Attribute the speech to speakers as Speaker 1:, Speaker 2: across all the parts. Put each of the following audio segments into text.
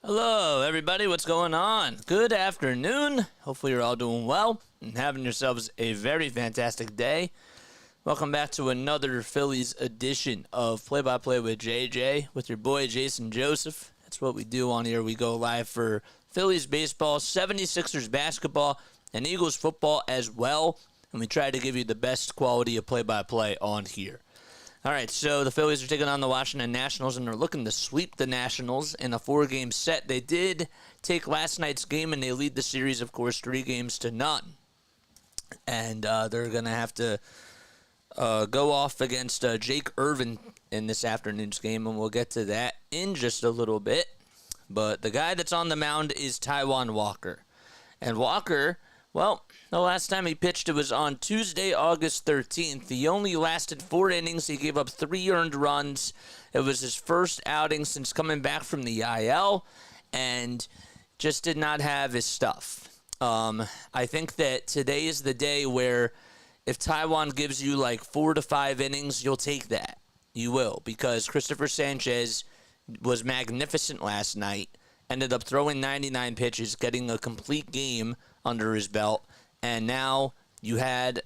Speaker 1: Hello, everybody. What's going on? Good afternoon. Hopefully, you're all doing well and having yourselves a very fantastic day. Welcome back to another Phillies edition of Play by Play with JJ with your boy Jason Joseph. That's what we do on here. We go live for Phillies baseball, 76ers basketball, and Eagles football as well. And we try to give you the best quality of play by play on here. All right, so the Phillies are taking on the Washington Nationals, and they're looking to sweep the Nationals in a 4-game set. They did take last night's game, and they lead the series, of course, 3-0. And they're going to have to go off against Jake Irvin in this afternoon's game, and we'll get to that in just a little bit. But the guy that's on the mound is Taijuan Walker. And Walker, well, the last time he pitched, it was on Tuesday, August 13th. He only lasted 4 innings. He gave up 3 earned runs. It was his first outing since coming back from the IL, and just did not have his stuff. I think that today is the day where if Taijuan gives you like 4 to 5 innings, you'll take that. You will, because Cristopher Sanchez was magnificent last night. Ended up throwing 99 pitches, getting a complete game under his belt. And now you ended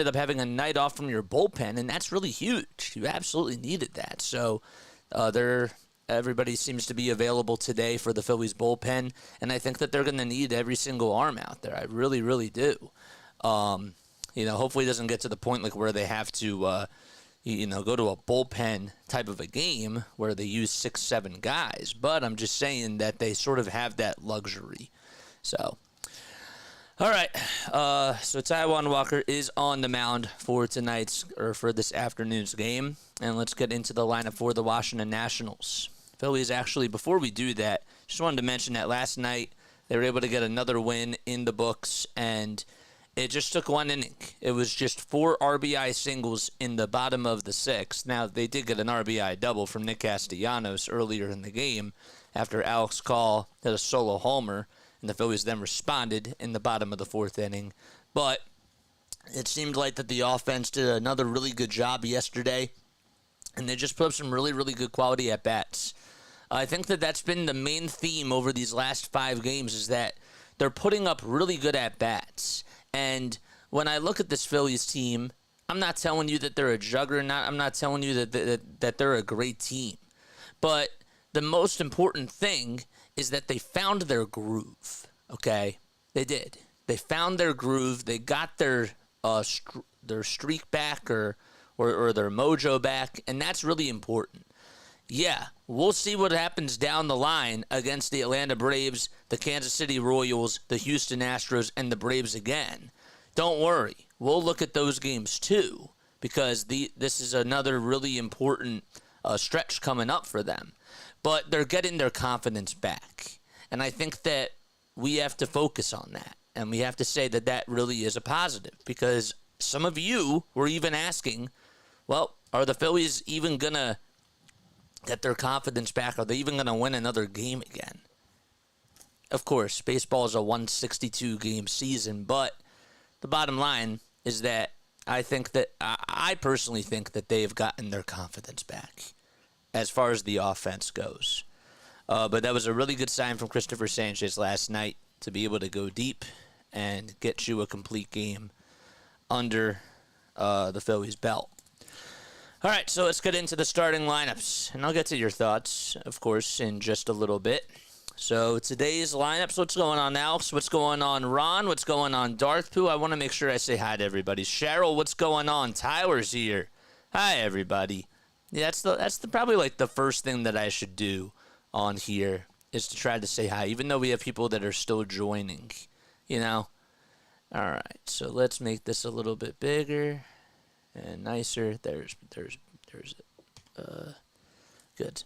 Speaker 1: up having a night off from your bullpen, and that's really huge. You absolutely needed that. So everybody seems to be available today for the Phillies bullpen, and I think that they're going to need every single arm out there. I really, really do. Hopefully it doesn't get to the point like where they have to, go to a bullpen type of a game where they use 6-7 guys. But I'm just saying that they sort of have that luxury. So, all right. So Taijuan Walker is on the mound for this afternoon's game. And let's get into the lineup for the Washington Nationals. Phillies, actually, before we do that, just wanted to mention that last night they were able to get another win in the books, and it just took 1 inning. It was just 4 RBI singles in the bottom of the 6th. Now, they did get an RBI double from Nick Castellanos earlier in the game after Alex Call hit a solo homer, and the Phillies then responded in the bottom of the 4th inning. But it seemed like that the offense did another really good job yesterday, and they just put up some really, really good quality at-bats. I think that that's been the main theme over these last 5 games, is that they're putting up really good at-bats. And when I look at this Phillies team, I'm not telling you that they're a juggernaut. I'm not telling you that they're a great team. But the most important thing is that they found their groove, okay? They did. They found their groove. They got their streak back or their mojo back, and that's really important. Yeah, we'll see what happens down the line against the Atlanta Braves, the Kansas City Royals, the Houston Astros, and the Braves again. Don't worry. We'll look at those games too, because this is another really important stretch coming up for them. But they're getting their confidence back. And I think that we have to focus on that. And we have to say that that really is a positive, because some of you were even asking, well, are the Phillies even going to get their confidence back? Are they even going to win another game again? Of course, baseball is a 162-game season, but the bottom line is that I personally think that they have gotten their confidence back as far as the offense goes. But that was a really good sign from Cristopher Sanchez last night to be able to go deep and get you a complete game under the Phillies' belt. All right, so let's get into the starting lineups, and I'll get to your thoughts, of course, in just a little bit. So today's lineups, what's going on, Alex? What's going on, Ron? What's going on, Darth Pooh? I want to make sure I say hi to everybody. Cheryl, what's going on? Tyler's here. Hi, everybody. Yeah, that's probably like the first thing that I should do on here is to try to say hi, even though we have people that are still joining, All right, so let's make this a little bit bigger and nicer. There's good.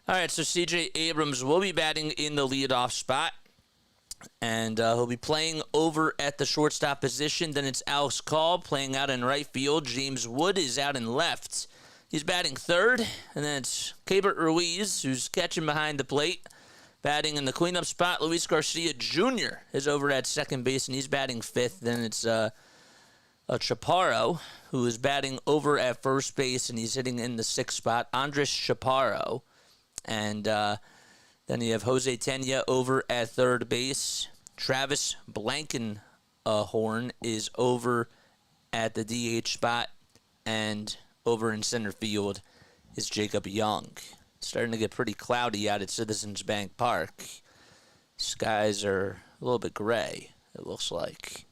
Speaker 1: All right, so C.J. Abrams will be batting in the leadoff spot, and he'll be playing over at the shortstop position. Then it's Alex Call playing out in right field. James Wood is out in left. He's batting third, and then it's Keibert Ruiz, who's catching behind the plate. Batting in the cleanup spot, Luis Garcia Jr. is over at second base, and he's batting fifth. Then it's Chaparro, who is batting over at first base, and he's hitting in the sixth spot. Andres Chaparro. And Then you have Jose Tena over at third base. Travis Blankenhorn is over at the DH spot. And over in center field is Jacob Young. It's starting to get pretty cloudy out at Citizens Bank Park. Skies are a little bit gray, it looks like.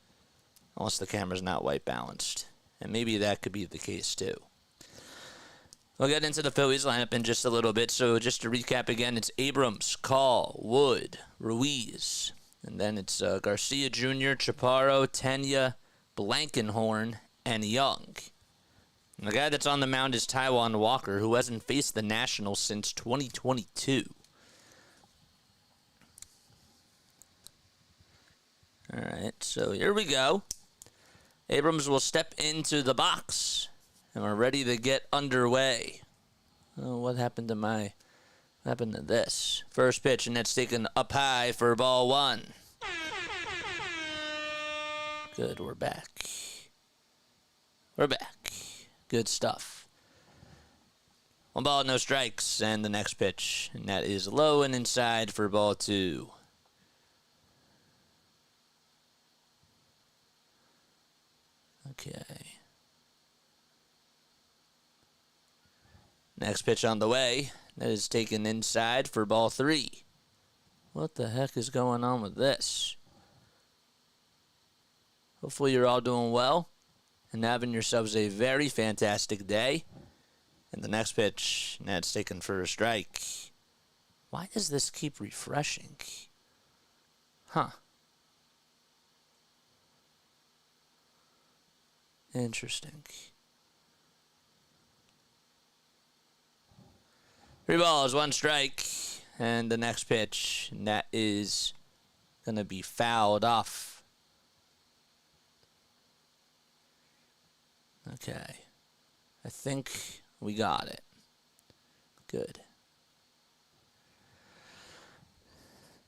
Speaker 1: Unless the camera's not white balanced. And maybe that could be the case too. We'll get into the Phillies lineup in just a little bit. So just to recap again, it's Abrams, Call, Wood, Ruiz. And then it's Garcia Jr., Chaparro, Tena, Blankenhorn, and Young. And the guy that's on the mound is Taijuan Walker, who hasn't faced the Nationals since 2022. All right, so here we go. Abrams will step into the box, and we're ready to get underway. Oh, what happened to this? First pitch, and that's taken up high for ball one. Good, we're back. We're back. Good stuff. 1 ball, no strikes, and the next pitch, and that is low and inside for ball two. Okay. Next pitch on the way. That is taken inside for ball three. What the heck is going on with this? Hopefully you're all doing well and having yourselves a very fantastic day. And the next pitch, that's taken for a strike. Why does this keep refreshing? Huh. Interesting. 3 balls, 1 strike. And the next pitch, and that is going to be fouled off. Okay. I think we got it. Good.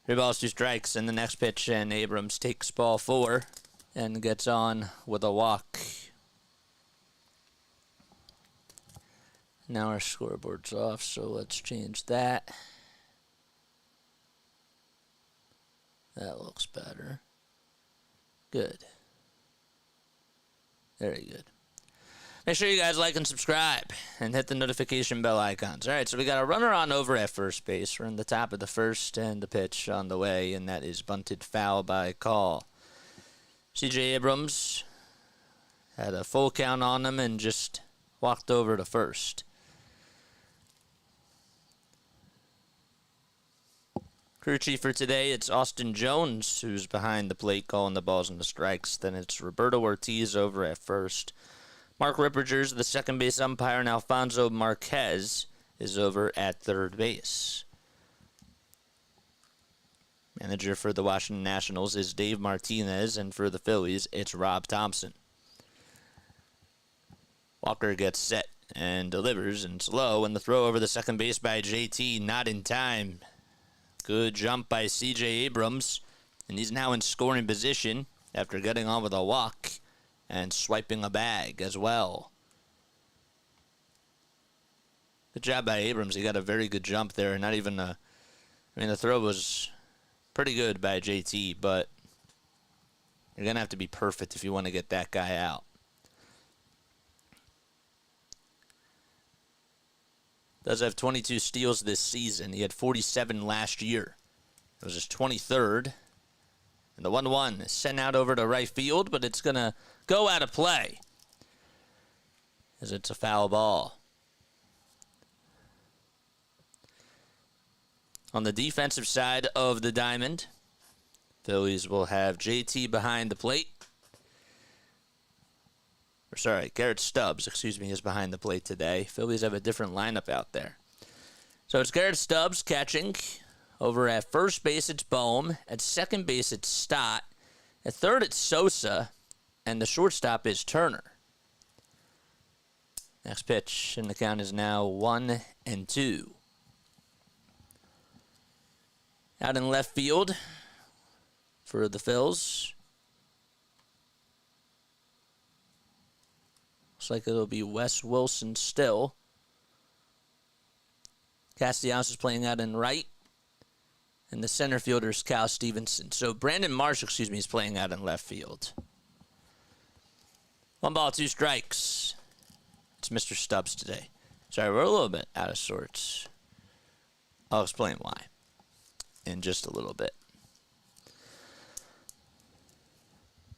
Speaker 1: 3 balls, 2 strikes, and the next pitch, and Abrams takes ball 4 and gets on with a walk. Now our scoreboard's off, so let's change that. That looks better. Good. Very good. Make sure you guys like and subscribe and hit the notification bell icons. All right, so we got a runner on over at first base. We're in the top of the first, and the pitch on the way, and that is bunted foul by Call. C.J. Abrams had a full count on him and just walked over to first. Crew chief for today, it's Austin Jones, who's behind the plate calling the balls and the strikes. Then it's Roberto Ortiz over at first. Mark Ripperger's the second base umpire, and Alfonso Marquez is over at third base. Manager for the Washington Nationals is Dave Martinez, and for the Phillies, it's Rob Thompson. Walker gets set and delivers, and it's low, and the throw over the second base by JT, not in time. Good jump by C.J. Abrams, and he's now in scoring position after getting on with a walk and swiping a bag as well. Good job by Abrams. He got a very good jump there. Not even the throw was pretty good by JT, but you're going to have to be perfect if you want to get that guy out. Does have 22 steals this season. He had 47 last year. It was his 23rd. And the 1-1 is sent out over to right field, but it's going to go out of play as it's a foul ball. On the defensive side of the diamond, Phillies will have JT behind the plate. Garrett Stubbs, is behind the plate today. Phillies have a different lineup out there. So it's Garrett Stubbs catching. Over at first base, it's Bohm. At second base, it's Stott. At third, it's Sosa. And the shortstop is Turner. Next pitch, and the count is now 1-2. Out in left field for the Phils. Looks like it'll be Wes Wilson still. Castellanos is playing out in right. And the center fielder is Cal Stevenson. So Brandon Marsh, is playing out in left field. 1 ball, 2 strikes. It's Mr. Stubbs today. Sorry, we're a little bit out of sorts. I'll explain why in just a little bit.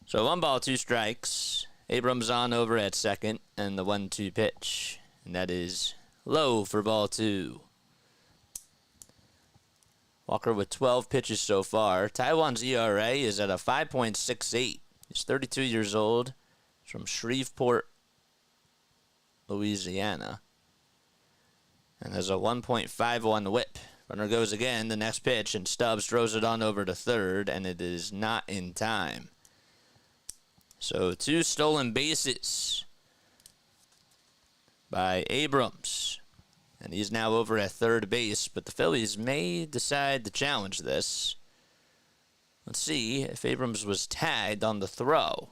Speaker 1: So 1 ball, 2 strikes. Abrams on over at second, and the 1-2 pitch. And that is low for ball 2. Walker with 12 pitches so far. Taiwan's ERA is at a 5.68. He's 32 years old. He's from Shreveport, Louisiana. And there's a 1.51 whip. Runner goes again, the next pitch, and Stubbs throws it on over to third, and it is not in time. So 2 stolen bases by Abrams. And he's now over at third base, but the Phillies may decide to challenge this. Let's see if Abrams was tagged on the throw.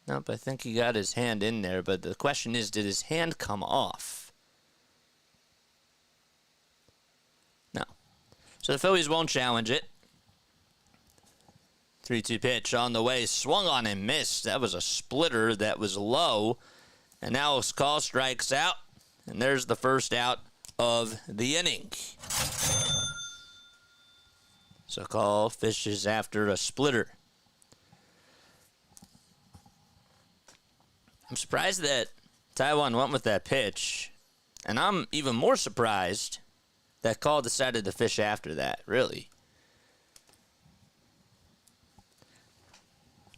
Speaker 1: Nope, I think he got his hand in there, but the question is, did his hand come off? No. So the Phillies won't challenge it. 3-2 pitch on the way, swung on and missed. That was a splitter that was low. And now Call strikes out. And there's the first out of the inning. So Call fishes after a splitter. I'm surprised that Taiwan went with that pitch. And I'm even more surprised that Call decided to fish after that, really.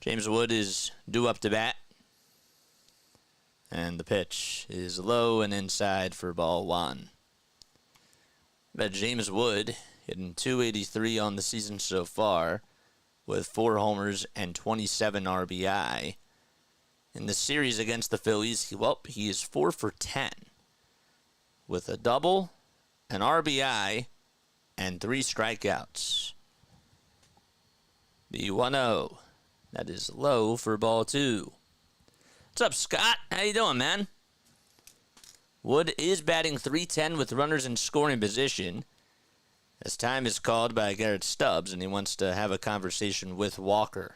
Speaker 1: James Wood is due up to bat. And the pitch is low and inside for ball 1. But James Wood hitting .283 on the season so far with 4 homers and 27 RBI. In the series against the Phillies, he is 4 for 10 with a double, an RBI, and 3 strikeouts. The 1-0. That is low for ball 2. What's up, Scott? How you doing, man? Wood is batting .310 with runners in scoring position. As time is called by Garrett Stubbs, and he wants to have a conversation with Walker.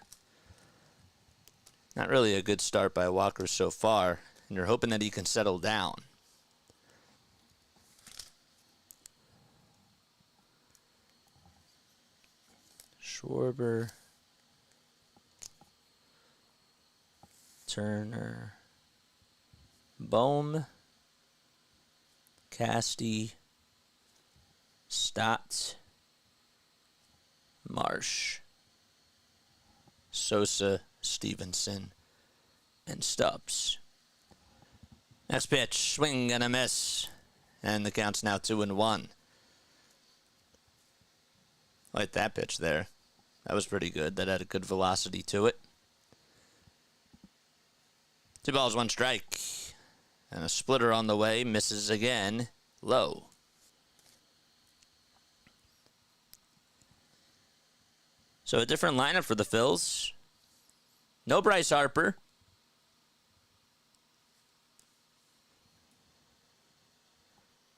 Speaker 1: Not really a good start by Walker so far, and you're hoping that he can settle down. Schwarber. Turner, Bohm, Casty, Stott, Marsh, Sosa, Stevenson, and Stubbs. Next pitch, swing and a miss, and the count's now 2-1. Like that pitch there. That was pretty good. That had a good velocity to it. 2 balls, 1 strike. And a splitter on the way. Misses again. Low. So a different lineup for the Phils. No Bryce Harper.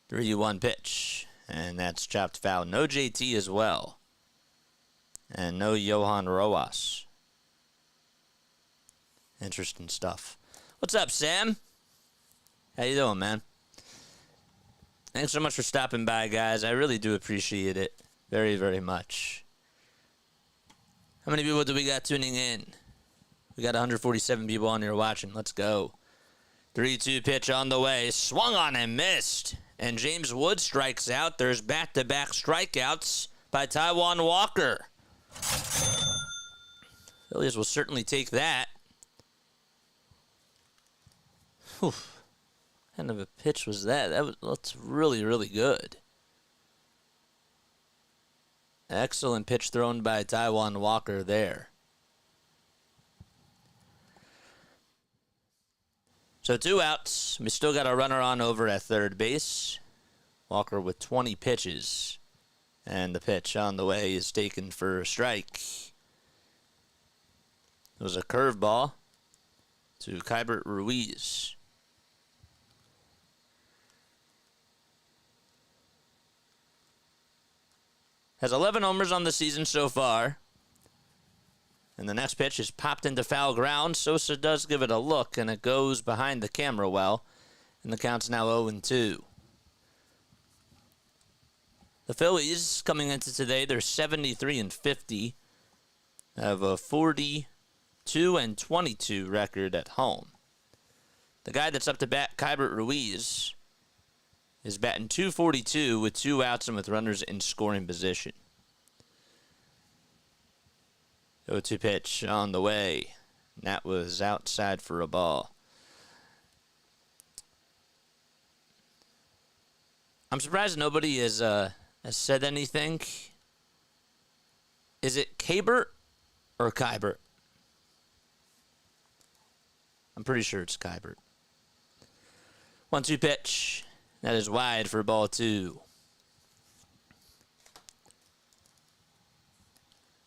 Speaker 1: Three-1 pitch. And that's chopped foul. No JT as well. And no Johan Rojas. Interesting stuff. What's up, Sam? How you doing, man? Thanks so much for stopping by, guys. I really do appreciate it very, very much. How many people do we got tuning in? We got 147 people on here watching. Let's go. 3-2 pitch on the way. Swung on and missed. And James Wood strikes out. There's back-to-back strikeouts by Taiwan Walker. Phillies will certainly take that. Whew. What kind of a pitch was that? That's really, really good. Excellent pitch thrown by Taiwan Walker there. So 2 outs. We still got a runner on over at third base. Walker with 20 pitches. And the pitch on the way is taken for a strike. It was a curveball to Kybert Ruiz. Has 11 homers on the season so far. And the next pitch is popped into foul ground. Sosa does give it a look, and it goes behind the camera well. And the count's now 0-2. The Phillies, coming into today, they're 73-50. Have a 42-22 record at home. The guy that's up to bat, Keibert Ruiz, is batting .242 with 2 outs and with runners in scoring position. 0-2 pitch on the way. And that was outside for a ball. I'm surprised nobody has said anything. Is it Keibert or Keibert? I'm pretty sure it's Keibert. 1-2 pitch. That is wide for ball 2.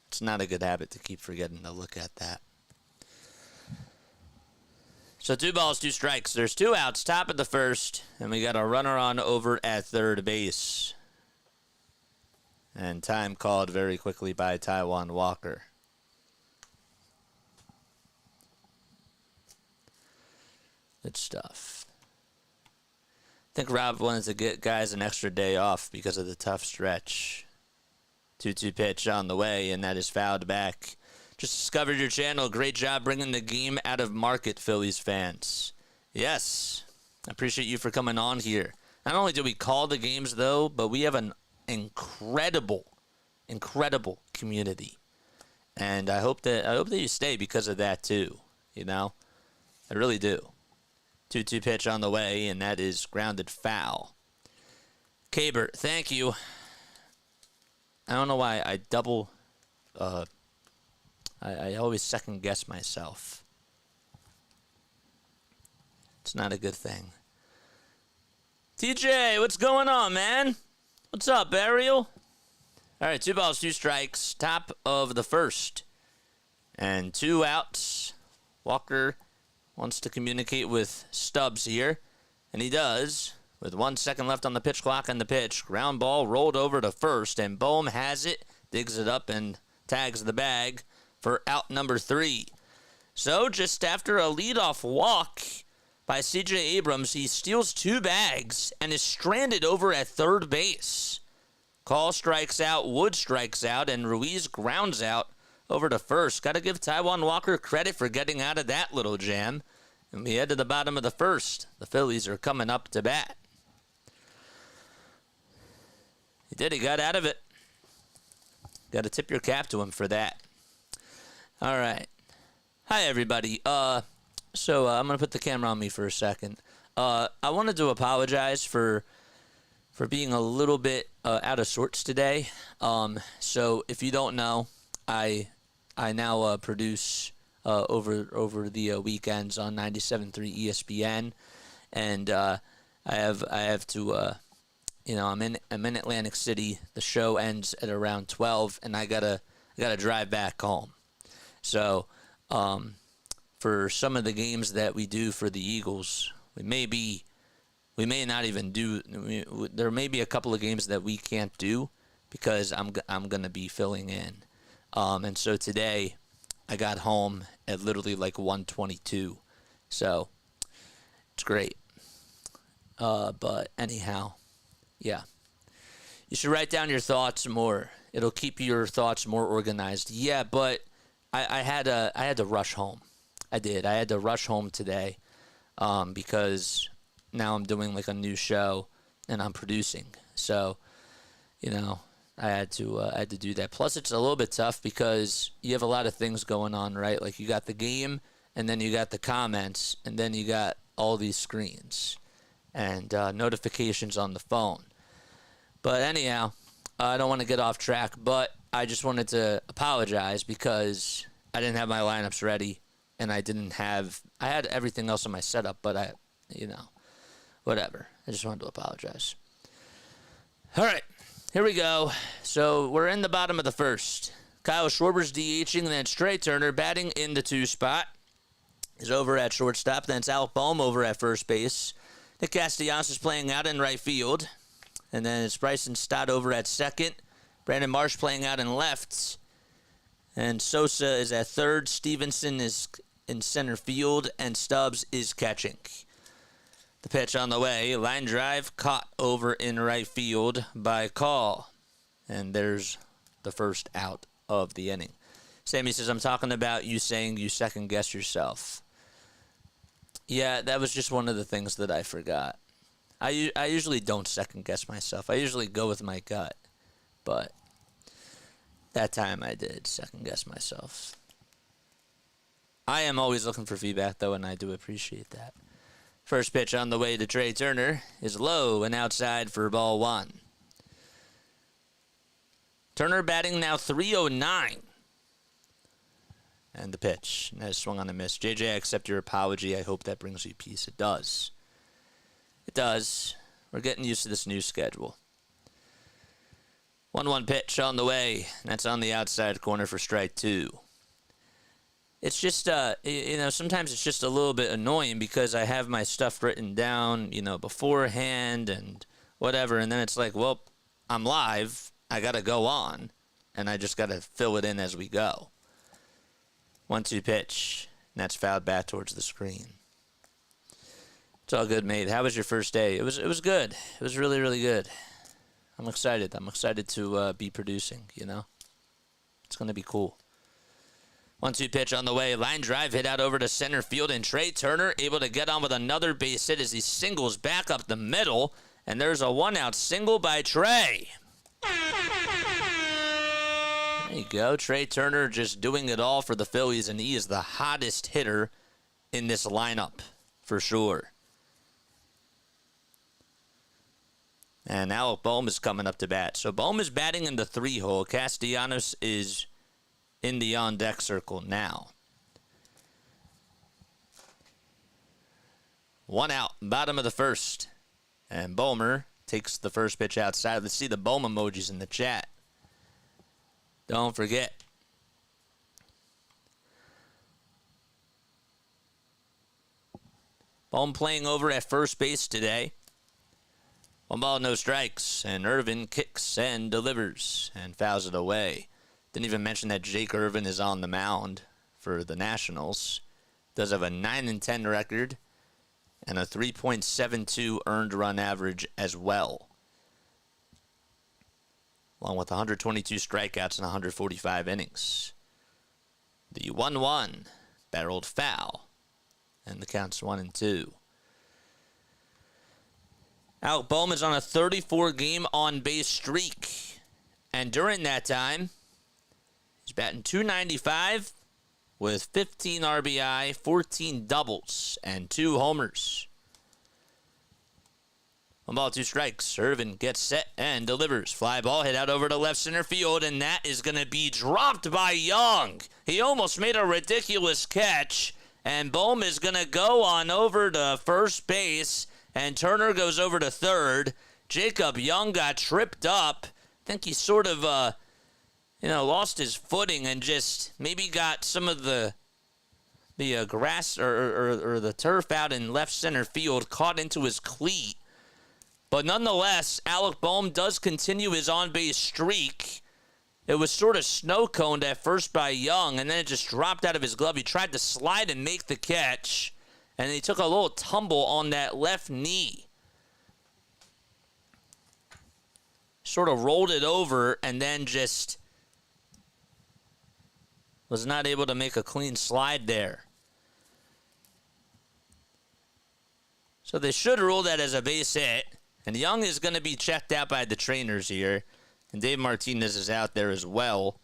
Speaker 1: It's not a good habit to keep forgetting to look at that. So 2 balls, 2 strikes. There's 2 outs, top of the first, and we got a runner on over at third base. And time called very quickly by Taijuan Walker. Good stuff. I think Rob wanted to get guys an extra day off because of the tough stretch. 2-2 pitch on the way, and that is fouled back. Just discovered your channel. Great job bringing the game out of market, Phillies fans. Yes, I appreciate you for coming on here. Not only do we call the games, though, but we have an incredible community. And I hope that you stay because of that, too. You know? I really do. 2-2 pitch on the way, and that is grounded foul. Keibert, thank you. I don't know why I double... I always second-guess myself. It's not a good thing. TJ, what's going on, man? What's up, Ariel? All right, 2 balls, 2 strikes. Top of the first. And 2 outs. Walker wants to communicate with Stubbs here. And he does. With 1 second left on the pitch clock and the pitch. Ground ball rolled over to first. And Bohm has it. Digs it up and tags the bag for out number 3. So just after a leadoff walk by C.J. Abrams, he steals 2 bags and is stranded over at third base. Call strikes out, Wood strikes out, and Ruiz grounds out over to first. Got to give Taijuan Walker credit for getting out of that little jam. And we head to the bottom of the first. The Phillies are coming up to bat. He did. He got out of it. Got to tip your cap to him for that. All right. Hi, everybody. So I'm going to put the camera on me for a second. I wanted to apologize for being a little bit out of sorts today. So if you don't know, I now produce over the weekends on 97.3 ESPN, and I have to I'm in Atlantic City. The show ends at around 12, and I gotta drive back home. So for some of the games that we do for the Eagles, we may not even do. There may be a couple of games that we can't do because I'm gonna be filling in. And so today, I got home at literally like 1:22, so it's great. But anyhow, yeah, you should write down your thoughts more. It'll keep your thoughts more organized. Yeah, but I had to rush home. I did. I had to rush home today because now I'm doing like a new show and I'm producing. So, I had to do that. Plus, it's a little bit tough because you have a lot of things going on, right? Like you got the game, and then you got the comments, and then you got all these screens and notifications on the phone. But anyhow, I don't want to get off track, but I just wanted to apologize because I didn't have my lineups ready, and I had everything else in my setup, but whatever. I just wanted to apologize. All right. Here we go. So we're in the bottom of the first. Kyle Schwarber's DHing, and then Trey Turner batting in the 2 spot. He's over at shortstop. Then it's Alec Bohm over at first base. Nick Castellanos is playing out in right field. And then it's Bryson Stott over at second. Brandon Marsh playing out in left. And Sosa is at third. Stevenson is in center field. And Stubbs is catching. The pitch on the way. Line drive caught over in right field by Call. And there's the first out of the inning. Sammy says, I'm talking about you saying you second-guess yourself. Yeah, that was just one of the things that I forgot. I usually don't second-guess myself. I usually go with my gut. But that time I did second-guess myself. I am always looking for feedback, though, and I do appreciate that. First pitch on the way to Trey Turner is low and outside for ball one. Turner batting now .309. And the pitch. Nice swung on a miss. JJ, I accept your apology. I hope that brings you peace. It does. It does. We're getting used to this new schedule. 1-1 pitch on the way. That's on the outside corner for strike two. It's just, sometimes it's just a little bit annoying because I have my stuff written down, beforehand and whatever. And then it's like, well, I'm live. I got to go on. And I just got to fill it in as we go. 1-2 pitch. And that's fouled back towards the screen. It's all good, mate. How was your first day? It was good. It was really, really good. I'm excited. I'm excited to be producing, It's going to be cool. 1-2 pitch on the way. Line drive hit out over to center field. And Trey Turner able to get on with another base hit as he singles back up the middle. And there's a one-out single by Trey. There you go. Trey Turner just doing it all for the Phillies. And he is the hottest hitter in this lineup for sure. And Alec Bohm is coming up to bat. So Bohm is batting in the 3-hole. Castellanos is in the on-deck circle now. 1 out, bottom of the first. And Bohmer takes the first pitch outside. Let's see the Bohm emojis in the chat. Don't forget. Bohm playing over at first base today. 1 ball, no strikes, and Irvin kicks and delivers and fouls it away. Didn't even mention that Jake Irvin is on the mound for the Nationals. Does have a 9-10 record and a 3.72 earned run average as well, along with 122 strikeouts in 145 innings. The 1-1 barreled foul, and the count's 1-2. Alec Bohm is on a 34-game on-base streak. And during that time, he's batting .295 with 15 RBI, 14 doubles, and 2 homers. 1 ball, 2 strikes. Irvin gets set and delivers. Fly ball hit out over to left center field, and that is going to be dropped by Young. He almost made a ridiculous catch, and Bohm is going to go on over to first base. And Turner goes over to third. Jacob Young got tripped up. I think he sort of, lost his footing and just maybe got some of the grass or the turf out in left center field caught into his cleat. But nonetheless, Alec Bohm does continue his on-base streak. It was sort of snow-coned at first by Young, and then it just dropped out of his glove. He tried to slide and make the catch. And he took a little tumble on that left knee. Sort of rolled it over and then just was not able to make a clean slide there. So they should rule that as a base hit. And Young is going to be checked out by the trainers here. And Dave Martinez is out there as well.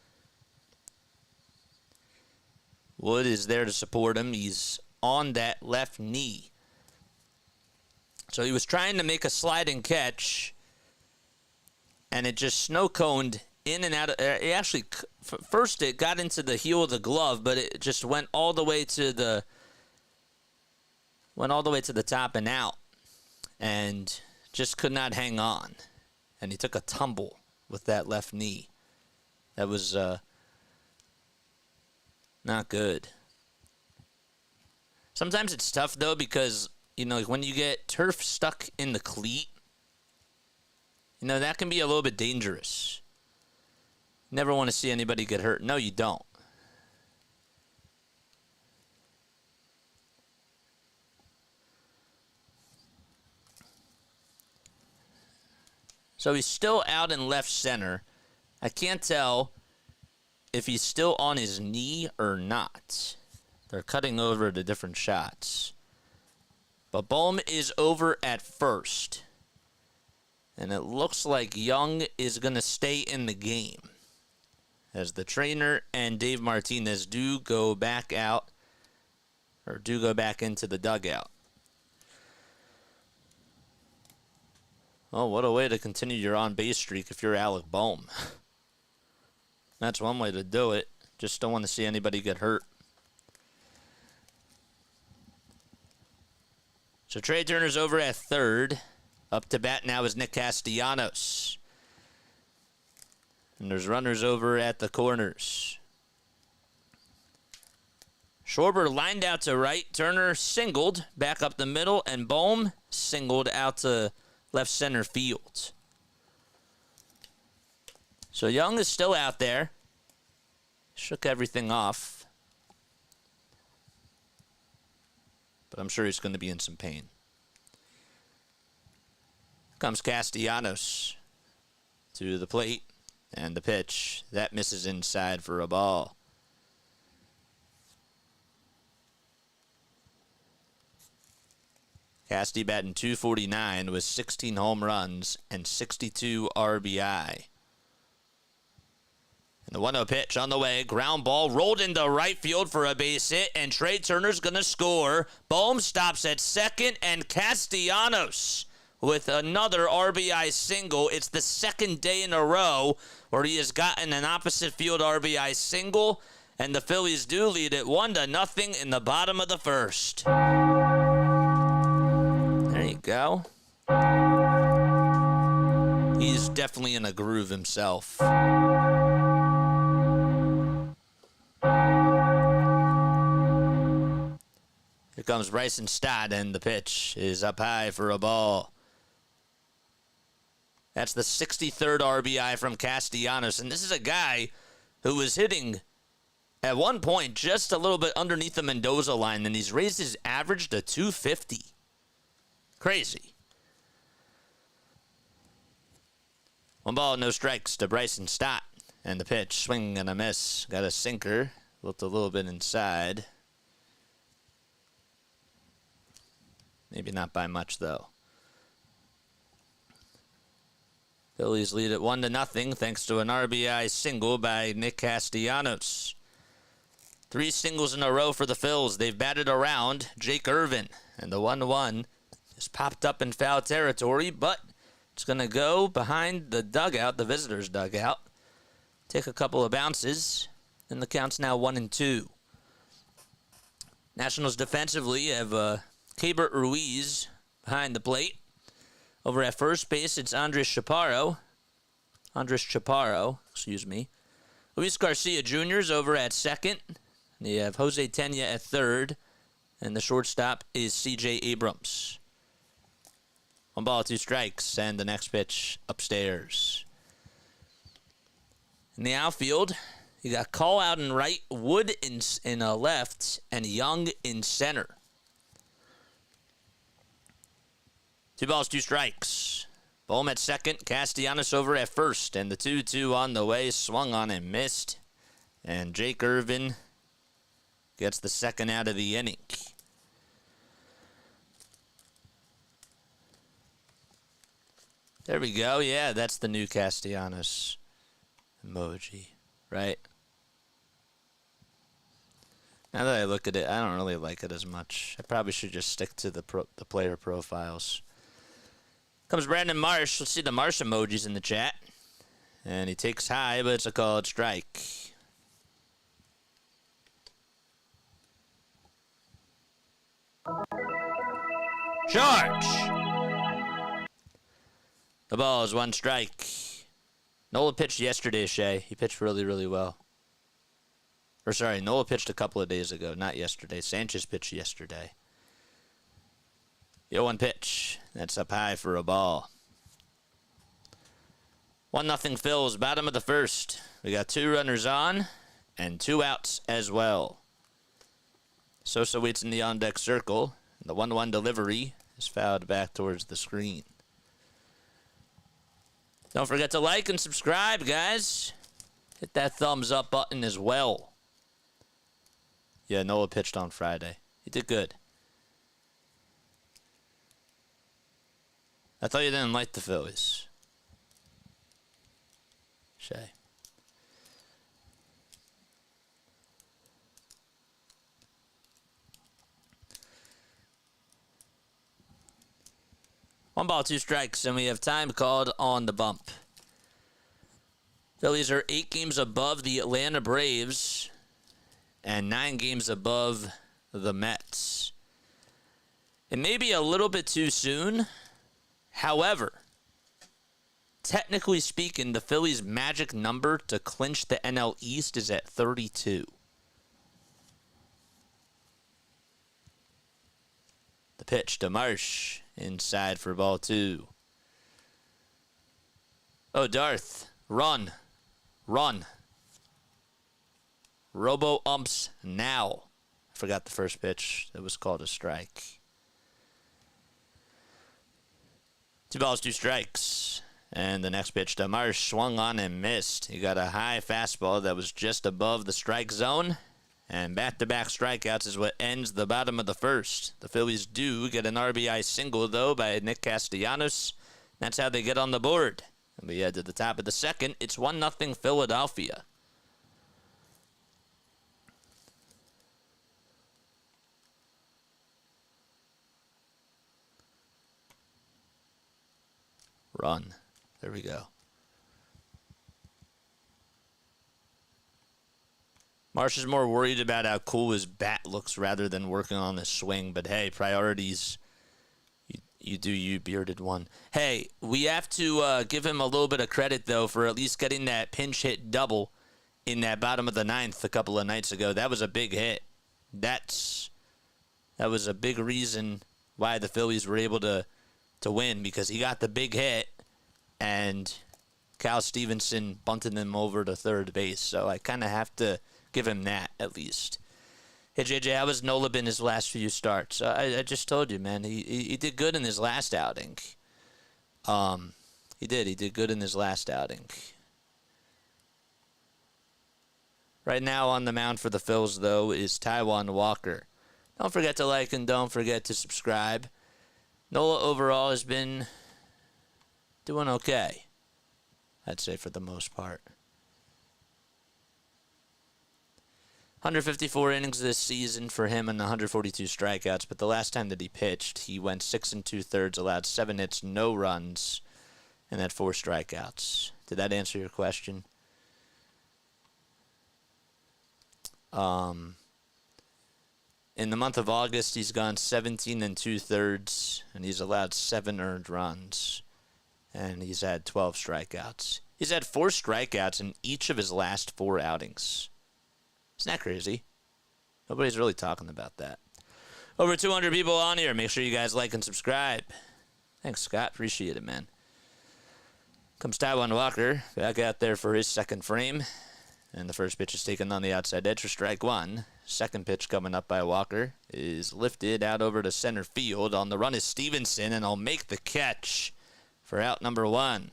Speaker 1: Wood is there to support him. He's on that left knee. So he was trying to make a sliding catch, and it just snow-coned in and out. It actually, first it got into the heel of the glove, but it just went all the way to the top and out, and just could not hang on. And he took a tumble with that left knee. That was not good. Sometimes it's tough, though, because, when you get turf stuck in the cleat, that can be a little bit dangerous. Never want to see anybody get hurt. No, you don't. So he's still out in left center. I can't tell if he's still on his knee or not. They're cutting over the different shots. But Bohm is over at first. And it looks like Young is going to stay in the game, as the trainer and Dave Martinez do go back out, or do go back into the dugout. Oh, what a way to continue your on-base streak if you're Alec Bohm. That's one way to do it. Just don't want to see anybody get hurt. So Trey Turner's over at third. Up to bat now is Nick Castellanos. And there's runners over at the corners. Schwarber lined out to right. Turner singled back up the middle. And Bohm singled out to left center field. So Young is still out there. Shook everything off. But I'm sure he's going to be in some pain. Comes Castellanos to the plate. And the pitch. That misses inside for a ball. Casty batting .249 with 16 home runs and 62 RBI. And the 1-0 pitch on the way. Ground ball rolled into right field for a base hit. And Trey Turner's going to score. Bohm stops at second. And Castellanos with another RBI single. It's the second day in a row where he has gotten an opposite field RBI single. And the Phillies do lead it 1-0 in the bottom of the first. There you go. He's definitely in a groove himself. Here comes Bryson Stott, and the pitch is up high for a ball. That's the 63rd RBI from Castellanos, and this is a guy who was hitting at one point just a little bit underneath the Mendoza line, and he's raised his average to .250. Crazy. 1 ball, no strikes to Bryson Stott. And the pitch, swing and a miss. Got a sinker. Looked a little bit inside. Maybe not by much, though. Phillies lead it 1-0 thanks to an RBI single by Nick Castellanos. 3 singles in a row for the Phils. They've batted around Jake Irvin. And the 1-1 is popped up in foul territory, but it's going to go behind the dugout, the visitor's dugout. Take a couple of bounces, and the count's now 1-2. Nationals defensively have Keibert Ruiz behind the plate. Over at first base, it's Andres Chaparro. Luis Garcia Jr.'s over at second. And you have Jose Tena at third. And the shortstop is C.J. Abrams. 1 ball, 2 strikes, and the next pitch upstairs. In the outfield, you got Call out in right, Wood in left, and Young in center. 2 balls, 2 strikes. Bohm at second, Castellanos over at first, and the 2-2 on the way, swung on and missed. And Jake Irvin gets the second out of the inning. There we go. Yeah, that's the new Castellanos emoji, right? Now that I look at it, I don't really like it as much. I probably should just stick to the player profiles. Comes Brandon Marsh. Let's see the Marsh emojis in the chat. And he takes high, but it's a called strike. Charge! The ball is 1 strike. Nola pitched yesterday, Shay. He pitched really, really well. Or sorry, Nola pitched a couple of days ago, not yesterday. Sanchez pitched yesterday. The 0-1 pitch. That's up high for a ball. 1-0 Phils, bottom of the first. We got 2 runners on and 2 outs as well. Sosa waits in the on-deck circle. The 1-1 delivery is fouled back towards the screen. Don't forget to like and subscribe, guys. Hit that thumbs up button as well. Yeah, Nola pitched on Friday. He did good. I thought you didn't like the Phillies. Shay. One ball, 2 strikes, and we have time called on the bump. Phillies are 8 games above the Atlanta Braves and 9 games above the Mets. It may be a little bit too soon. However, technically speaking, the Phillies' magic number to clinch the NL East is at 32. The pitch to Marsh. Inside for ball 2. Oh, Darth. Run. Run. Robo-umps now. I forgot the first pitch. It was called a strike. 2 balls, 2 strikes. And the next pitch to Marsh swung on and missed. He got a high fastball that was just above the strike zone. And back-to-back strikeouts is what ends the bottom of the first. The Phillies do get an RBI single, though, by Nick Castellanos. That's how they get on the board. And we head to the top of the second. It's 1-0 Philadelphia. Run. There we go. Marsh is more worried about how cool his bat looks rather than working on his swing. But, hey, priorities, you do you, bearded one. Hey, we have to give him a little bit of credit, though, for at least getting that pinch hit double in that bottom of the 9th a couple of nights ago. That was a big hit. That was a big reason why the Phillies were able to win, because he got the big hit, and Cal Stevenson bunted him over to third base. So I kind of have to give him that, at least. Hey, JJ, how was Nola in his last few starts? I just told you, man. He did good in his last outing. He did good in his last outing. Right now on the mound for the Phils, though, is Taijuan Walker. Don't forget to like and don't forget to subscribe. Nola overall has been doing okay, I'd say, for the most part. 154 innings this season for him and 142 strikeouts, but the last time that he pitched, he went 6 2/3, allowed 7 hits, no runs, and had 4 strikeouts. Did that answer your question? In the month of August, he's gone 17 2/3, and he's allowed 7 earned runs, and he's had 12 strikeouts. He's had 4 strikeouts in each of his last 4 outings. Isn't that crazy? Nobody's really talking about that. Over 200 people on here. Make sure you guys like and subscribe. Thanks, Scott. Appreciate it, man. Comes Taijuan Walker back out there for his second frame. And the first pitch is taken on the outside edge for strike 1. Second pitch coming up by Walker is lifted out over to center field. On the run is Stevenson, and I'll make the catch for out number 1.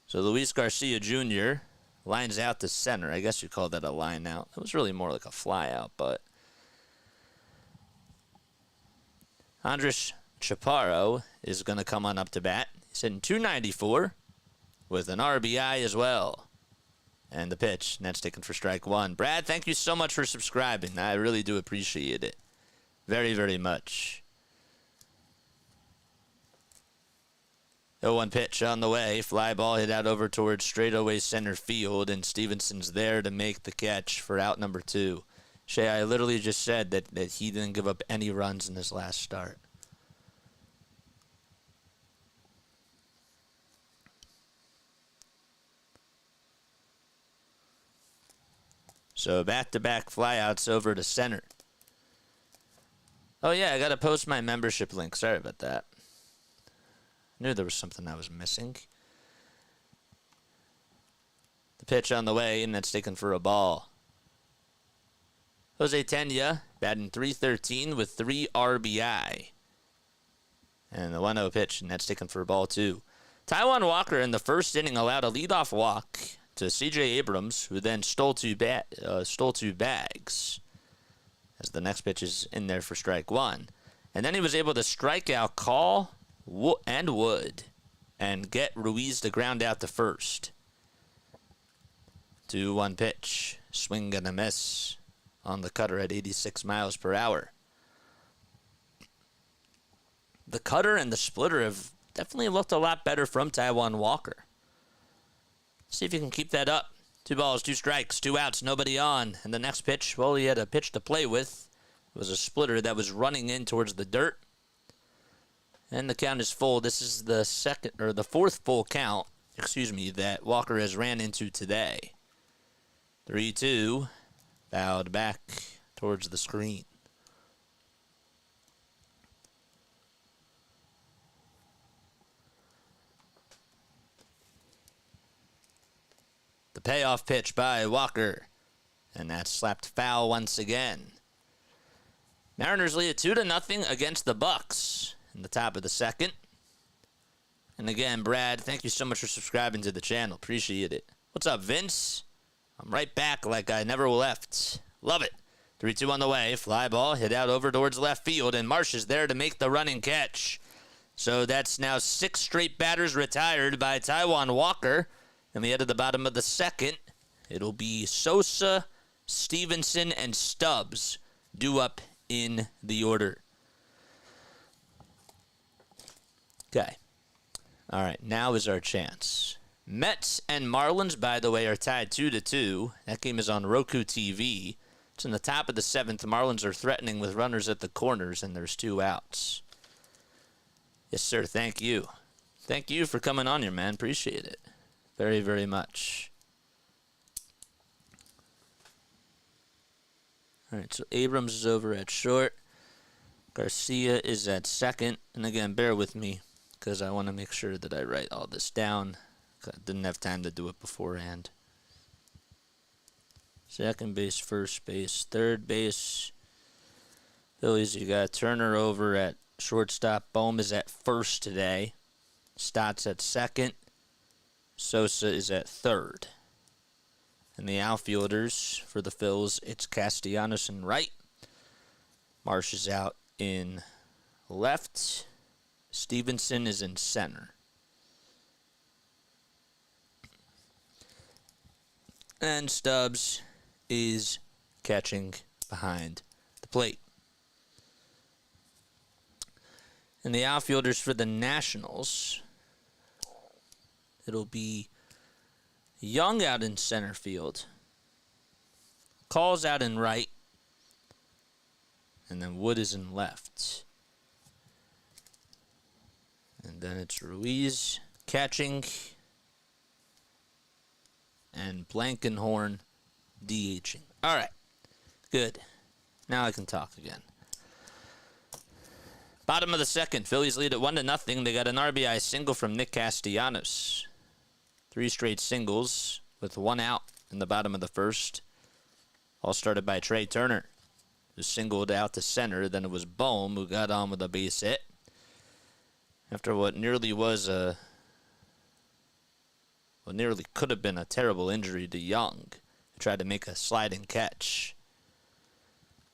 Speaker 1: So Luis Garcia Jr. lines out to center. I guess you call that a line out. It was really more like a fly out, but Andres Chaparro is going to come on up to bat. He's hitting .294 with an RBI as well. And the pitch, and that's taken for strike 1. Brad, thank you so much for subscribing. I really do appreciate it. Very, very much. 0-1 pitch on the way. Fly ball hit out over towards straightaway center field, and Stevenson's there to make the catch for out number 2. Shay, I literally just said that he didn't give up any runs in his last start. So back-to-back flyouts over to center. Oh, yeah, I got to post my membership link. Sorry about that. Knew there was something I was missing. The pitch on the way, and that's taken for a ball. Jose Tena batting .313 with 3 RBI. And the 1-0 pitch, and that's taken for a ball, too. Taijuan Walker in the first inning allowed a leadoff walk to C.J. Abrams, who then stole two bags. As the next pitch is in there for strike one. And then he was able to strike out Call and Wood and get Ruiz to ground out to first. 2-1 pitch. Swing and a miss on the cutter at 86 miles per hour. The cutter and the splitter have definitely looked a lot better from Taijuan Walker. See if you can keep that up. 2 balls, 2 strikes, 2 outs, nobody on. And the next pitch, well, he had a pitch to play with. It was a splitter that was running in towards the dirt. And the count is full. This is the fourth full count, that Walker has ran into today. 3-2, bowed back towards the screen. The payoff pitch by Walker. And that's slapped foul once again. Mariners lead 2-0 against the Bucks in the top of the second. And again, Brad, thank you so much for subscribing to the channel. Appreciate it. What's up, Vince? I'm right back like I never left. Love it. 3-2 on the way. Fly ball hit out over towards left field, and Marsh is there to make the running catch. So that's now 6 straight batters retired by Taijuan Walker. And we head to the bottom of the second. It'll be Sosa, Stevenson, and Stubbs due up in the order. Okay. All right, now is our chance. Mets and Marlins, by the way, are tied 2-2. That game is on Roku TV. It's in the top of the 7th. The Marlins are threatening with runners at the corners, and there's 2 outs. Yes, sir. Thank you. Thank you for coming on here, man. Appreciate it. Very, very much. All right, so Abrams is over at short. Garcia is at second. And again, bear with me because I want to make sure that I write all this down. I didn't have time to do it beforehand. Second base, first base, third base. Phillies, you got Turner over at shortstop. Bohm is at first today. Stott's at second. Sosa is at third. And the outfielders for the Phils, it's Castellanos in right. Marsh is out in left. Stevenson is in center. And Stubbs is catching behind the plate. And the outfielders for the Nationals, it'll be Young out in center field. Call's out in right. And then Wood is in left. And then it's Ruiz catching. And Blankenhorn DHing. All right. Good. Now I can talk again. Bottom of the second. Phillies lead at 1-0. They got an RBI single from Nick Castellanos. 3 straight singles with 1 out in the bottom of the first. All started by Trey Turner, who singled out to center. Then it was Bohm who got on with a base hit. After what nearly could have been a terrible injury to Young, who tried to make a sliding catch.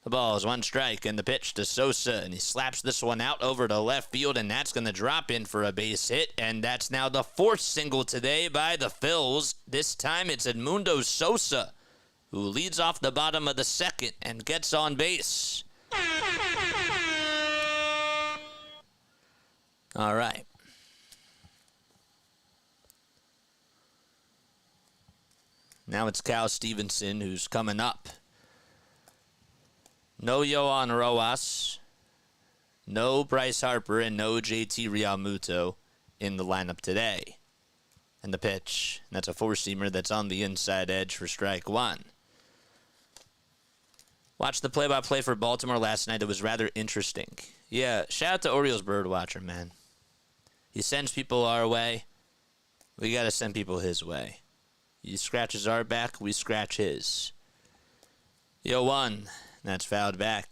Speaker 1: The ball is 1 strike, and the pitch to Sosa, and he slaps this one out over to left field, and that's going to drop in for a base hit, and that's now the 4th single today by the Phils. This time it's Edmundo Sosa, who leads off the bottom of the second and gets on base. All right. Now it's Cal Stevenson who's coming up. No Yohan Rojas, no Bryce Harper, and no JT Realmuto in the lineup today. And the pitch, that's a 4-seamer that's on the inside edge for strike 1. Watched the play-by-play for Baltimore last night. It was rather interesting. Yeah, shout out to Orioles Birdwatcher, man. He sends people our way. We got to send people his way. He scratches our back, we scratch his. Yo, one. That's fouled back.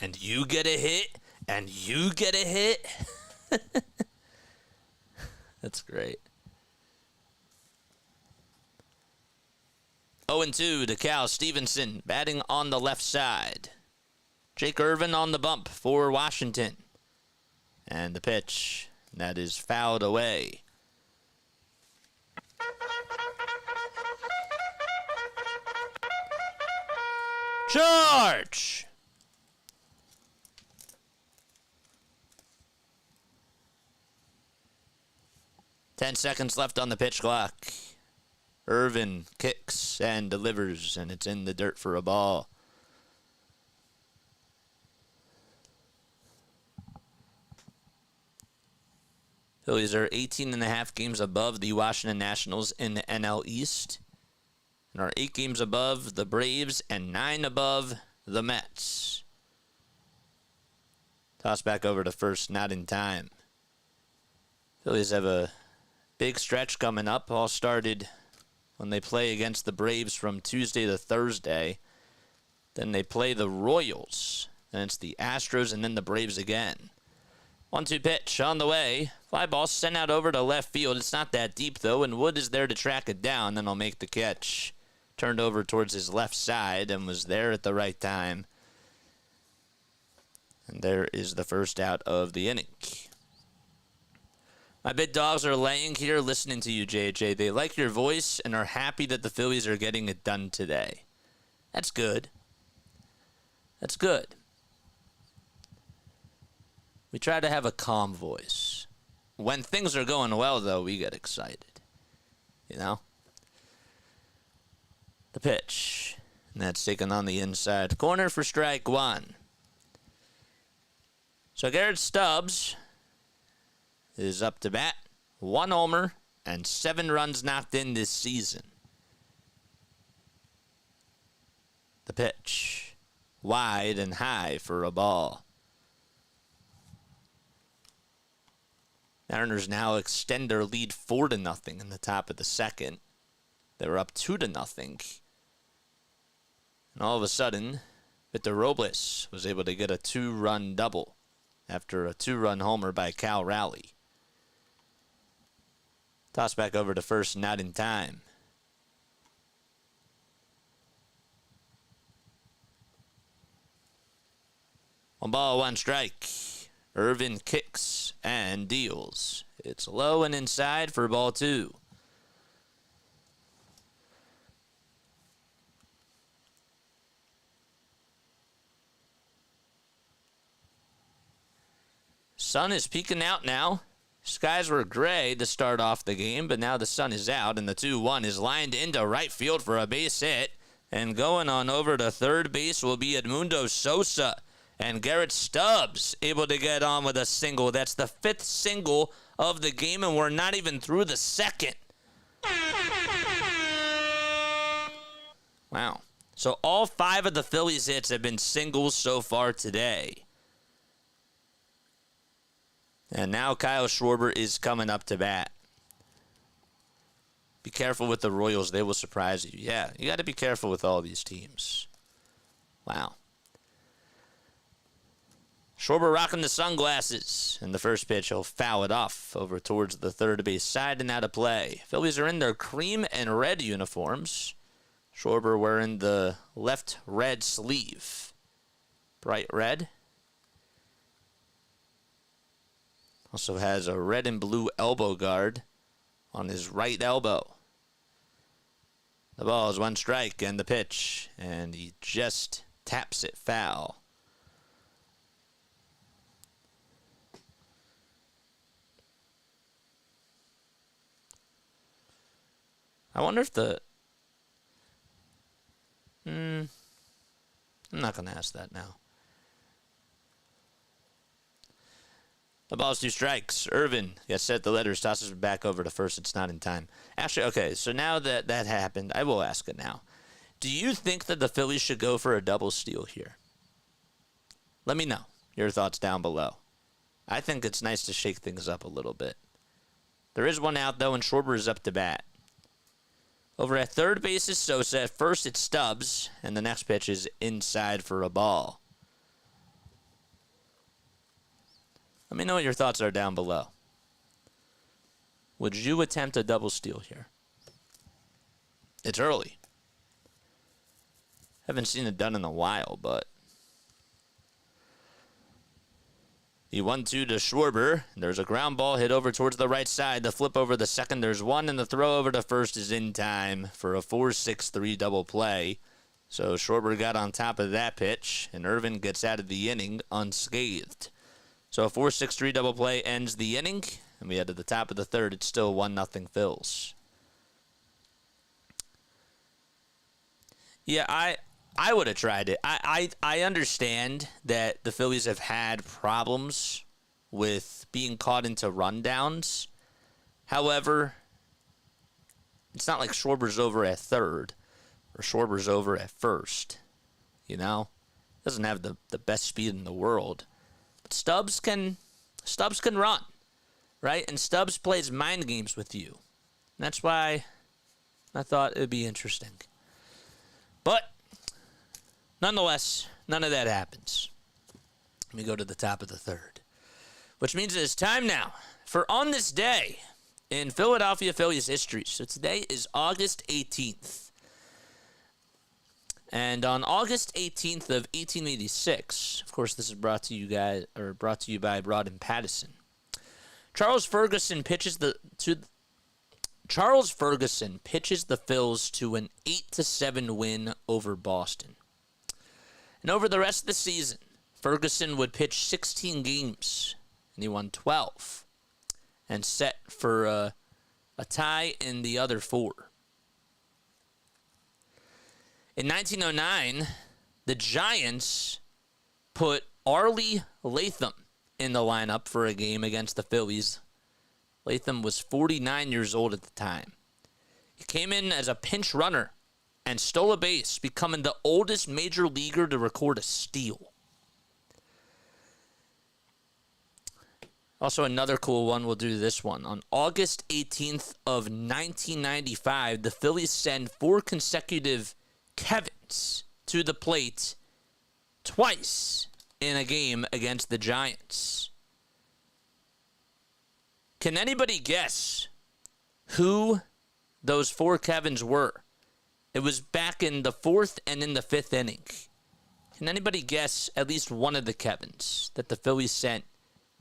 Speaker 1: And you get a hit, and you get a hit. That's great. 0-2 to Cal Stevenson, batting on the left side. Jake Irvin on the bump for Washington. And the pitch, that is fouled away. Charge! Ten seconds left on the pitch clock. Irvin kicks and delivers, and it's in the dirt for a ball. Phillies are 18.5 games above the Washington Nationals in the NL East, and are 8 games above the Braves and 9 above the Mets. Toss back over to first, not in time. Phillies have a big stretch coming up. All started when they play against the Braves from Tuesday to Thursday. Then they play the Royals. Then it's the Astros and then the Braves again. 1-2 pitch on the way. Fly ball sent out over to left field. It's not that deep, though, and Wood is there to track it down. Then he'll make the catch. Turned over towards his left side and was there at the right time. And there is the first out of the inning. My big dogs are laying here listening to you, JJ. They like your voice and are happy that the Phillies are getting it done today. That's good. That's good. We try to have a calm voice. When things are going well, though, we get excited. You know? The pitch. And that's taken on the inside corner for strike one. So Garrett Stubbs is up to bat. 1 homer and 7 runs knocked in this season. The pitch. Wide and high for a ball. Mariners now extend their lead 4-0 in the top of the second. They were up 2-0. And all of a sudden, Victor Robles was able to get a 2-run double after a 2-run homer by Cal Raleigh. Toss back over to first, not in time. One ball, one strike. Irvin kicks and deals. It's low and inside for ball 2. Sun is peeking out now. Skies were gray to start off the game, but now the sun is out, and the 2-1 is lined into right field for a base hit. And going on over to third base will be Edmundo Sosa. And Garrett Stubbs able to get on with a single. That's the 5th single of the game, and we're not even through the second. Wow. So all 5 of the Phillies hits have been singles so far today. And now Kyle Schwarber is coming up to bat. Be careful with the Royals. They will surprise you. Yeah, you got to be careful with all these teams. Wow. Schwarber rocking the sunglasses. And the first pitch, he'll foul it off over towards the third base side and out of play. Phillies are in their cream and red uniforms. Schwarber wearing the left red sleeve. Bright red. Also has a red and blue elbow guard on his right elbow. The ball is 1 strike and the pitch, and he just taps it foul. I wonder if I'm not going to ask that now. The ball's 2 strikes. Irvin gets set the letters, tosses it back over to first. It's not in time. Actually, okay, so now that happened, I will ask it now. Do you think that the Phillies should go for a double steal here? Let me know your thoughts down below. I think it's nice to shake things up a little bit. There is one out, though, and Schwarber is up to bat. Over at third base is Sosa. At first, it's Stubbs, and the next pitch is inside for a ball. Let me know what your thoughts are down below. Would you attempt a double steal here? It's early. Haven't seen it done in a while, but... The 1-2 to Schwarber. There's a ground ball hit over towards the right side. The flip over the second. There's one, and the throw over to first is in time for a 4-6-3 double play. So Schwarber got on top of that pitch, and Irvin gets out of the inning unscathed. So a 4-6-3 double play ends the inning, and we head to the top of the third. It's still 1-0 Phils. Yeah, I would have tried it. I understand that the Phillies have had problems with being caught into rundowns. However, it's not like Schwarber's over at third or Schwarber's over at first. You know? Doesn't have the best speed in the world. But Stubbs can run, right? And Stubbs plays mind games with you. And that's why I thought it would be interesting. But nonetheless, none of that happens. Let me go to the top of the third. Which means it is time now for On This Day in Philadelphia Phillies history. So today is August 18th. And on August 18th of 1886, of course this is brought to you by Broad and Pattison. Charles Ferguson pitches the Phils to an 8-7 win over Boston. And over the rest of the season, Ferguson would pitch 16 games, and he won 12, and set for a tie in the other 4. In 1909, the Giants put Arlie Latham in the lineup for a game against the Phillies. Latham was 49 years old at the time. He came in as a pinch runner and stole a base, becoming the oldest major leaguer to record a steal. Also, another cool one, we'll do this one. On August 18th of 1995, the Phillies send 4 consecutive Kevins to the plate twice in a game against the Giants. Can anybody guess who those 4 Kevins were? It was back in the 4th and in the 5th inning. Can anybody guess at least one of the Kevins that the Phillies sent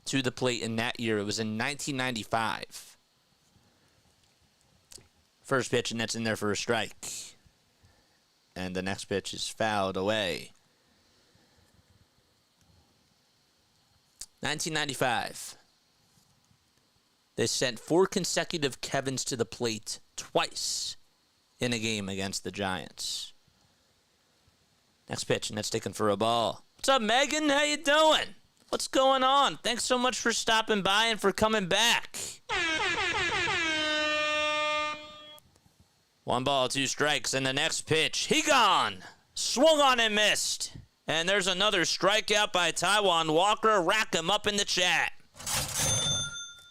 Speaker 1: to the plate in that year? It was in 1995. First pitch, and that's in there for a strike. And the next pitch is fouled away. 1995. They sent 4 consecutive Kevins to the plate twice in a game against the Giants. Next pitch, and that's taken for a ball. What's up, Megan? How you doing? What's going on? Thanks so much for stopping by and for coming back. 1 ball, 2 strikes, and the next pitch, he gone. Swung on and missed. And there's another strikeout by Taijuan Walker. Rack him up in the chat.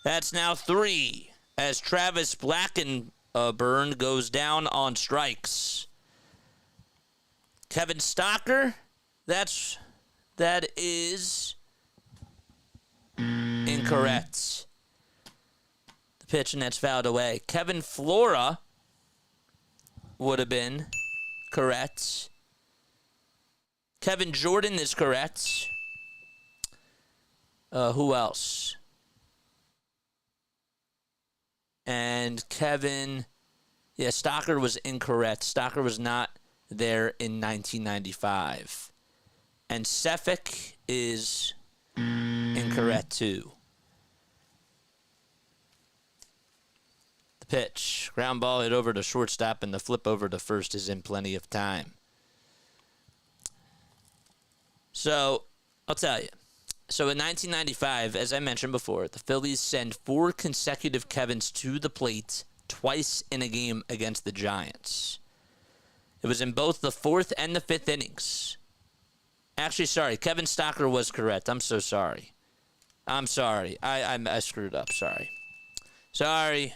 Speaker 1: That's now 3 as Travis Blackenburn goes down on strikes. Kevin Stocker, that is incorrect. The pitch, and that's fouled away. Kevin Flora would have been correct. Kevin Jordan is correct. Who else? And Kevin, Stocker was incorrect. Stocker was not there in 1995. And Sefik is incorrect too. The pitch, ground ball hit over to shortstop, and the flip over to first is in plenty of time. So, I'll tell you. So in 1995, as I mentioned before, the Phillies send 4 consecutive Kevins to the plate twice in a game against the Giants. It was in both the 4th and the 5th innings. Actually, sorry. Kevin Stocker was correct. I'm so sorry. I'm sorry. I screwed up. Sorry. Sorry.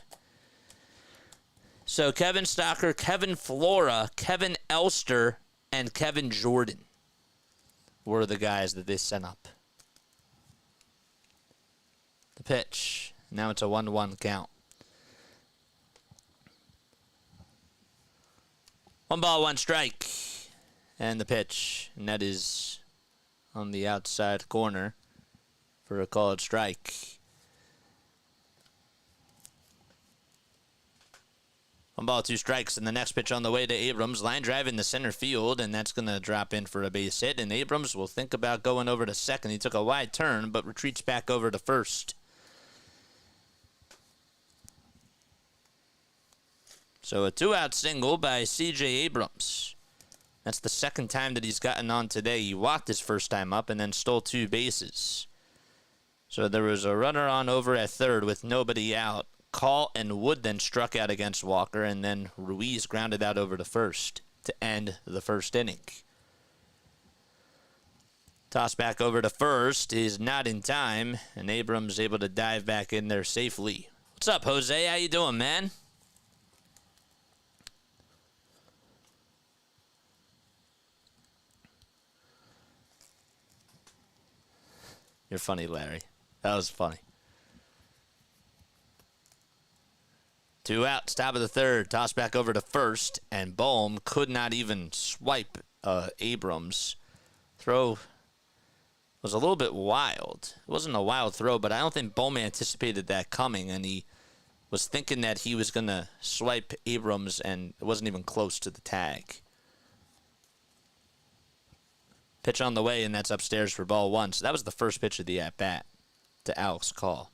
Speaker 1: So Kevin Stocker, Kevin Flora, Kevin Elster, and Kevin Jordan were the guys that they sent up. The pitch. Now it's a 1-1 count. 1 ball, 1 strike. And the pitch. And that is on the outside corner for a called strike. 1 ball, 2 strikes, and the next pitch on the way to Abrams. Line drive in the center field, and that's going to drop in for a base hit. And Abrams will think about going over to second. He took a wide turn, but retreats back over to first. So a 2-out single by C.J. Abrams. That's the second time that he's gotten on today. He walked his first time up and then stole 2 bases. So there was a runner on over at third with nobody out. Call and Wood then struck out against Walker, and then Ruiz grounded out over to first to end the first inning. Toss back over to first is not in time, and Abrams able to dive back in there safely. What's up, Jose? How you doing, man? You're funny, Larry. That was funny. 2 out, top of the third. Toss back over to first, and Bohm could not even swipe Abrams. Throw was a little bit wild. It wasn't a wild throw, but I don't think Bohm anticipated that coming, and he was thinking that he was going to swipe Abrams, and it wasn't even close to the tag. Pitch on the way, and that's upstairs for ball 1. So that was the first pitch of the at-bat to Alex Call.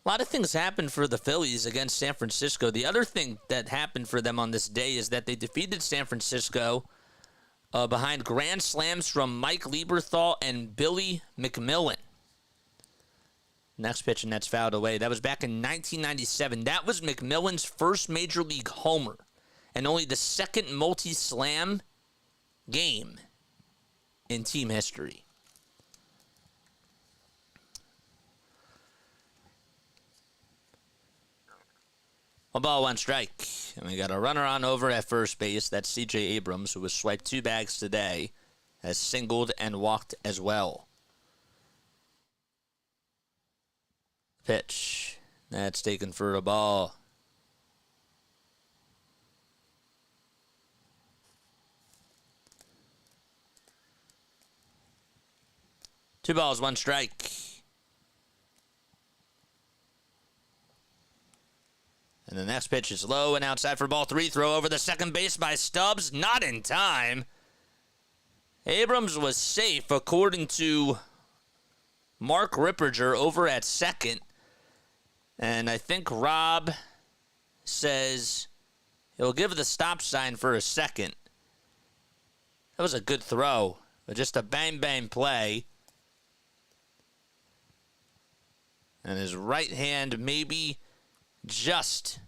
Speaker 1: A lot of things happened for the Phillies against San Francisco. The other thing that happened for them on this day is that they defeated San Francisco behind grand slams from Mike Lieberthal and Billy McMillan. Next pitch, and that's fouled away. That was back in 1997. That was McMillan's first Major League homer and only the second multi-slam game in team history. One ball, 1 strike. And we got a runner on over at first base. That's C.J. Abrams, who was swiped 2 bags today, has singled and walked as well. Pitch. That's taken for a ball. Two balls, 1 strike. And the next pitch is low and outside for ball 3. Throw over the second base by Stubbs. Not in time. Abrams was safe, according to Mark Ripperger over at second. And I think Rob says he'll give the stop sign for a second. That was a good throw. But just a bang-bang play. And his right hand maybe just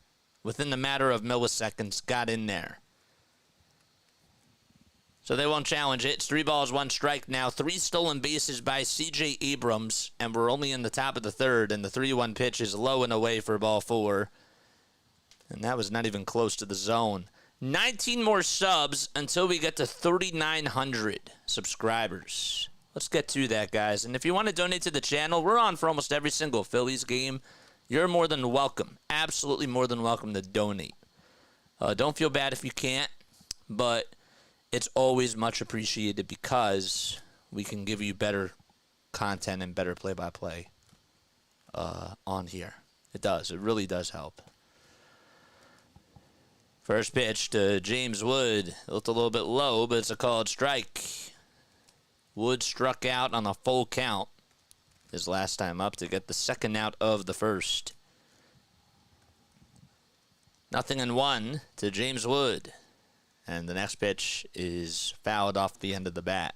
Speaker 1: within the matter of milliseconds got in there. So they won't challenge it. It's 3 balls, 1 strike now. 3 stolen bases by C.J. Abrams, and we're only in the top of the third, and the 3-1 pitch is low and away for ball 4. And that was not even close to the zone. 19 more subs until we get to 3,900 subscribers. Let's get to that, guys. And if you want to donate to the channel, we're on for almost every single Phillies game. You're more than welcome. Absolutely more than welcome to donate. Don't feel bad if you can't, but it's always much appreciated because we can give you better content and better play-by-play on here. It does. It really does help. First pitch to James Wood. It looked a little bit low, but it's a called strike. Wood struck out on a full count his last time up to get the second out of the first. 0-1 to James Wood. And the next pitch is fouled off the end of the bat.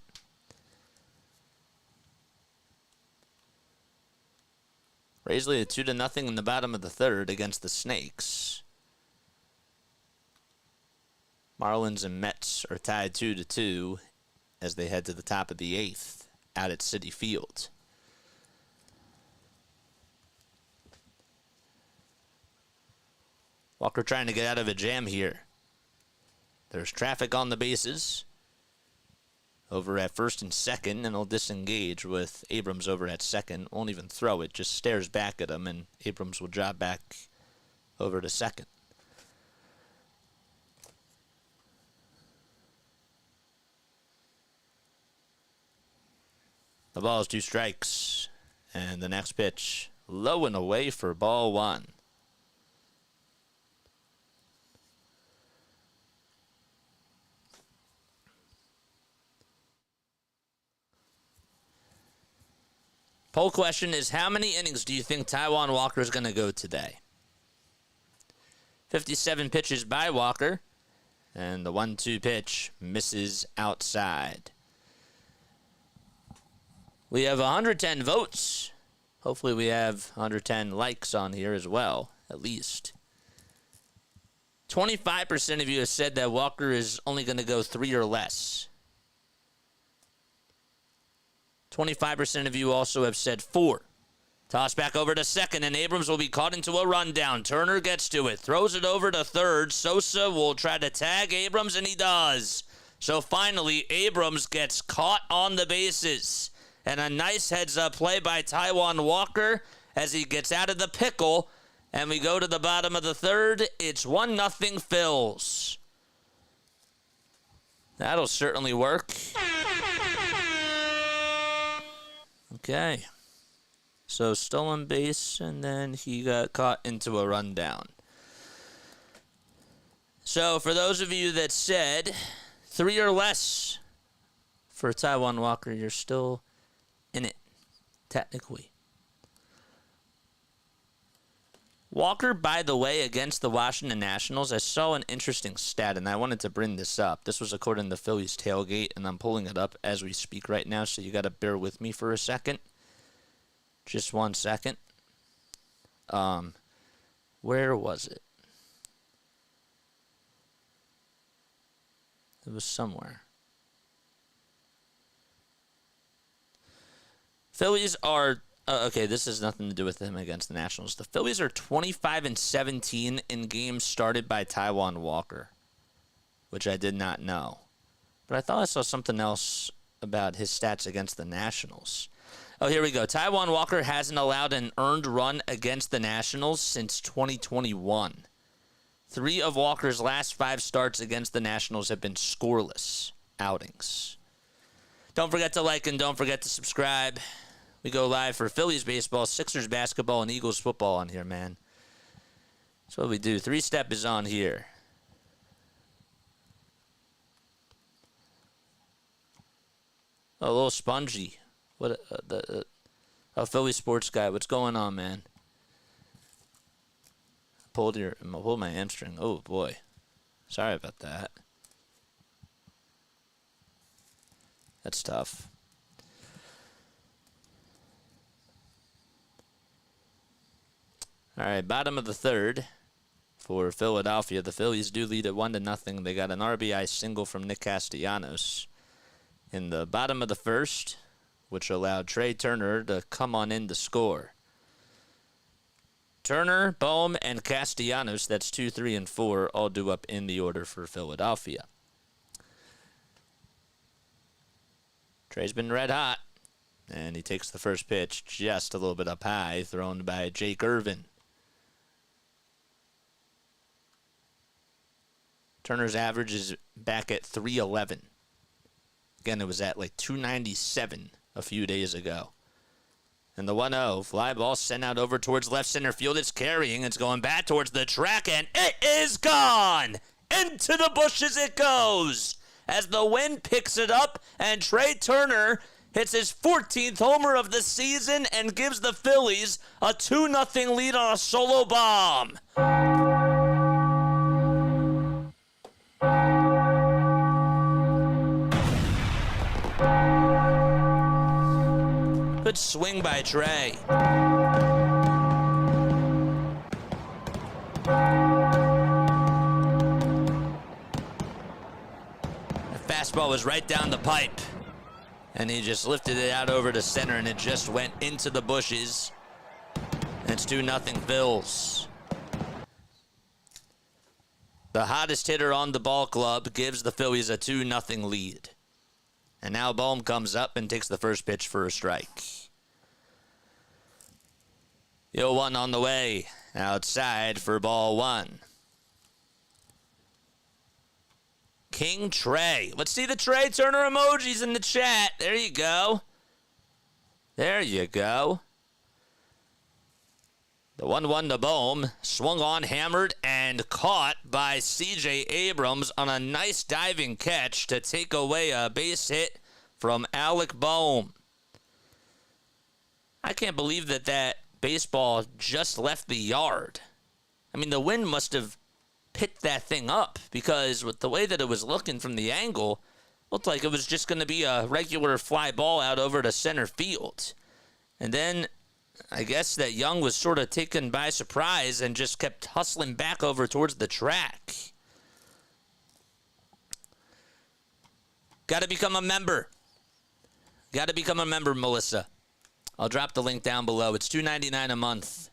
Speaker 1: Rays lead 2-0 in the bottom of the third against the Snakes. Marlins and Mets are tied 2-2 as they head to the top of the 8th out at Citi Field. Walker trying to get out of a jam here. There's traffic on the bases over at first and second, and he'll disengage with Abrams over at second. Won't even throw it, just stares back at him, and Abrams will drop back over to second. The ball is 2 strikes, and the next pitch low and away for ball 1. Poll question is, how many innings do you think Taijuan Walker is going to go today? 57 pitches by Walker, and the 1-2 pitch misses outside. We have 110 votes. Hopefully we have 110 likes on here as well, at least. 25% of you have said that Walker is only going to go 3 or less. 25% of you also have said 4. Toss back over to second, and Abrams will be caught into a rundown. Turner gets to it, throws it over to third. Sosa will try to tag Abrams, and he does. So finally, Abrams gets caught on the bases. And a nice heads-up play by Taijuan Walker as he gets out of the pickle. And we go to the bottom of the 3rd. It's 1-0 Phils. That'll certainly work. Okay. So stolen base, and then he got caught into a rundown. So for those of you that said 3 or less for Taijuan Walker, you're still in it, technically. Walker, by the way, against the Washington Nationals, I saw an interesting stat, and I wanted to bring this up. This was according to the Phillies tailgate, and I'm pulling it up as we speak right now, so you got to bear with me for a second. Just 1 second. Where was it? It was somewhere. Phillies are... okay, this has nothing to do with them against the Nationals. The Phillies are 25-17 in games started by Taijuan Walker, which I did not know. But I thought I saw something else about his stats against the Nationals. Oh, here we go. Taijuan Walker hasn't allowed an earned run against the Nationals since 2021. 3 of Walker's last 5 starts against the Nationals have been scoreless outings. Don't forget to like and don't forget to subscribe. We go live for Phillies baseball, Sixers basketball, and Eagles football on here, man. That's what we do. 3-step is on here. Oh, a little spongy. What Philly sports guy? What's going on, man? Pulled my hamstring. Oh boy, sorry about that. That's tough. All right, bottom of the 3rd for Philadelphia. The Phillies do lead at 1-0. They got an RBI single from Nick Castellanos in the bottom of the 1st, which allowed Trey Turner to come on in to score. Turner, Bohm, and Castellanos, that's 2, 3, and 4, all due up in the order for Philadelphia. Trey's been red hot, and he takes the first pitch just a little bit up high, thrown by Jake Irvin. Turner's average is back at 311. Again, it was at like 297 a few days ago. And the 1-0 fly ball sent out over towards left center field. It's carrying. It's going back towards the track, and it is gone. Into the bushes it goes as the wind picks it up, and Trey Turner hits his 14th homer of the season and gives the Phillies a 2-0 lead on a solo bomb. Good swing by Trey. baseball was right down the pipe. And he just lifted it out over to center, and it just went into the bushes. And it's 2-0 Phils. The hottest hitter on the ball club gives the Phillies a 2-0 lead. And now Bohm comes up and takes the first pitch for a strike. 0-1 on the way. Outside for ball 1. King Trey. Let's see the Trey Turner emojis in the chat. There you go. There you go. The 1-1 to Bohm. Swung on, hammered, and caught by C.J. Abrams on a nice diving catch to take away a base hit from Alec Bohm. I can't believe that baseball just left the yard. I mean, the wind must have picked that thing up, because with the way that it was looking from the angle, looked like it was just going to be a regular fly ball out over to center field. And then I guess that Young was sort of taken by surprise and just kept hustling back over towards the track. Got to become a member. Got to become a member, Melissa. I'll drop the link down below. It's $2.99 a month.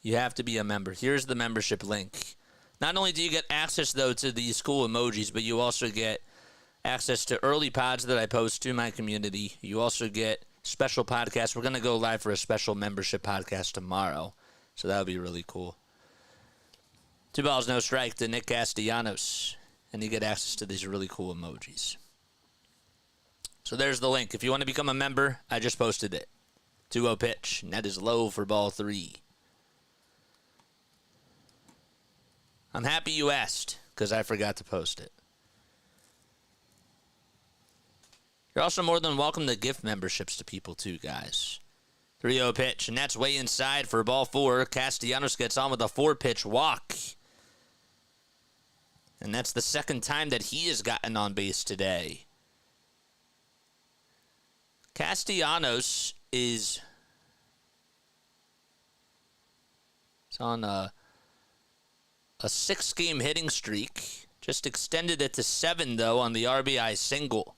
Speaker 1: You have to be a member. Here's the membership link. Not only do you get access, though, to these cool emojis, but you also get access to early pods that I post to my community. You also get special podcasts. We're going to go live for a special membership podcast tomorrow, so that would be really cool. 2 balls, no strike to Nick Castellanos, and you get access to these really cool emojis. So there's the link. If you want to become a member, I just posted it. 2-0 pitch, and that is low for ball 3. I'm happy you asked, because I forgot to post it. You're also more than welcome to gift memberships to people, too, guys. 3-0 pitch, and that's way inside for ball 4. Castellanos gets on with a 4-pitch walk. And that's the second time that he has gotten on base today. Castellanos is on a 6-game hitting streak. Just extended it to 7, though, on the RBI single.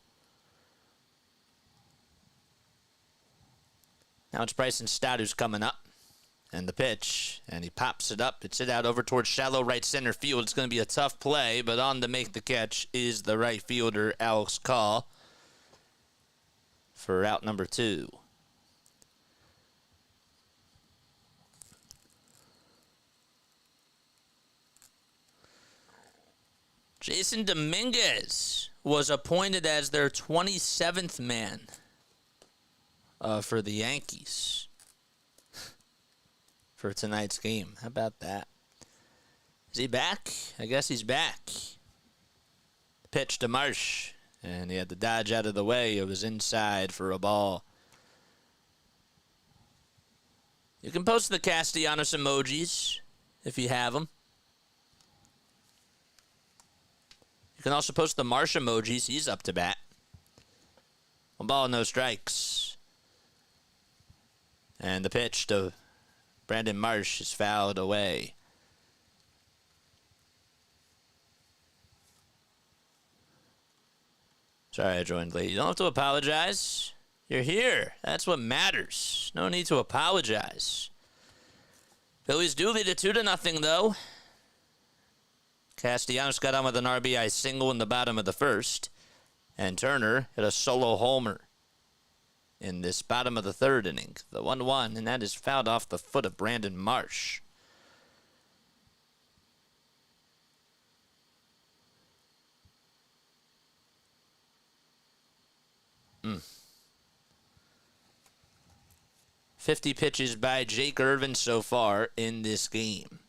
Speaker 1: Now it's Bryson Stott who's coming up. And the pitch. And he pops it up. It's it out over towards shallow right center field. It's going to be a tough play, but on to make the catch is the right fielder, Alex Call, for out number 2. Jason Dominguez was appointed as their 27th man for the Yankees for tonight's game. How about that? Is he back? I guess he's back. Pitch to Marsh, and he had to dodge out of the way. It was inside for a ball. You can post the Castellanos emojis if you have them. You can also post the Marsh emojis. He's up to bat. 1 ball, no strikes. And the pitch to Brandon Marsh is fouled away. Sorry I joined late. You don't have to apologize. You're here. That's what matters. No need to apologize. Phillies do lead it 2-0, though. Castellanos got on with an RBI single in the bottom of the first. And Turner hit a solo homer in this bottom of the 3rd inning. The 1-1, and that is fouled off the foot of Brandon Marsh. Mm. 50 pitches by Jake Irvin so far in this game.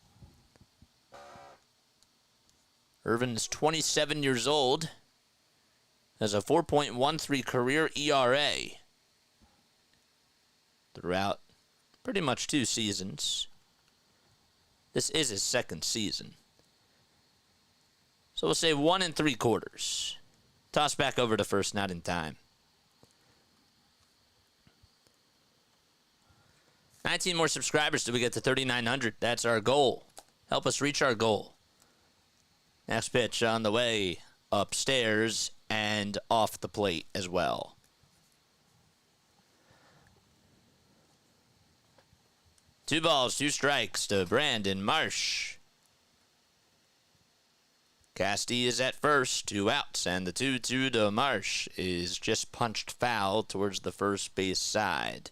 Speaker 1: Irvin is 27 years old, has a 4.13 career ERA throughout pretty much 2 seasons. This is his 2nd season. So we'll say 1 3/4. Toss back over to first, not in time. 19 more subscribers till we get to 3,900. That's our goal. Help us reach our goal. Next pitch on the way upstairs and off the plate as well. Two balls, two strikes to Brandon Marsh. Casty is at first, 2 outs, and the 2-2 to Marsh is just punched foul towards the first base side.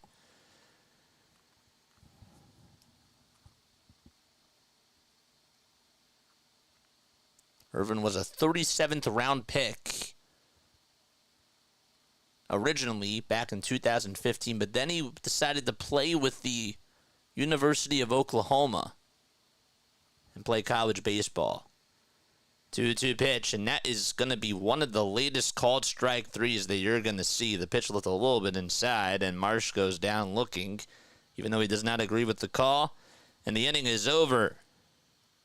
Speaker 1: Irvin was a 37th round pick originally back in 2015, but then he decided to play with the University of Oklahoma and play college baseball. 2-2 pitch, and that is going to be one of the latest called strike threes that you're going to see. The pitch looked a little bit inside, and Marsh goes down looking, even though he does not agree with the call, and the inning is over.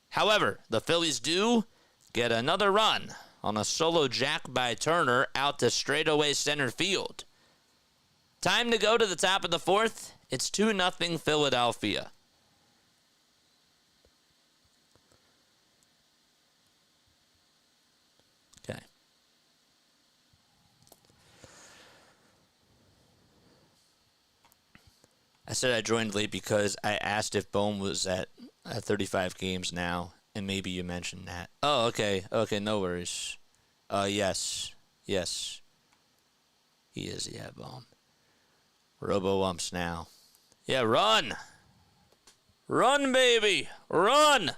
Speaker 1: However, the Phillies do get another run on a solo jack by Turner out to straightaway center field. Time to go to the top of the fourth. It's 2-0 Philadelphia. Okay. I said I joined late because I asked if Bohm was at 35 games now, and maybe you mentioned that. Oh, okay. Okay, no worries. Yes. Yes. He is, yeah, Bohm. Robo-umps now. Yeah, run! Run, baby! Run!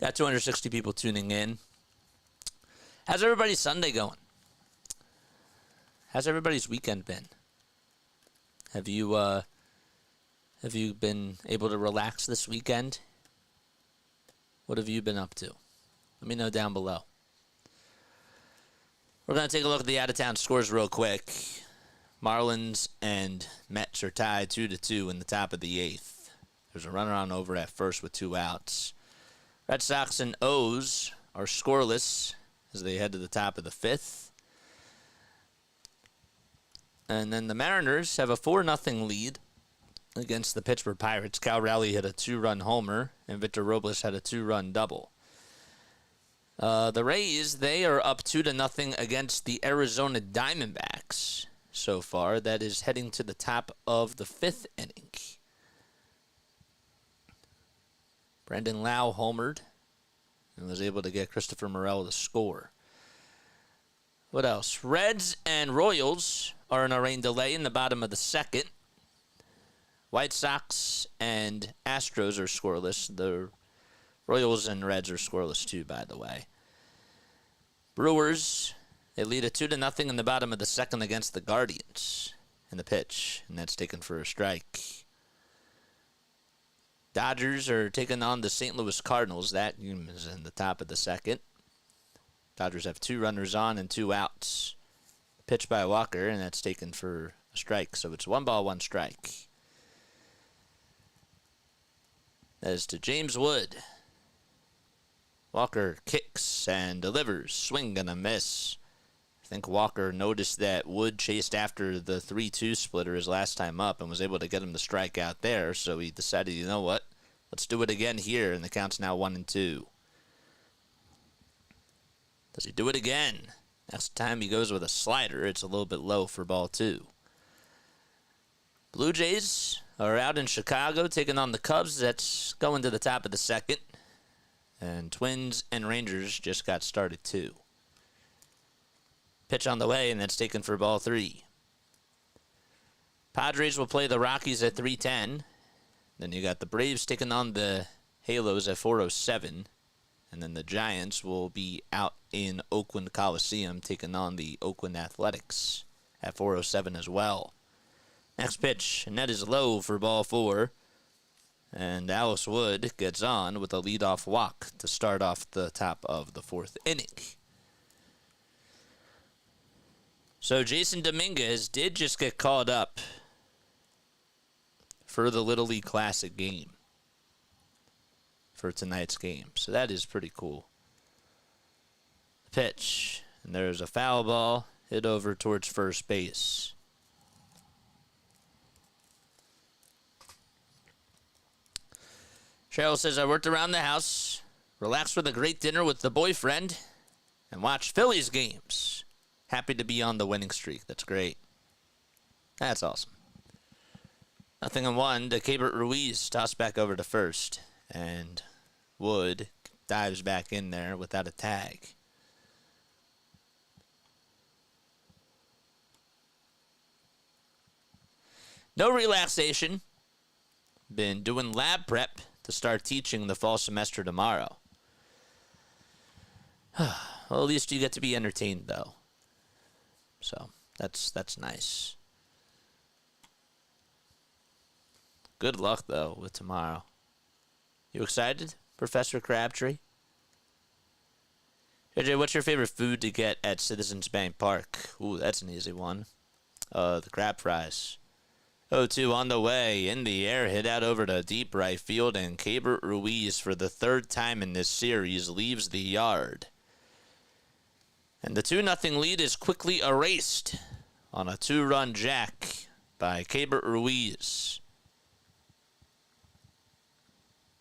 Speaker 1: Got 260 people tuning in. How's everybody's Sunday going? How's everybody's weekend been? Have you been able to relax this weekend? What have you been up to? Let me know down below. We're going to take a look at the out-of-town scores real quick. Marlins and Mets are tied 2-2 in the top of the 8th. There's a runner on over at first with 2 outs. Red Sox and O's are scoreless as they head to the top of the 5th. And then the Mariners have a 4-0 lead against the Pittsburgh Pirates. Cal Raleigh hit a 2-run homer, and Victor Robles had a 2-run double. The Rays, they are up 2-0 against the Arizona Diamondbacks so far. That is heading to the top of the 5th inning. Brendan Lau homered and was able to get Christopher Morel to score. What else? Reds and Royals are in a rain delay in the bottom of the 2nd. White Sox and Astros are scoreless. The Royals and Reds are scoreless too, by the way. Brewers, they lead a 2-0 in the bottom of the 2nd against the Guardians in the pitch, and that's taken for a strike. Dodgers are taking on the St. Louis Cardinals. That is in the top of the 2nd. Dodgers have 2 runners on and 2 outs. Pitch by Walker, and that's taken for a strike. So it's 1 ball, 1 strike. That is to James Wood. Walker kicks and delivers. Swing and a miss. I think Walker noticed that Wood chased after the 3-2 splitter his last time up and was able to get him to strike out there. So he decided, you know what? Let's do it again here. And the count's now 1-2. Does he do it again? Next time he goes with a slider. It's a little bit low for ball 2. Blue Jays are out in Chicago taking on the Cubs. That's going to the top of the 2nd. And Twins and Rangers just got started too. Pitch on the way, and that's taken for ball 3. Padres will play the Rockies at 3:10. Then you got the Braves taking on the Halos at 4:07. And then the Giants will be out in Oakland Coliseum taking on the Oakland Athletics at 4:07 as well. Next pitch, and that is low for ball 4. And Alice Wood gets on with a leadoff walk to start off the top of the 4th inning. So Jason Dominguez did just get called up for the Little League Classic game for tonight's game. So that is pretty cool. Pitch, and there's a foul ball hit over towards first base. Cheryl says, I worked around the house, relaxed with a great dinner with the boyfriend, and watched Phillies games. Happy to be on the winning streak. That's great. That's awesome. 0-1 to Keibert Ruiz. Toss back over to first. And Wood dives back in there without a tag. No relaxation. Been doing lab prep to start teaching the fall semester tomorrow. Well, at least you get to be entertained, though. So, that's nice. Good luck, though, with tomorrow. You excited, Professor Crabtree? JJ, what's your favorite food to get at Citizens Bank Park? Ooh, that's an easy one. The crab fries. 0-2 on the way, in the air, hit out over to deep right field, and Keibert Ruiz, for the third time in this series, leaves the yard. And the 2-0 lead is quickly erased on a 2-run jack by Keibert Ruiz.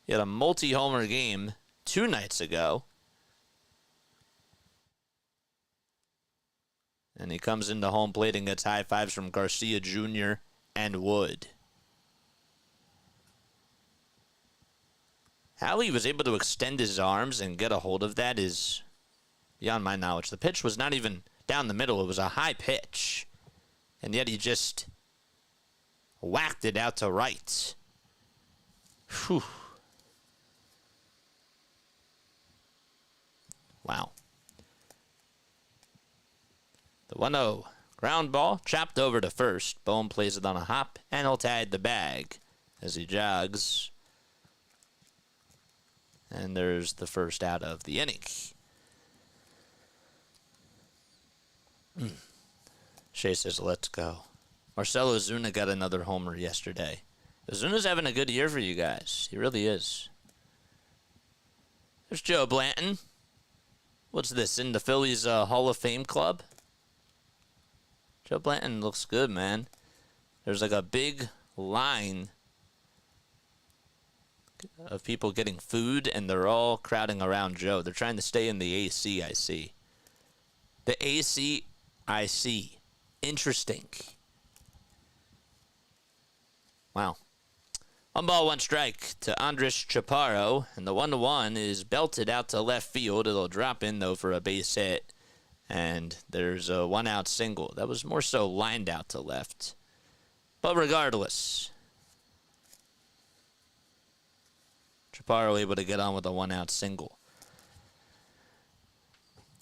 Speaker 1: He had a multi-homer game 2 nights ago. And he comes into home plate and gets high fives from Garcia Jr. and Wood. How he was able to extend his arms and get a hold of that is beyond my knowledge. The pitch was not even down the middle. It was a high pitch. And yet he just whacked it out to right. Whew. Wow. The 1-0 ground ball chopped over to first. Bohm plays it on a hop, and he'll tag the bag as he jogs. And there's the first out of the inning. Shea says, let's go. Marcelo Zuna got another homer yesterday. Zuna's having a good year for you guys. He really is. There's Joe Blanton. What's this, in the Phillies Hall of Fame club? Joe Blanton looks good, man. There's like a big line of people getting food, and they're all crowding around Joe. They're trying to stay in the AC, I see. The AC, I see. Interesting. Wow. 1 ball, 1 strike to Andres Chaparro, and the 1-1 is belted out to left field. It'll drop in, though, for a base hit, and there's a 1-out single. That was more so lined out to left. But regardless, Chaparro able to get on with a 1-out single.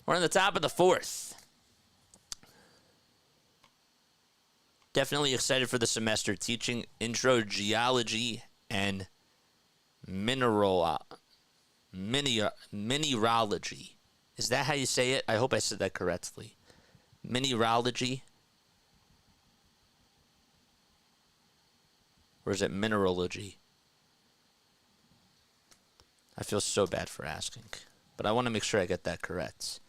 Speaker 1: We're in the top of the 4th. Definitely excited for the semester, teaching intro geology and mineralogy. Is that how you say it? I hope I said that correctly. Mineralogy? Or is it mineralogy? I feel so bad for asking, but I want to make sure I get that correct.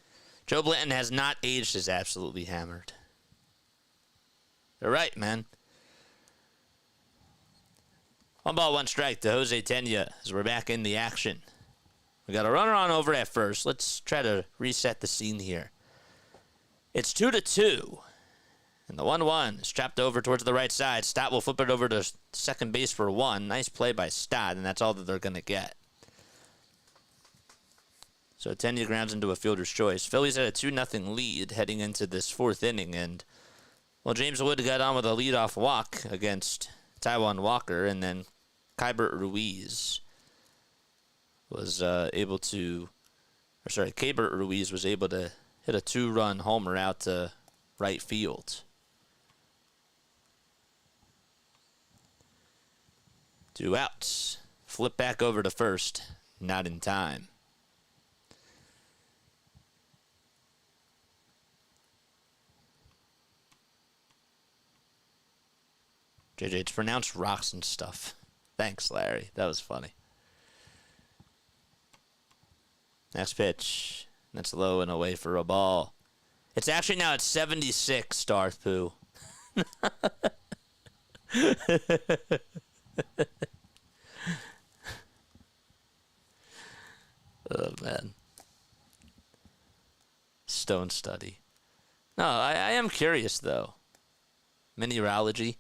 Speaker 1: Joe Blanton has not aged as absolutely hammered. They're right, man. 1 ball, 1 strike to Jose Tena as we're back in the action. We got a runner on over at first. Let's try to reset the scene here. It's 2-2. And the 1-1 is trapped over towards the right side. Stott will flip it over to second base for 1. Nice play by Stott, and that's all that they're going to get. So Tena grounds into a fielder's choice. Phillies had a 2-0 lead heading into this 4th inning, and well, James Wood got on with a leadoff walk against Taijuan Walker, and then Keibert Ruiz was Keibert Ruiz was able to hit a 2-run homer out to right field. 2 outs. Flip back over to first. Not in time. JJ, it's pronounced rocks and stuff. Thanks, Larry. That was funny. Next pitch. That's low and away for a ball. It's actually now at 76, Darth Pooh. Oh, man. Stone study. No, I am curious, though. Mineralogy.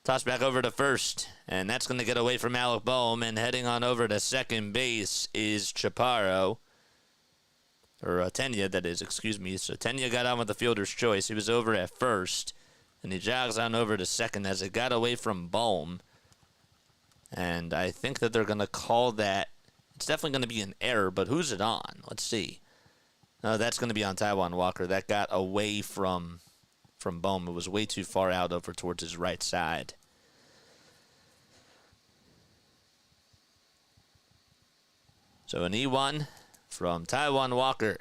Speaker 1: Toss back over to first, and that's going to get away from Alec Bohm, and heading on over to second base is Chaparro. Or Tenya, that is, excuse me. So Tenya got on with the fielder's choice. He was over at first, and he jogs on over to second as it got away from Bohm. And I think that they're going to call that. It's definitely going to be an error, but who's it on? Let's see. No, that's going to be on Taijuan Walker. That got away from Bohm. It was way too far out over towards his right side. So an E1 from Taijuan Walker.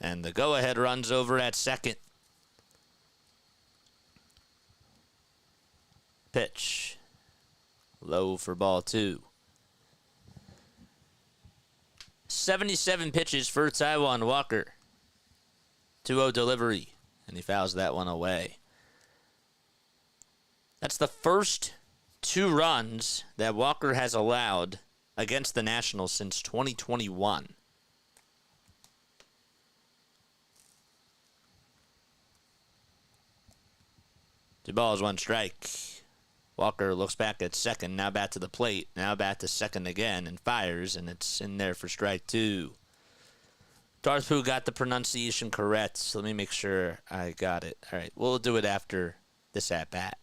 Speaker 1: And the go-ahead runs over at second. Pitch. Low for ball 2. 77 pitches for Taijuan Walker. 2-0 delivery. And he fouls that one away. That's the first 2 runs that Walker has allowed against the Nationals since 2021. Two balls, 1 strike. Walker looks back at second, now back to the plate, now back to second again, and fires, and it's in there for strike 2. Darth Pooh got the pronunciation correct, so let me make sure I got it. All right, we'll do it after this at-bat.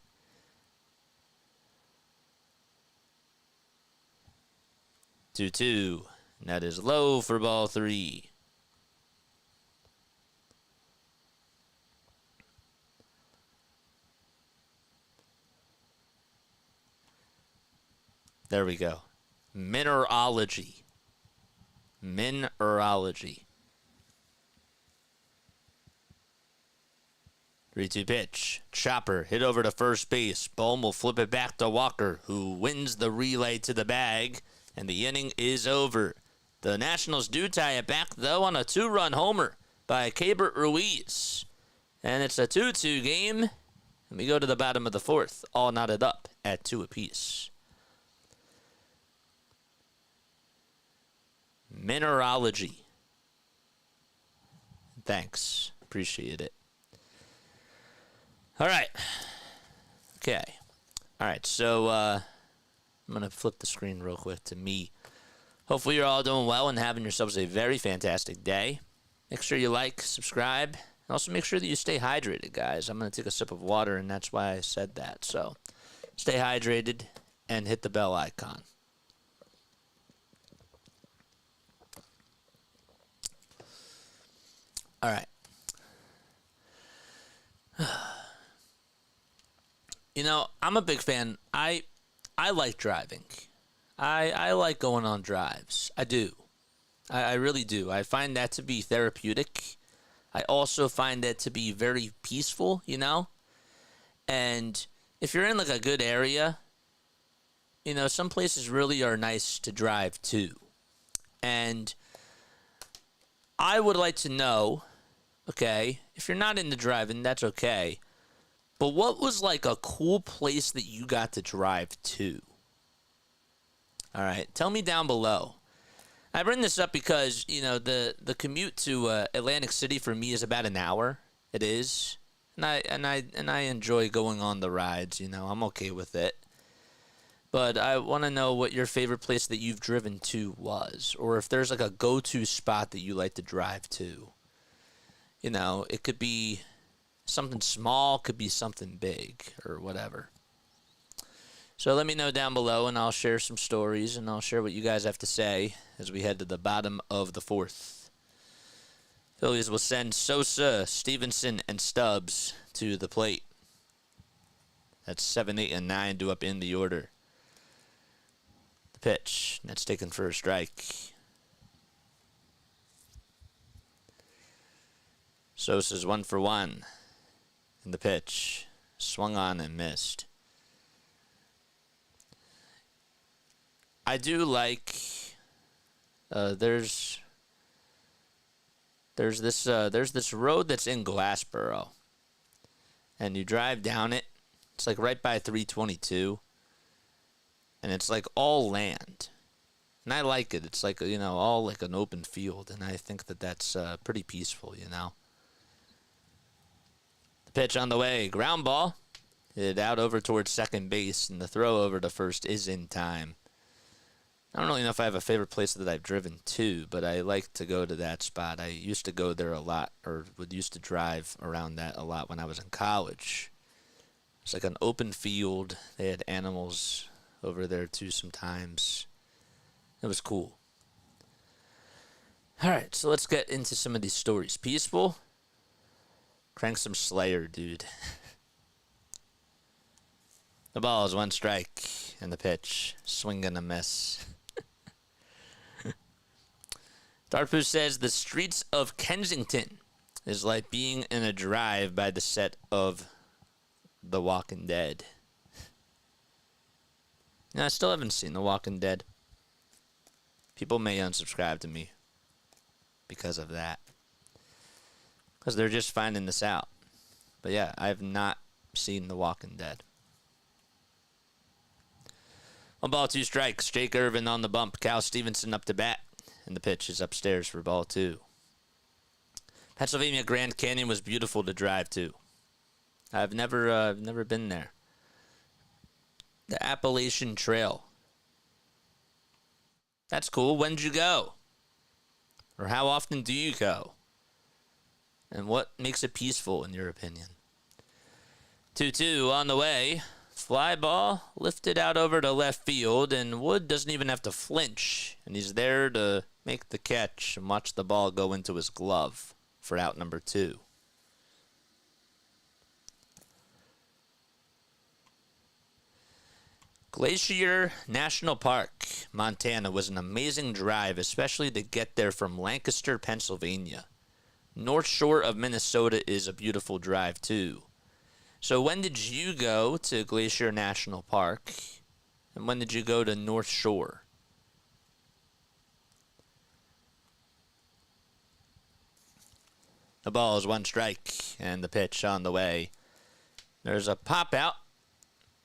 Speaker 1: Two, and that is low for ball 3. There we go. Mineralogy. 3-2 pitch. Chopper hit over to first base. Bohm will flip it back to Walker, who wins the relay to the bag, and the inning is over. The Nationals do tie it back, though, on a 2-run homer by Keibert Ruiz. And it's a 2-2 game, and we go to the bottom of the 4th, all knotted up at 2 apiece. Mineralogy. Thanks. Appreciate it. All right. Okay. All right, so I'm going to flip the screen real quick to me. Hopefully you're all doing well and having yourselves a very fantastic day. Make sure you like, subscribe, and also make sure that you stay hydrated, guys. I'm going to take a sip of water, and that's why I said that. So stay hydrated and hit the bell icon. All right. You know, I'm a big fan. I like driving. I like going on drives. I do. I really do. I find that to be therapeutic. I also find that to be very peaceful, you know? And if you're in like a good area, you know, some places really are nice to drive to. And I would like to know, okay, if you're not into driving, that's okay. But what was like a cool place that you got to drive to? All right, tell me down below. I bring this up because, you know, the commute to Atlantic City for me is about an hour. It is. And I enjoy going on the rides, you know. I'm okay with it. But I want to know what your favorite place that you've driven to was, or if there's like a go-to spot that you like to drive to. You know, it could be something small, could be something big, or whatever. So let me know down below, and I'll share some stories, and I'll share what you guys have to say as we head to the bottom of the 4th. Phillies will send Sosa, Stevenson, and Stubbs to the plate. That's 7, 8, and 9 due up in the order. The pitch, that's taken for a strike. Sosa's 1 for 1. And the pitch, swung on and missed. I do like, there's this road that's in Glassboro, and you drive down it. It's like right by 322, and it's like all land. And I like it. It's like, all like an open field, and I think that that's pretty peaceful, The pitch on the way. Ground ball. Hit out over towards second base, and the throw over to first is in time. I don't really know if I have a favorite place that I've driven to, but I like to go to that spot. I used to go there a lot, or used to drive around that a lot when I was in college. It's like an open field. They had animals over there too sometimes. It was cool. All right, so let's get into some of these stories. Peaceful. Crank some Slayer, dude. The ball is 1 strike, and the pitch. Swing and a miss. Darpoo says the streets of Kensington is like being in a drive by the set of The Walking Dead. I still haven't seen The Walking Dead. People may unsubscribe to me because of that. Because they're just finding this out. But yeah, I have not seen The Walking Dead. 1 ball, 2 strikes. Jake Irvin on the bump. Cal Stevenson up to bat. And the pitch is upstairs for ball 2. Pennsylvania Grand Canyon was beautiful to drive to. I've never been there. The Appalachian Trail. That's cool. When did you go? Or how often do you go? And what makes it peaceful, in your opinion? 2-2 on the way. Fly ball lifted out over to left field, and Wood doesn't even have to flinch. And he's there to make the catch and watch the ball go into his glove for out number 2. Glacier National Park, Montana, was an amazing drive, especially to get there from Lancaster, Pennsylvania. North Shore of Minnesota is a beautiful drive, too. So when did you go to Glacier National Park? And when did you go to North Shore? The ball is 1 strike, and the pitch on the way. There's a pop out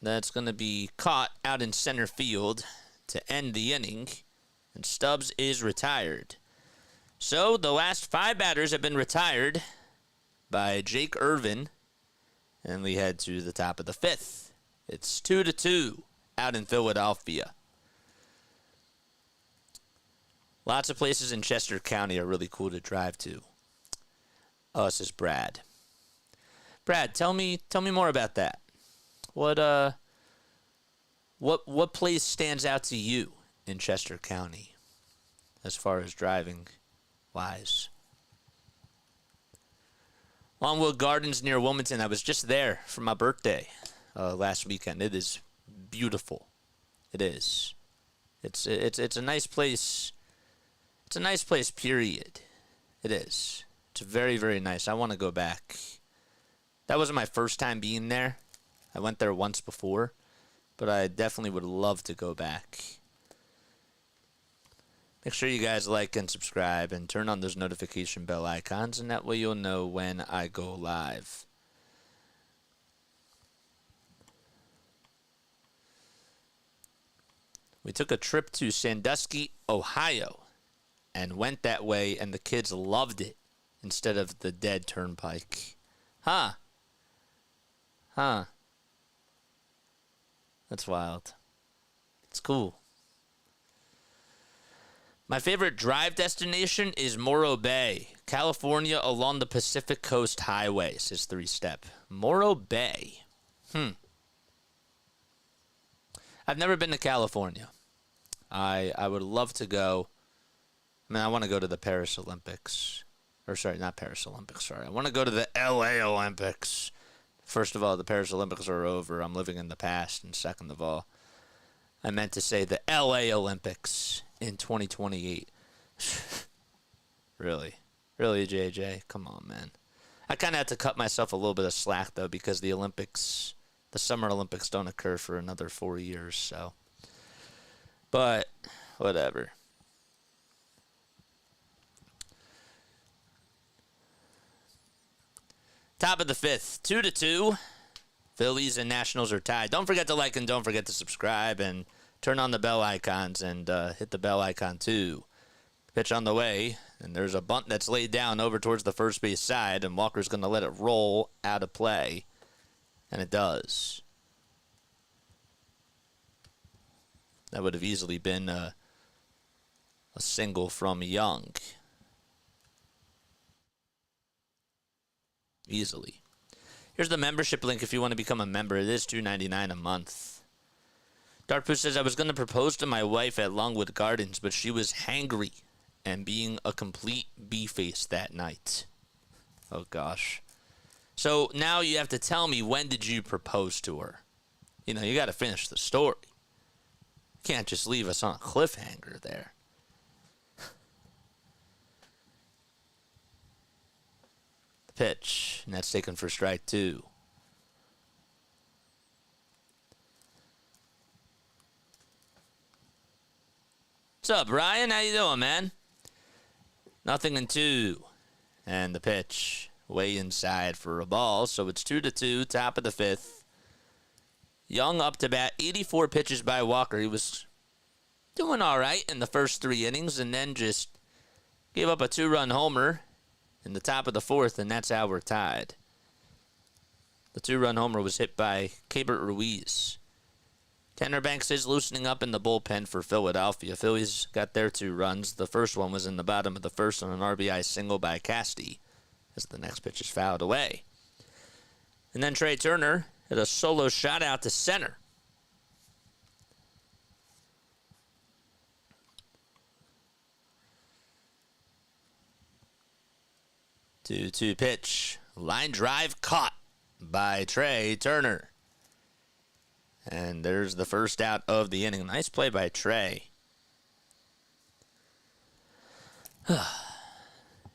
Speaker 1: that's going to be caught out in center field to end the inning, and Stubbs is retired. So the last 5 batters have been retired by Jake Irvin, and we head to the top of the 5th. It's 2-2 out in Philadelphia. Lots of places in Chester County are really cool to drive to. Oh, this is Brad. Brad, tell me more about that. What place stands out to you in Chester County as far as driving wise? Longwood Gardens near Wilmington. I was just there for my birthday last weekend. It is beautiful. It is. It's a nice place. It's a nice place, period. It is. It's very, very nice. I want to go back. That wasn't my first time being there. I went there once before, but I definitely would love to go back. Make sure you guys like and subscribe and turn on those notification bell icons, and that way you'll know when I go live. We took a trip to Sandusky, Ohio, and went that way, and the kids loved it instead of the dead turnpike. Huh. That's wild. It's cool. My favorite drive destination is Morro Bay, California, along the Pacific Coast Highway, says 3Step. Morro Bay. I've never been to California. I would love to go. I mean, I want to go to the Paris Olympics. Or, sorry, not Paris Olympics, sorry. I want to go to the LA Olympics. First of all, the Paris Olympics are over. I'm living in the past. And second of all, I meant to say the LA Olympics in 2028. Really, JJ? Come on, man. I kind of had to cut myself a little bit of slack, though, because the Olympics, the Summer Olympics, don't occur for another 4 years, so. But, whatever. Top of the 5th, 2-2. Phillies and Nationals are tied. Don't forget to like and don't forget to subscribe and turn on the bell icons and hit the bell icon too. Pitch on the way, and there's a bunt that's laid down over towards the first base side, and Walker's going to let it roll out of play, and it does. That would have easily been a single from Young. Easily. Here's the membership link if you want to become a member. It is $2.99 a month. Dartpoo says, I was going to propose to my wife at Longwood Gardens, but she was hangry and being a complete bee-face that night. Oh, gosh. So now you have to tell me, when did you propose to her? You know, you got to finish the story. You can't just leave us on a cliffhanger there. Pitch, and that's taken for strike 2. What's up, Ryan? How you doing, man? Nothing in 2. And the pitch way inside for a ball, so it's 2-2, top of the 5th. Young up to bat, 84 pitches by Walker. He was doing all right in the first 3 innings, and then just gave up a 2-run homer in the top of the 4th, and that's how we're tied. The 2-run homer was hit by Keibert Ruiz. Tanner Banks is loosening up in the bullpen for Philadelphia. Phillies got their 2 runs. The first one was in the bottom of the 1st on an RBI single by Casti, as the next pitch is fouled away. And then Trey Turner hit a solo shot out to center. 2-2 pitch. Line drive caught by Trey Turner. And there's the first out of the inning. Nice play by Trey.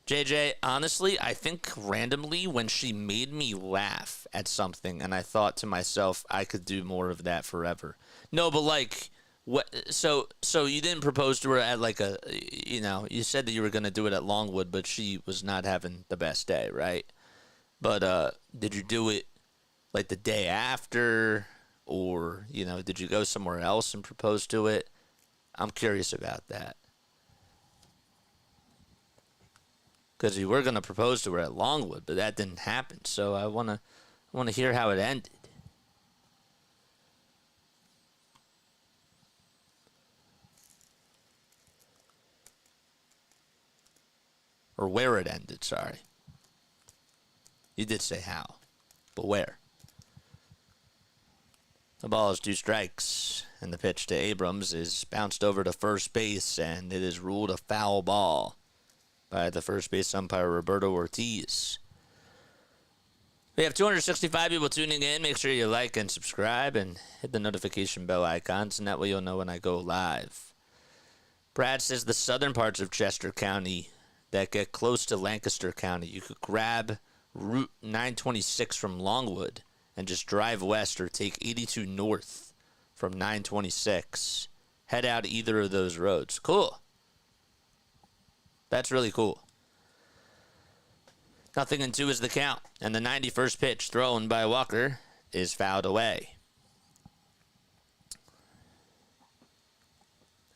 Speaker 1: JJ, honestly, I think randomly when she made me laugh at something, and I thought to myself, I could do more of that forever. No, but like, what? So you didn't propose to her at like a, you know, you said that you were gonna do it at Longwood, but she was not having the best day, right? But did you do it like the day after, or you know, did you go somewhere else and propose to it? I'm curious about that. Because you were going to propose to her at Longwood, but that didn't happen. So I want to hear how it ended. Or where it ended, sorry. You did say how, but where? The ball is 2 strikes, and the pitch to Abrams is bounced over to first base, and it is ruled a foul ball by the first base umpire, Roberto Ortiz. We have 265 people tuning in. Make sure you like and subscribe and hit the notification bell icons, and that way you'll know when I go live. Brad says the southern parts of Chester County that get close to Lancaster County, you could grab Route 926 from Longwood and just drive west, or take 82 north from 926. Head out either of those roads. Cool. That's really cool. 0-2 is the count, and the 91st pitch thrown by Walker is fouled away.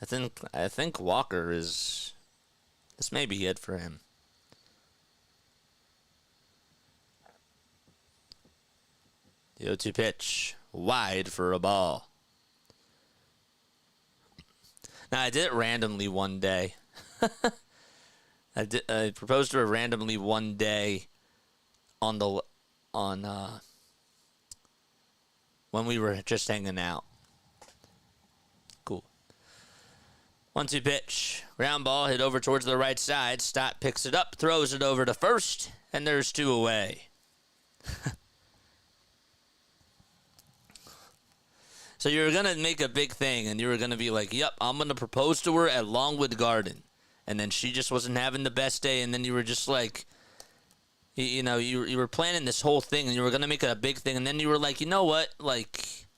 Speaker 1: I think Walker is, this may be it for him. The 0-2 pitch, wide for a ball. Now, I did it randomly one day. I proposed to her randomly one day on when we were just hanging out. Cool. 1-2 pitch. Ground ball hit over towards the right side. Stott picks it up, throws it over to first, and there's 2 away. So you were going to make a big thing, and you were going to be like, yep, I'm going to propose to her at Longwood Garden. And then she just wasn't having the best day, and then you were just like, you know, you were planning this whole thing, and you were going to make it a big thing, and then you were like, you know what, like,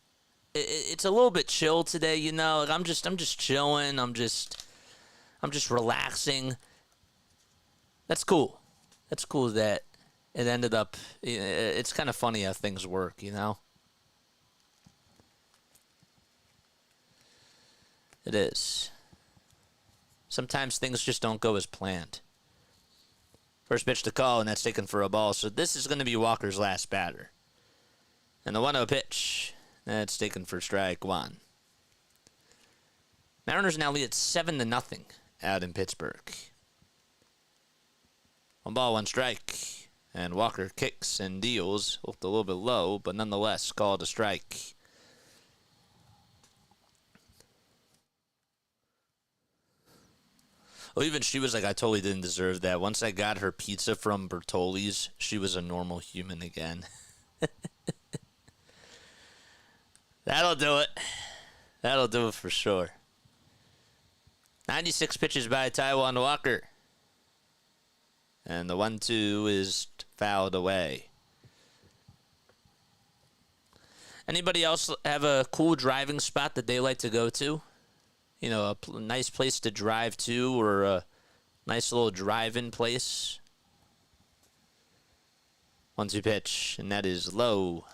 Speaker 1: it's a little bit chill today, you know, like, I'm just chilling, I'm just relaxing. That's cool. That's cool that it ended up, it's kind of funny how things work, you know. It is. Sometimes things just don't go as planned. First pitch to call, and that's taken for a ball. So this is going to be Walker's last batter. And the 1-0 pitch, that's taken for strike one. Mariners now lead at 7-0 out in Pittsburgh. 1 ball, 1 strike. And Walker kicks and deals. Looked a little bit low, but nonetheless called a strike. Well, even she was like, I totally didn't deserve that. Once I got her pizza from Bertoli's, she was a normal human again. That'll do it. That'll do it for sure. 96 pitches by Taijuan Walker. And the 1-2 is fouled away. Anybody else have a cool driving spot that they like to go to? You know, a nice place to drive to, or a nice little drive-in place. 1-2 pitch, and that is low.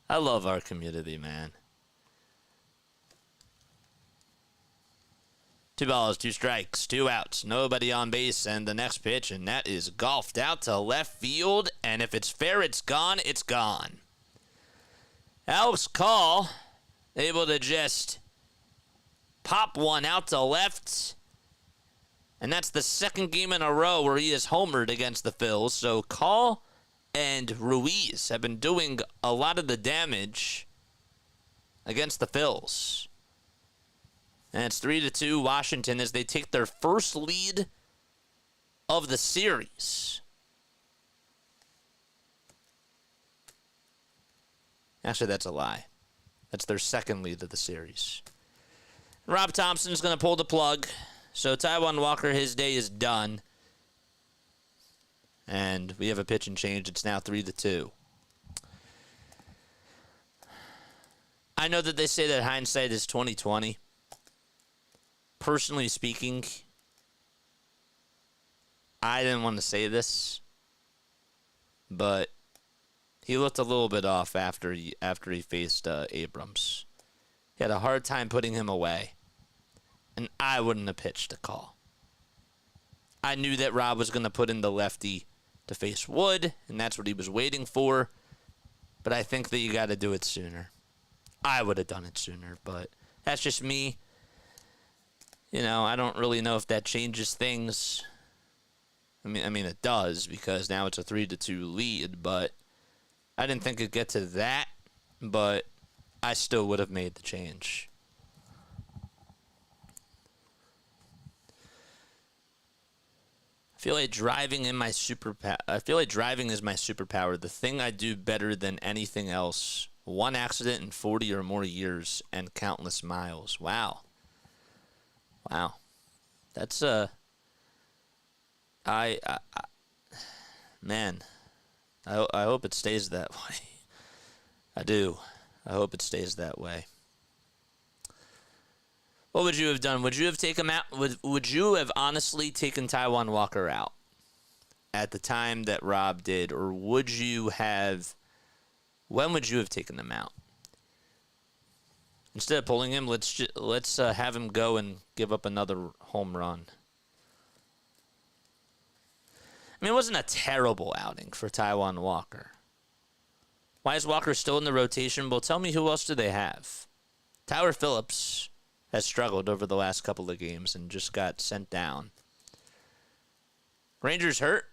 Speaker 1: I love our community, man. 2 balls, 2 strikes, 2 outs, nobody on base, and the next pitch, and that is golfed out to left field, and if it's fair, it's gone, it's gone. Alex Call able to just pop one out to left, and that's the second game in a row where he has homered against the Phils, so Call and Ruiz have been doing a lot of the damage against the Phils. And it's 3-2 Washington as they take their first lead of the series. Actually, that's a lie. That's their second lead of the series. Rob Thompson's going to pull the plug. So Taijuan Walker, his day is done. And we have a pitch and change. It's now 3-2. I know that they say that hindsight is 20/20. Personally speaking, I didn't want to say this, but he looked a little bit off after he faced Abrams. He had a hard time putting him away, and I wouldn't have pitched a call. I knew that Rob was going to put in the lefty to face Wood, and that's what he was waiting for, but I think that you got to do it sooner. I would have done it sooner, but that's just me. You know, I don't really know if that changes things. I mean, it does, because now it's a 3-2 lead, but I didn't think it'd get to that, but I still would have made the change. I feel like driving is my superpower. The thing I do better than anything else. 1 accident in 40 or more years and countless miles. Wow. That's man, I hope it stays that way. I do. I hope it stays that way. What would you have done? Would you have taken him out? Would you have honestly taken Taijuan Walker out at the time that Rob did, or would you have? When would you have taken him out? Instead of pulling him, let's have him go and give up another home run. I mean, it wasn't a terrible outing for Taijuan Walker. Why is Walker still in the rotation? Well, tell me, who else do they have? Tyler Phillips has struggled over the last couple of games and just got sent down. Rangers hurt.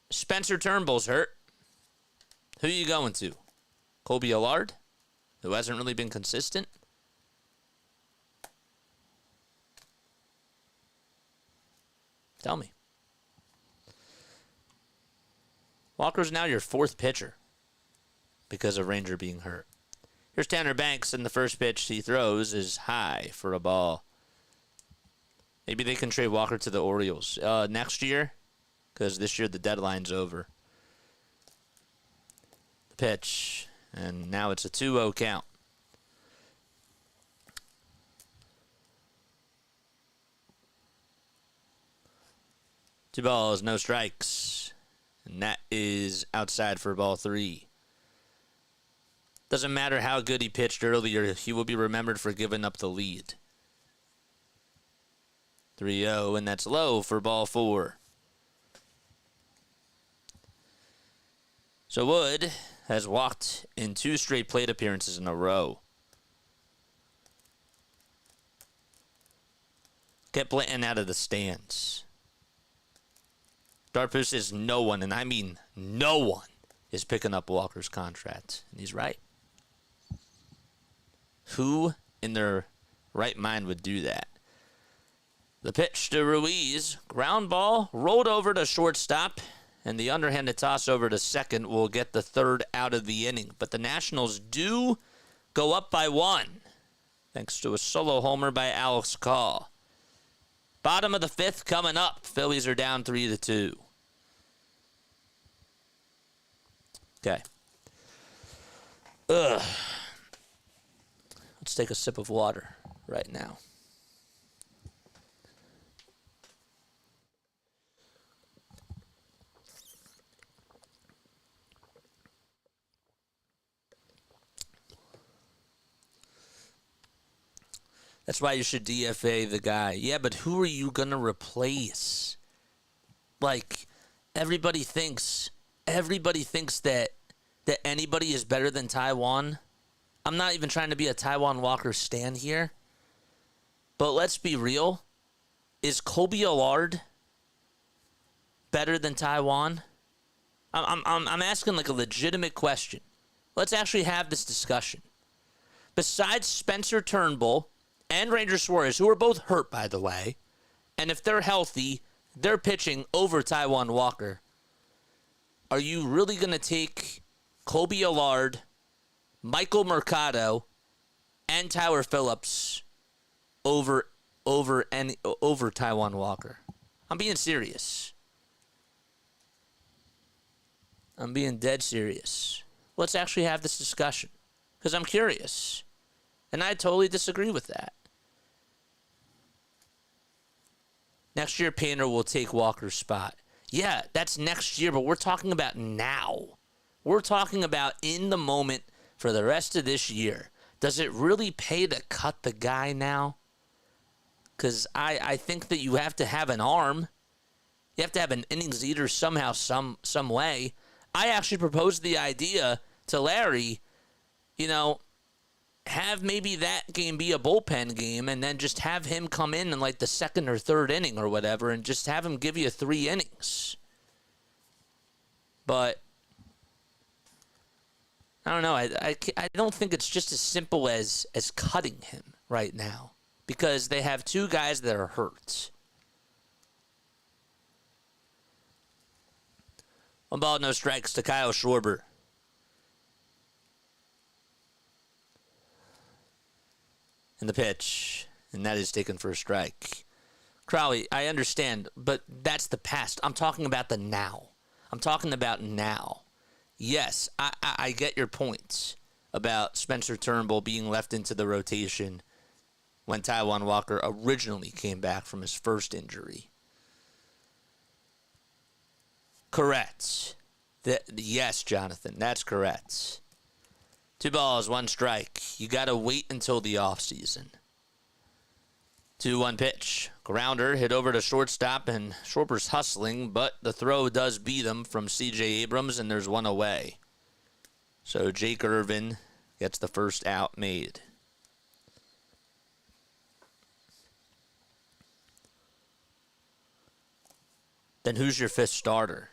Speaker 1: Spencer Turnbull's hurt. Who are you going to? Colby Allard, who hasn't really been consistent? Tell me. Walker's now your 4th pitcher because of Ranger being hurt. Here's Tanner Banks, and the first pitch he throws is high for a ball. Maybe they can trade Walker to the Orioles next year, because this year the deadline's over. The pitch, and now it's a 2-0 count. Two balls, no strikes. And that is outside for ball 3. Doesn't matter how good he pitched earlier, he will be remembered for giving up the lead. 3-0, and that's low for ball 4. So Wood has walked in 2 straight plate appearances in a row. Get Blanton out of the stands. Darpus is no one, and I mean no one, is picking up Walker's contract. And he's right. Who in their right mind would do that? The pitch to Ruiz. Ground ball, rolled over to shortstop, and the underhanded toss over to second will get the 3rd out of the inning. But the Nationals do go up by 1, thanks to a solo homer by Alex Call. Bottom of the 5th coming up. Phillies are down 3-2. Okay. Let's take a sip of water right now. That's why you should DFA the guy. Yeah, but who are you going to replace? Like, everybody thinks that anybody is better than Taijuan. I'm not even trying to be a Taijuan Walker stan here. But let's be real. Is Colby Allard better than Taijuan? I'm asking like a legitimate question. Let's actually have this discussion. Besides Spencer Turnbull and Ranger Suarez, who are both hurt, by the way, and if they're healthy, they're pitching over Taijuan Walker. Are you really going to take Colby Allard, Michael Mercado, and Tyler Phillips over Taijuan Walker? I'm being serious. I'm being dead serious. Let's actually have this discussion, because I'm curious. And I totally disagree with that. Next year, Painter will take Walker's spot. Yeah, that's next year, but we're talking about now. We're talking about in the moment for the rest of this year. Does it really pay to cut the guy now? Because I think that you have to have an arm. You have to have an innings eater somehow, some way. I actually proposed the idea to Larry, have maybe that game be a bullpen game and then just have him come in like the 2nd or 3rd inning or whatever and just have him give you 3 innings. But I don't know. I don't think it's just as simple as cutting him right now because they have 2 guys that are hurt. 1 ball, no strikes to Kyle Schwarber. And the pitch, and that is taken for a strike. Crowley, I understand, but that's the past. I'm talking about the now. I'm talking about now. Yes, I get your points about Spencer Turnbull being left into the rotation when Taijuan Walker originally came back from his first injury. Correct. Yes, Jonathan, that's correct. 2 balls, 1 strike. You got to wait until the offseason. 2-1 pitch. Grounder hit over to shortstop, and Schwarber's hustling, but the throw does beat him from C.J. Abrams, and there's 1 away. So Jake Irvin gets the first out made. Then who's your 5th starter?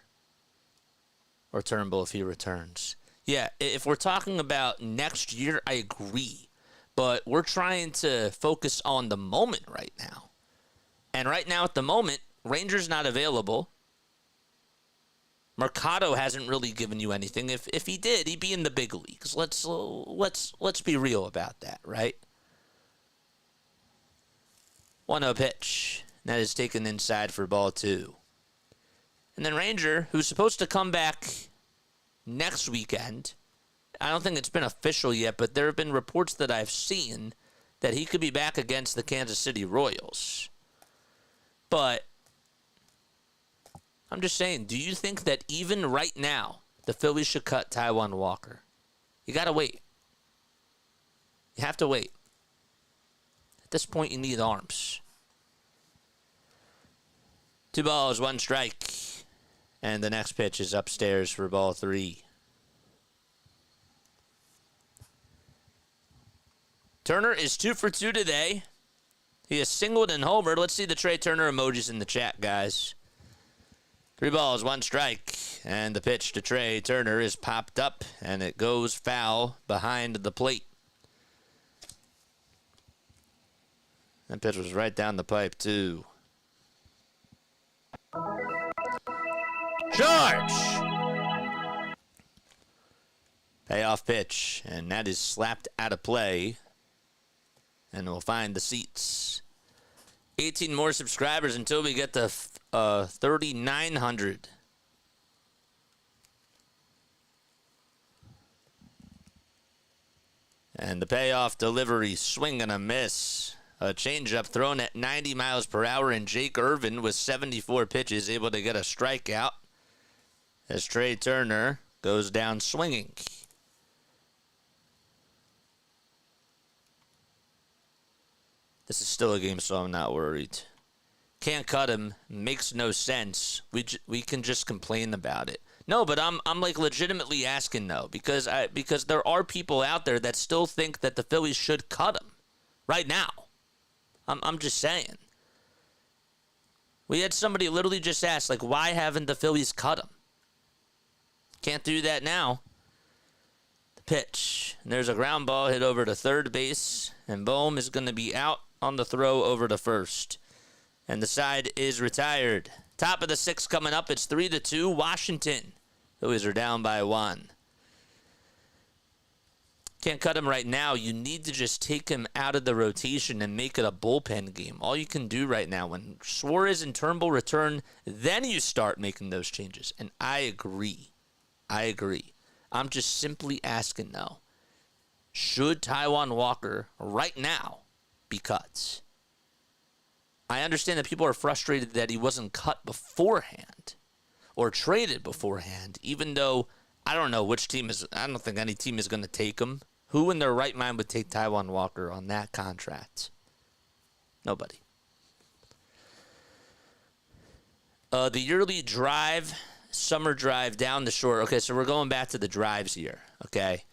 Speaker 1: Or Turnbull if he returns. Yeah, if we're talking about next year, I agree. But we're trying to focus on the moment right now. And right now at the moment, Ranger's not available. Mercado hasn't really given you anything. If he did, he'd be in the big leagues. Let's be real about that, right? 1-0 pitch. That is taken inside for ball 2. And then Ranger, who's supposed to come back next weekend. I don't think it's been official yet, but there have been reports that I've seen that he could be back against the Kansas City Royals. But I'm just saying, do you think that even right now, the Phillies should cut Taijuan Walker? You got to wait. You have to wait. At this point, you need arms. 2 balls, 1 strike. And the next pitch is upstairs for ball 3. Turner is 2 for 2 today. He has singled and homered. Let's see the Trey Turner emojis in the chat, guys. 3 balls, 1 strike. And the pitch to Trey Turner is popped up, and it goes foul behind the plate. That pitch was right down the pipe, too. Charge! Payoff pitch, and that is slapped out of play. And we'll find the seats. 18 more subscribers until we get to 3,900. And the payoff delivery, swing and a miss. A changeup thrown at 90 miles per hour, and Jake Irvin with 74 pitches able to get a strikeout as Trey Turner goes down swinging. This is still a game, so I'm not worried. Can't cut him. Makes no sense. We can just complain about it. No, but I'm like legitimately asking though, because there are people out there that still think that the Phillies should cut him right now. I'm just saying. We had somebody literally just ask, like, why haven't the Phillies cut him? Can't do that now. The pitch. And there's a ground ball hit over to third base, and Bohm is going to be out on the throw over to first. And the side is retired. Top of the 6th coming up. It's 3-2 Washington. Phillies are down by 1. Can't cut him right now. You need to just take him out of the rotation and make it a bullpen game. All you can do right now, when Suarez and Turnbull return, then you start making those changes. And I agree. I'm just simply asking, though, should Taijuan Walker right now be cut? I understand that people are frustrated that he wasn't cut beforehand or traded beforehand, even though I don't know which team is. I don't think any team is going to take him. Who in their right mind would take Taijuan Walker on that contract? Nobody. The yearly drive, summer drive down the shore. Okay, so we're going back to the drives here. Okay,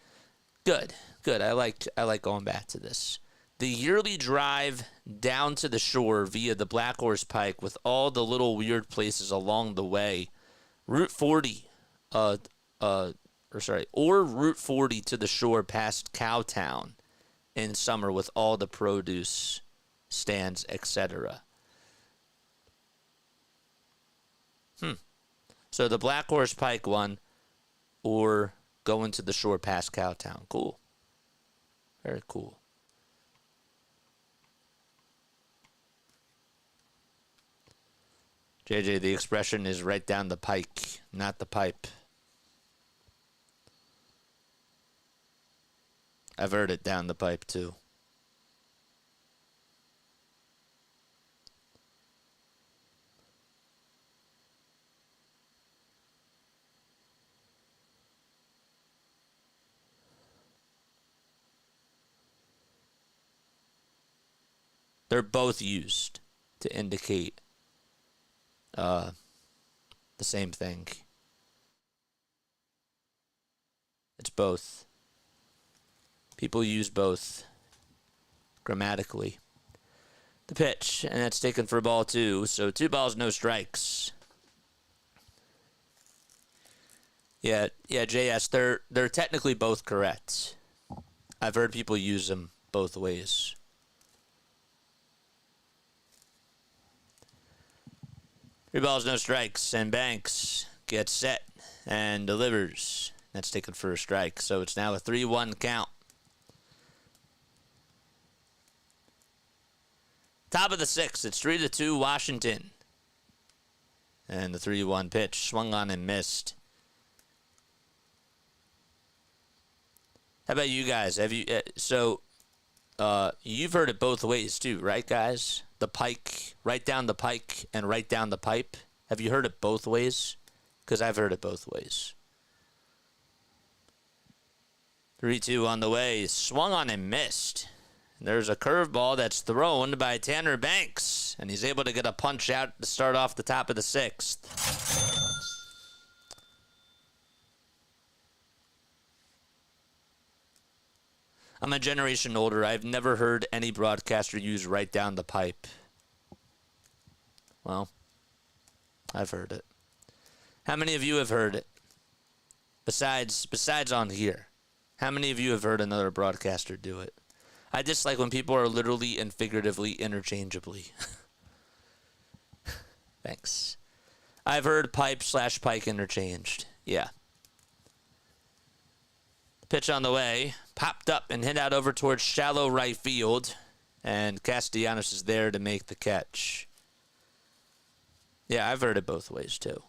Speaker 1: good. I like going back to this. The yearly drive down to the shore via the Black Horse Pike with all the little weird places along the way. Route 40, or Route 40 to the shore past Cowtown in summer with all the produce stands, etc. So the Black Horse Pike one, or going to the shore past Cowtown. Cool. Very cool. JJ, the expression is right down the pike, not the pipe. I've heard it down the pipe, too. They're both used to indicate the same thing. It's both. People use both grammatically. The pitch, and that's taken for ball 2. So 2 balls, no strikes. Yeah, JS, they're technically both correct. I've heard people use them both ways. Three balls, no strikes, and Banks gets set and delivers. That's taken for a strike, so it's now a 3-1 count. Top of the 6th, it's 3-2 Washington. And the 3-1 pitch swung on and missed. How about you guys? Have you you've heard it both ways too, right, guys? The pike, right down the pike, and right down the pipe. Have you heard it both ways? Because I've heard it both ways. 3-2 on the way. Swung on and missed. There's a curveball that's thrown by Tanner Banks, and he's able to get a punch out to start off the top of the 6th. I'm a generation older. I've never heard any broadcaster use right down the pipe. Well, I've heard it. How many of you have heard it? Besides on here. How many of you have heard another broadcaster do it? I dislike when people are literally and figuratively interchangeably. Thanks. I've heard pipe/pike interchanged. Yeah. Pitch on the way. Popped up and hit out over towards shallow right field. And Castellanos is there to make the catch. Yeah, I've heard it both ways too.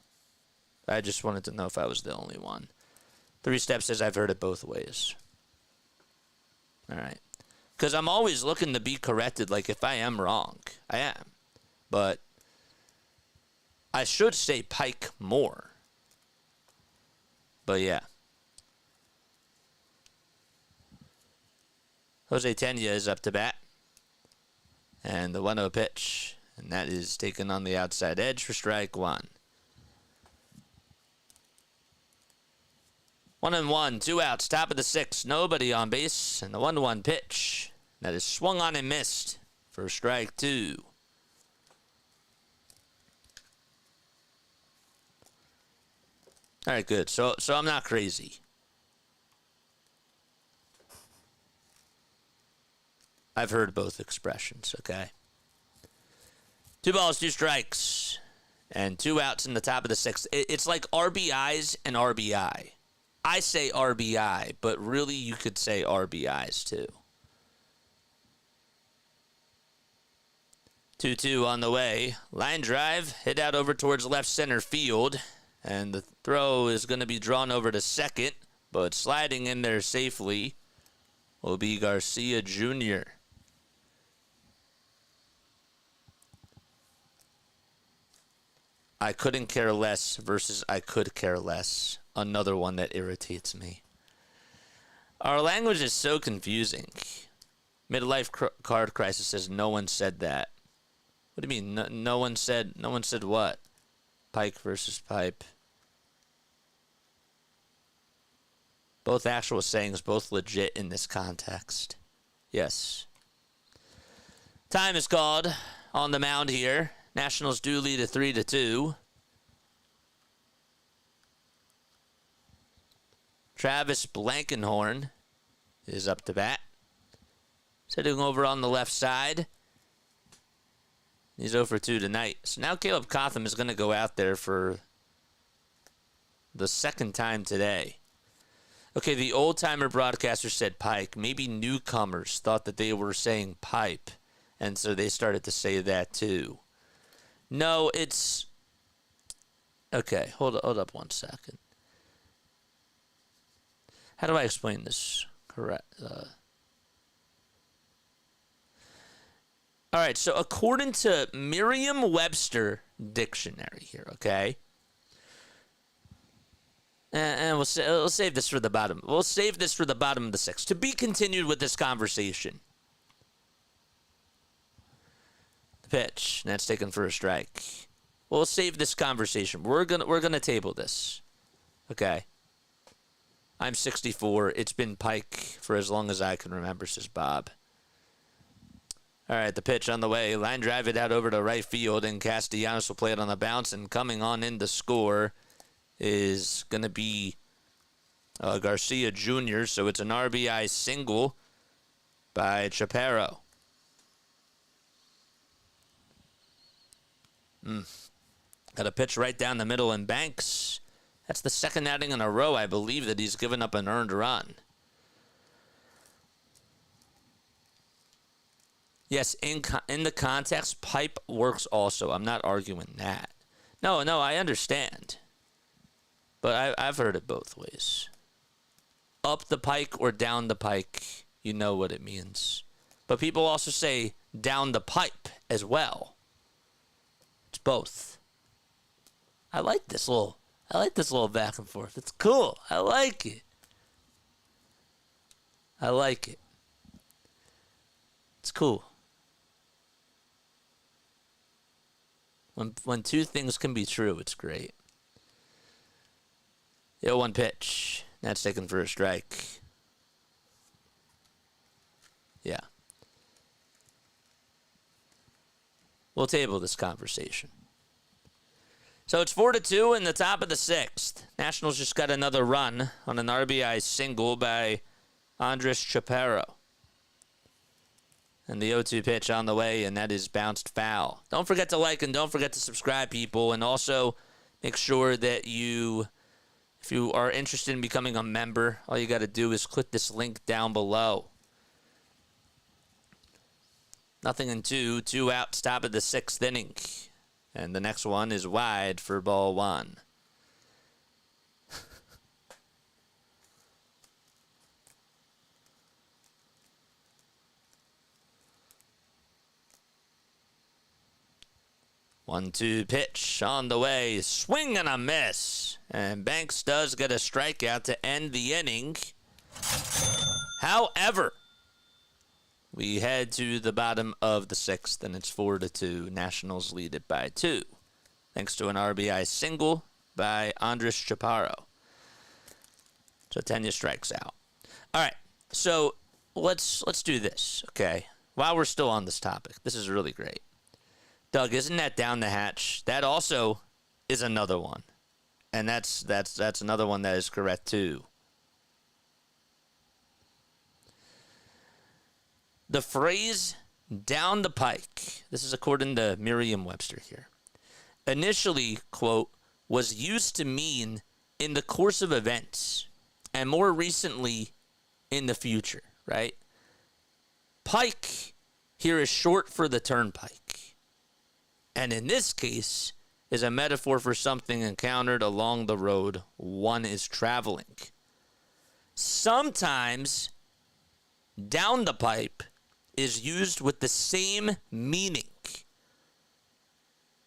Speaker 1: I just wanted to know if I was the only one. 3 Steps says I've heard it both ways. All right. Because I'm always looking to be corrected. Like, if I am wrong, I am. But I should say pike more. But yeah. Jose Tena is up to bat. And the 1-0 pitch. And that is taken on the outside edge for strike 1. 1-1, 2 outs, top of the 6th, nobody on base, and the 1-1 pitch that is swung on and missed for strike 2. All right, good. So I'm not crazy. I've heard both expressions, okay? 2 balls, 2 strikes, and 2 outs in the top of the 6th. It's like RBIs and RBI. I say RBI, but really you could say RBIs too. 2-2 on the way. Line drive, hit out over towards left center field. And the throw is going to be drawn over to second, but sliding in there safely will be Garcia Jr. I couldn't care less versus I could care less. Another one that irritates me. Our language is so confusing. Midlife card crisis says no one said that. What do you mean? No one said what? Pike versus pipe. Both actual sayings, both legit in this context. Yes. Time is called on the mound here. Nationals do lead a 3-2. Travis Blankenhorn is up to bat. Sitting over on the left side. He's 0 for 2 tonight. So now Caleb Cotham is going to go out there for the 2nd time today. Okay, the old-timer broadcaster said Pike. Maybe newcomers thought that they were saying pipe, and so they started to say that too. No, it's... Okay, hold up 1 second. How do I explain this correct? All right, so according to Merriam-Webster dictionary here, okay? And we'll save this for the bottom. We'll save this for the bottom of the 6th. To be continued with this conversation. The pitch, and that's taken for a strike. We'll save this conversation. We're gonna table this. Okay. I'm 64. It's been Pike for as long as I can remember, says Bob. All right, the pitch on the way. Line drive it out over to right field, and Castellanos will play it on the bounce. And coming on in to score is going to be Garcia Jr., so it's an RBI single by Chaparro. Got a pitch right down the middle, and Banks. That's the 2nd outing in a row, I believe, that he's given up an earned run. Yes, in the context, pipe works also. I'm not arguing that. No, I understand. But I've heard it both ways. Up the pike or down the pike, you know what it means. But people also say down the pipe as well. It's both. I like this little back and forth. It's cool. I like it. I like it. It's cool. When two things can be true, it's great. 0-1 pitch. That's taken for a strike. Yeah. We'll table this conversation. So it's 4-2 in the top of the sixth. Nationals just got another run on an RBI single by Andres Chaparro. And the 0-2 pitch on the way, and that is bounced foul. Don't forget to like and don't forget to subscribe, people. And also make sure that if you are interested in becoming a member, all you got to do is click this link down below. Nothing in two out, stop at the sixth inning. And the next one is wide for ball one. One-two pitch on the way. Swing and a miss. And Banks does get a strikeout to end the inning. However, we head to the bottom of the sixth, and it's 4-2. Nationals lead it by 2. Thanks to an RBI single by Andres Chaparro. So Tenya strikes out. All right, so let's do this, okay? While we're still on this topic, this is really great. Doug, isn't that down the hatch? That also is another one. And that's another one that is correct, too. The phrase down the pike, this is according to Merriam-Webster here, initially, quote, was used to mean in the course of events, and more recently in the future, right? Pike here is short for the turnpike. And in this case, is a metaphor for something encountered along the road one is traveling. Sometimes down the pipe is used with the same meaning,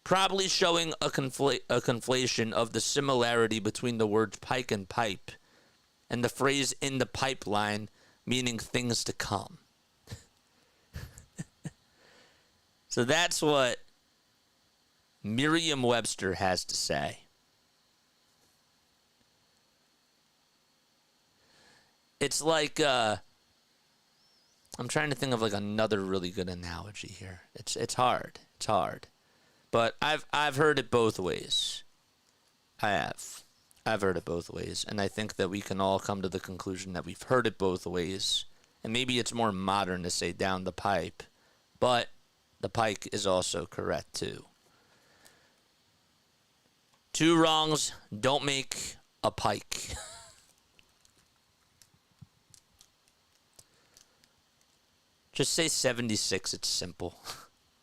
Speaker 1: probably showing a conflation of the similarity between the words pike and pipe and the phrase in the pipeline, meaning things to come. So that's what Merriam-Webster has to say. It's like, I'm trying to think of like another really good analogy here. It's hard. It's hard. But I've heard it both ways. I've heard it both ways. And I think that we can all come to the conclusion that we've heard it both ways. And maybe it's more modern to say down the pipe. But the pike is also correct too. Two wrongs don't make a pike. Just say 76. It's simple.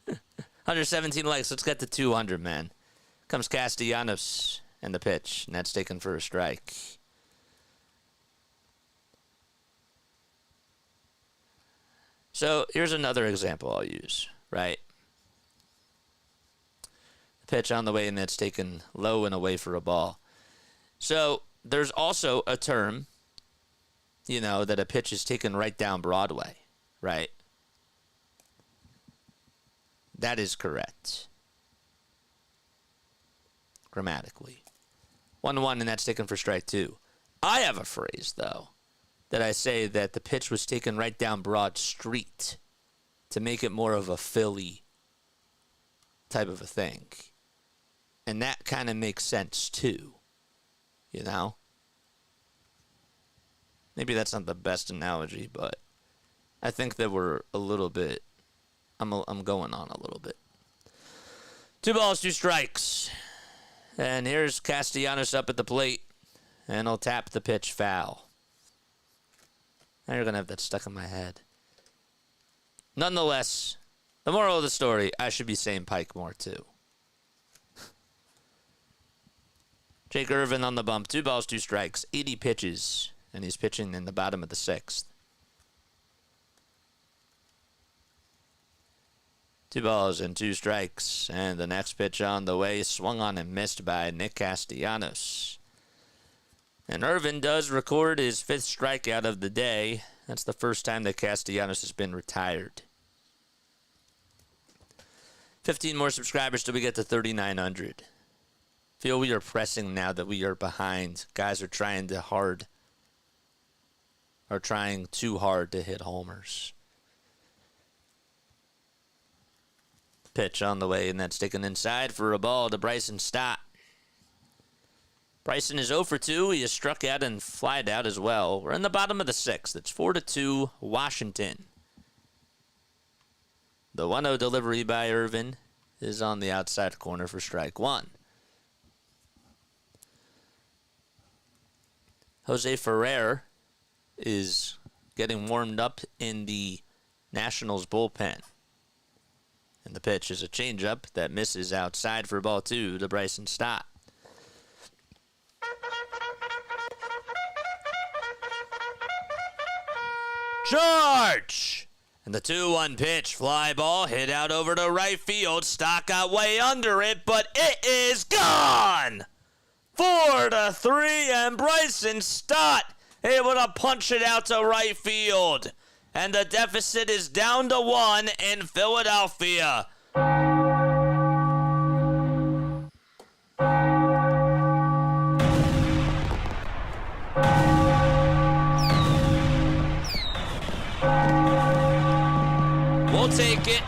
Speaker 1: 117 likes. Let's get to 200, man. Comes Castellanos and the pitch, and that's taken for a strike. So here's another example I'll use, right? Pitch on the way, and that's taken low and away for a ball. So there's also a term, that a pitch is taken right down Broadway, right? That is correct. Grammatically. 1-1, and that's taken for strike 2. I have a phrase, though, that I say that the pitch was taken right down Broad Street to make it more of a Philly type of a thing. And that kind of makes sense, too. Maybe that's not the best analogy, but I think that we're a little bit, I'm going on a little bit. 2 balls, 2 strikes. And here's Castellanos up at the plate. And he'll tap the pitch foul. Now you're going to have that stuck in my head. Nonetheless, the moral of the story, I should be saying pike more, too. Jake Irvin on the bump. 2 balls, 2 strikes. 80 pitches. And he's pitching in the bottom of the 6th. 2-2 And the next pitch on the way, swung on and missed by Nick Castellanos. And Irvin does record his 5th strikeout of the day. That's the first time that Castellanos has been retired. 15 more subscribers till we get to 3,900. Feel we are pressing now that we are behind. Guys are trying too hard to hit homers. Pitch on the way, and that's taken inside for a ball to Bryson Stott. Bryson is 0 for 2. He is struck out and flied out as well. We're in the bottom of the 6th. It's 4-2 Washington. The 1-0 delivery by Irvin is on the outside corner for strike 1. Jose Ferrer is getting warmed up in the Nationals bullpen. And the pitch is a changeup that misses outside for ball 2 to Bryson Stott. Charge! And the 2-1 pitch, fly ball, hit out over to right field. Stott got way under it, but it is gone! 4-3, and Bryson Stott able to punch it out to right field. And the deficit is down to 1 in Philadelphia. We'll take it.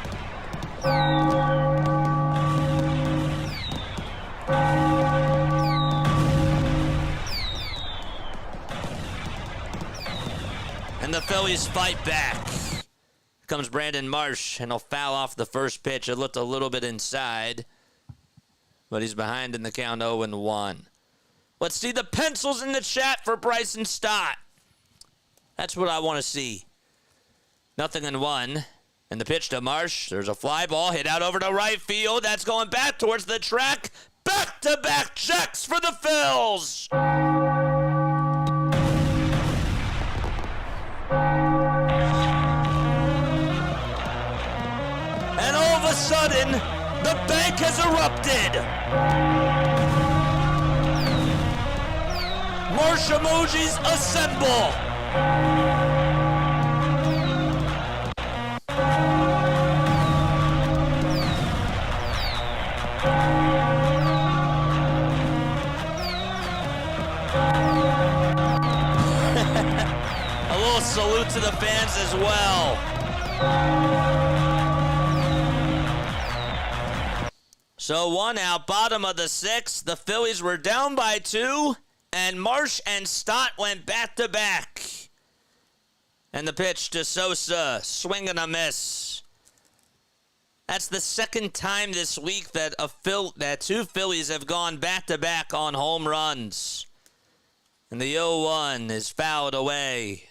Speaker 1: And the Phillies fight back. Here comes Brandon Marsh, and he'll foul off the first pitch. It looked a little bit inside, but he's behind in the count 0-1. Let's see the pencils in the chat for Bryson Stott. That's what I want to see. 0-1. And the pitch to Marsh. There's a fly ball hit out over to right field. That's going back towards the track. Back-to-back checks for the Phils. And all of a sudden, the bank has erupted. Marsh emojis assemble. A little salute to the fans as well. So 1 out, bottom of the 6th. The Phillies were down by 2, and Marsh and Stott went back-to-back. And the pitch to Sosa, swing and a miss. That's the second time this week that two Phillies have gone back-to-back on home runs. And the 0-1 is fouled away.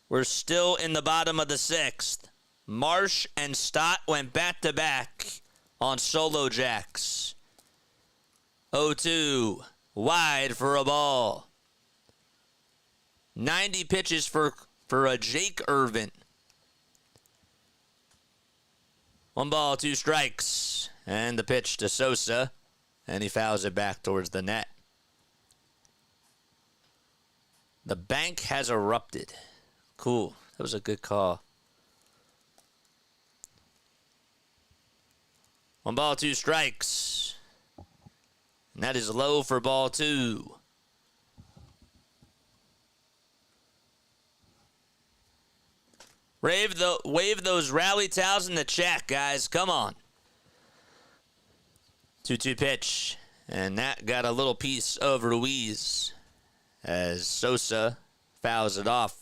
Speaker 1: We're still in the bottom of the 6th. Marsh and Stott went back-to-back on solo jacks. 0-2, wide for a ball. 90 pitches for a Jake Irvin. 1 ball, 2 strikes. And the pitch to Sosa. And he fouls it back towards the net. The bank has erupted. Cool. That was a good call. 1 ball, 2 strikes. And that is low for ball 2. Wave those rally towels in the chat, guys. Come on. 2-2 pitch. And that got a little piece of Ruiz as Sosa fouls it off.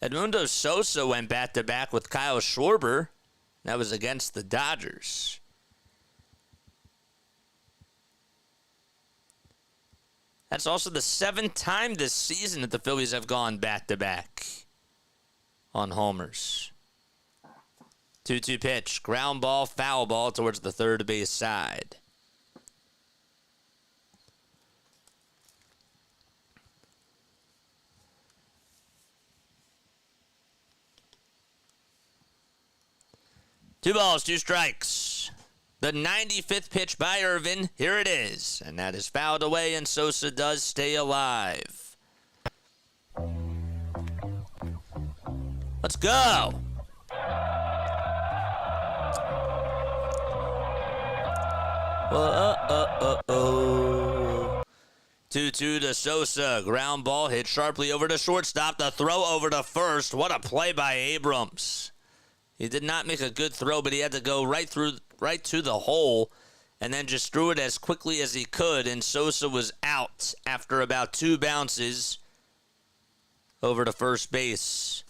Speaker 1: Edmundo Sosa went back-to-back with Kyle Schwarber. That was against the Dodgers. That's also the 7th time this season that the Phillies have gone back-to-back on homers. 2-2 pitch, ground ball, foul ball towards the third base side. 2 balls, 2 strikes. The 95th pitch by Irvin. Here it is. And that is fouled away, and Sosa does stay alive. Let's go. Whoa, 2-2 to Sosa. Ground ball hit sharply over to shortstop. The throw over to first. What a play by Abrams. He did not make a good throw, but he had to go right to the hole and then just threw it as quickly as he could, and Sosa was out after about 2 bounces over to first base.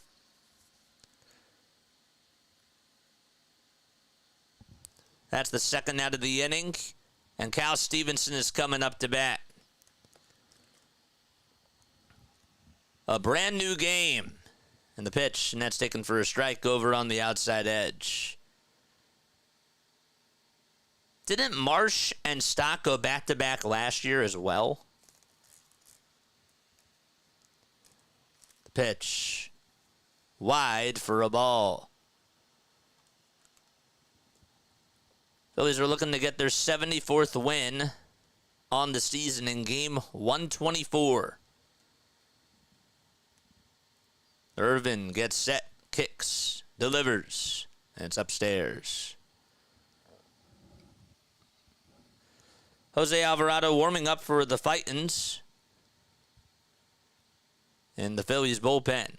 Speaker 1: That's the second out of the inning, and Cal Stevenson is coming up to bat. A brand new game. And the pitch, and that's taken for a strike over on the outside edge. Didn't Marsh and Stock go back-to-back last year as well? The pitch. Wide for a ball. Phillies are looking to get their 74th win on the season in game 124. Irvin gets set, kicks, delivers, and it's upstairs. Jose Alvarado warming up for the Fightins in the Phillies bullpen.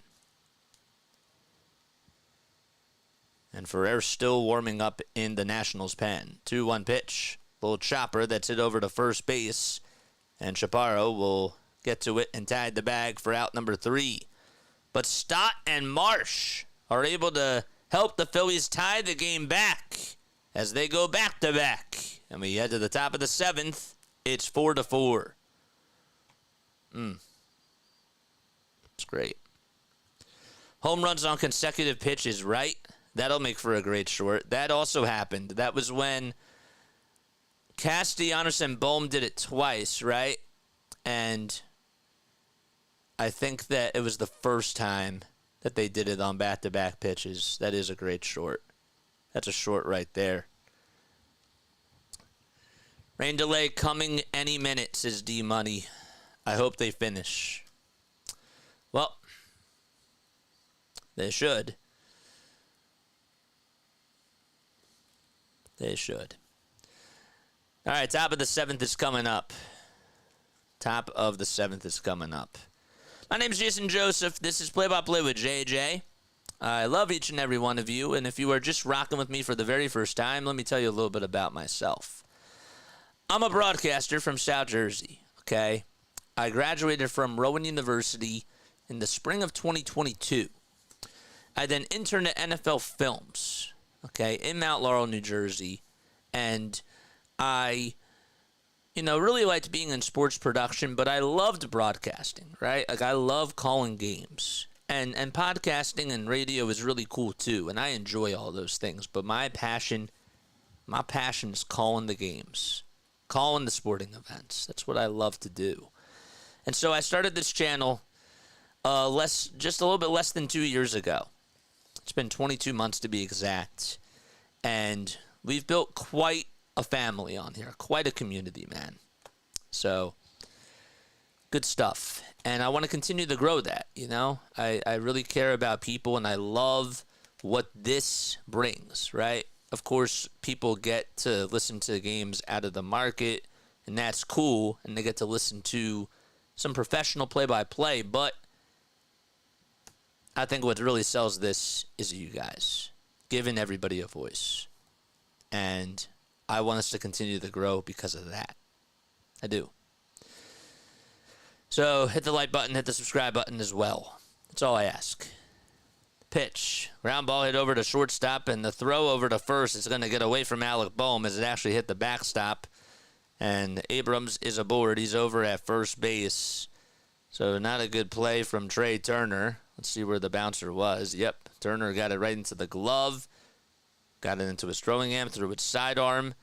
Speaker 1: And Ferrer still warming up in the Nationals pen. 2-1 pitch. Little chopper that's hit over to first base. And Chaparro will get to it and tag the bag for out number 3. But Stott and Marsh are able to help the Phillies tie the game back as they go back-to-back. And we head to the top of the 7th. It's 4-4. It's great. Home runs on consecutive pitches, right? That'll make for a great short. That also happened. That was when Castellanos and Bohm did it twice, right? And I think that it was the first time that they did it on back-to-back pitches. That is a great short. That's a short right there. Rain delay coming any minute, says D-Money. I hope they finish. Well, they should. They should. All right, top of the 7th is coming up. Top of the 7th is coming up. My name is Jason Joseph. This is Play-by-Play with JJ. I love each and every one of you, and if you are just rocking with me for the very first time, let me tell you a little bit about myself. I'm a broadcaster from South Jersey, okay? I graduated from Rowan University in the spring of 2022. I then interned at NFL Films, okay, in Mount Laurel, New Jersey, and I really liked being in sports production, but I loved broadcasting, right? Like, I love calling games. And podcasting and radio is really cool, too, and I enjoy all those things. But my passion is calling the games, calling the sporting events. That's what I love to do. And so I started this channel just a little bit less than 2 years ago. It's been 22 months to be exact. And we've built quite a family on here, quite a community, man. So, good stuff. And I want to continue to grow that, I really care about people, and I love what this brings, right? Of course, people get to listen to games out of the market, and that's cool, and they get to listen to some professional play-by-play, but I think what really sells this is you guys, giving everybody a voice. And I want us to continue to grow because of that. I do. So hit the like button, hit the subscribe button as well. That's all I ask. Pitch. Ground ball hit over to shortstop, and the throw over to first is going to get away from Alec Bohm as it actually hit the backstop. And Abrams is aboard. He's over at first base. So not a good play from Trey Turner. Let's see where the bouncer was. Yep, Turner got it right into the glove. Got it into his throwing arm, threw its sidearm.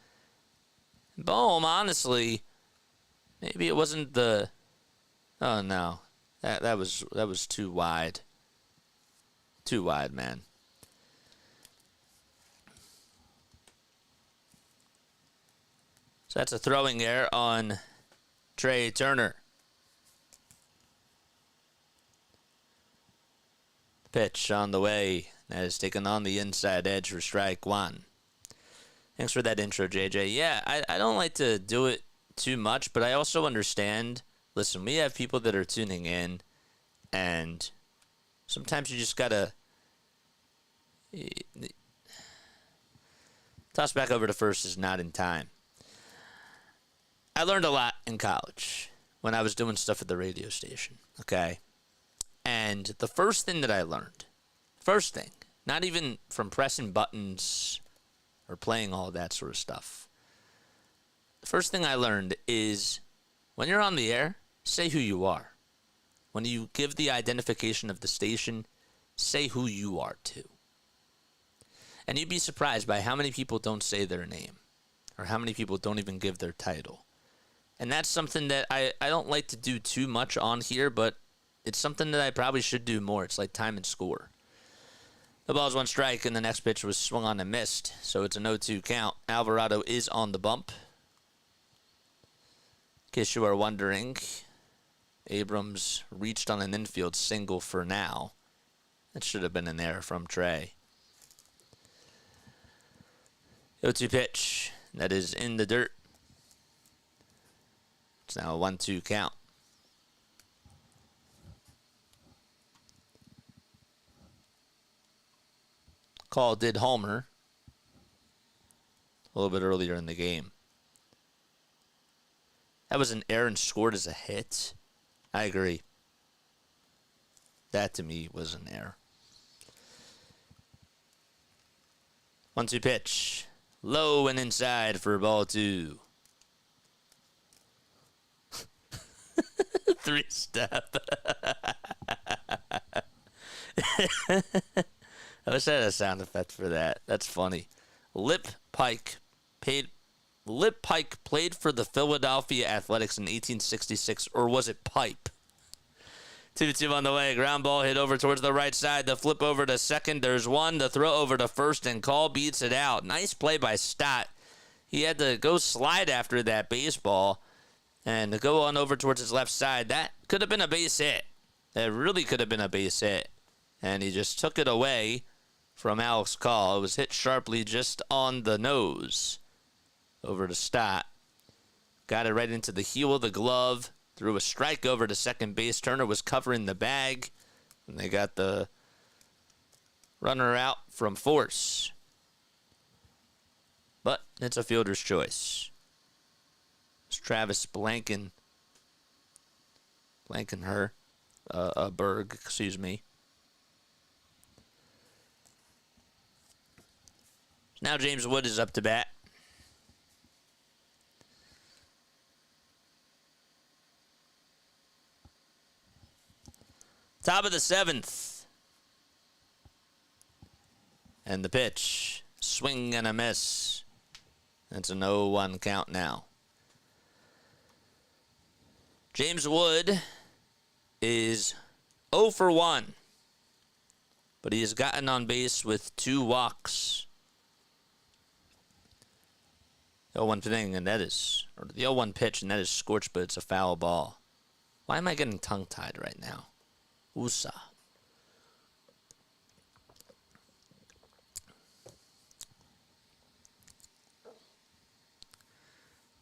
Speaker 1: Bohm, honestly, maybe it wasn't the... Oh, no. That was too wide. Too wide, man. So that's a throwing error on Trey Turner. Pitch on the way. That is taken on the inside edge for strike one. Thanks for that intro, JJ. Yeah, I don't like to do it too much, but I also understand. Listen, we have people that are tuning in, and sometimes you just gotta toss back over to first is not in time. I learned a lot in college when I was doing stuff at the radio station, okay? And the first thing that I learned, not even from pressing buttons or playing all that sort of stuff. The first thing I learned is when you're on the air, say who you are. When you give the identification of the station, say who you are too. And you'd be surprised by how many people don't say their name or how many people don't even give their title. And that's something that I don't like to do too much on here, but it's something that I probably should do more. It's like time and score. The ball's one strike, and the next pitch was swung on and missed, so it's a 0-2 count. Alvarado is on the bump. In case you are wondering, Abrams reached on an infield single for now. That should have been an error from Trey. 0-2 pitch. That is in the dirt. It's now a 1-2 count. Call did homer a little bit earlier in the game. That was an error and scored as a hit. I agree. That to me was an error. 1-2 pitch. Low and inside for ball two. 3-step. I wish I had a sound effect for that. That's funny. Lip Pike played for the Philadelphia Athletics in 1866, or was it Pipe? 2-2 on the way. Ground ball hit over towards the right side. The flip over to second. There's one. The throw over to first, and Call beats it out. Nice play by Stott. He had to go slide after that baseball and to go on over towards his left side. That could have been a base hit. That really could have been a base hit. And he just took it away from Alex Call. It was hit sharply just on the nose over to Stott. Got it right into the heel of the glove. Threw a strike over to second base. Turner was covering the bag. And they got the runner out from force. But it's a fielder's choice. It's Travis Berg, excuse me. Now James Wood is up to bat. Top of the seventh. And the pitch. Swing and a miss. That's an 0-1 count now. James Wood is 0 for 1. But he has gotten on base with 2 walks. The 0-1 thing, and that is, or the 0-1 pitch, and that is scorched, but it's a foul ball. Why am I getting tongue-tied right now? USA.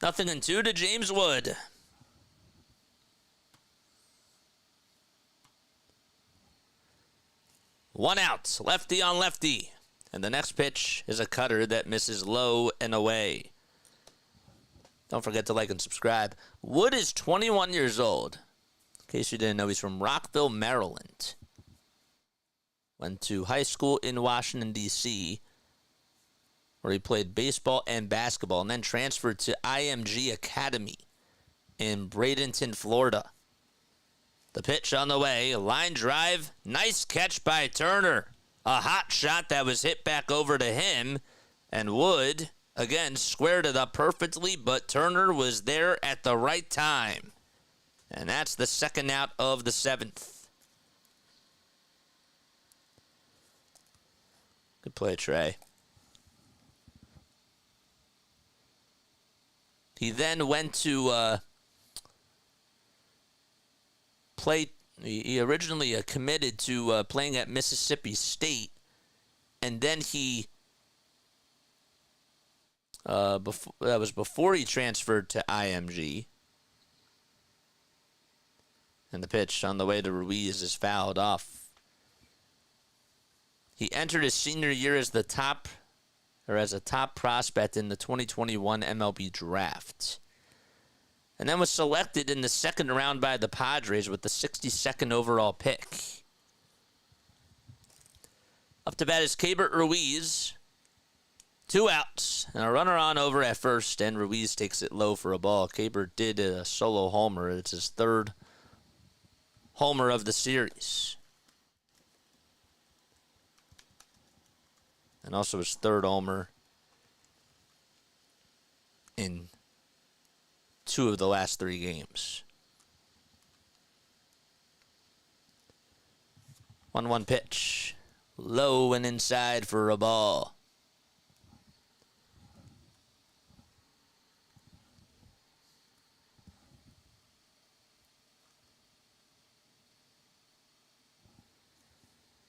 Speaker 1: Nothing in 2 to James Wood. One out, lefty on lefty. And the next pitch is a cutter that misses low and away. Don't forget to like and subscribe. Wood is 21 years old. In case you didn't know, he's from Rockville, Maryland. Went to high school in Washington, D.C., where he played baseball and basketball, and then transferred to IMG Academy in Bradenton, Florida. The pitch on the way, a line drive, nice catch by Turner. A hot shot that was hit back over to him, and Wood, again, squared it up perfectly, but Turner was there at the right time. And that's the second out of the 7th. Good play, Trey. He then went to play. He originally committed to playing at Mississippi State, and then he that was before he transferred to IMG. And the pitch on the way to Ruiz is fouled off. He entered his senior year as a top prospect in the 2021 MLB draft. And then was selected in the second round by the Padres with the 62nd overall pick. Up to bat is Keibert Ruiz. 2 outs and a runner on over at first, and Ruiz takes it low for a ball. Keibert did a solo homer. It's his third homer of the series. And also his third homer in 2 of the last 3 games. 1-1 pitch. Low and inside for a ball.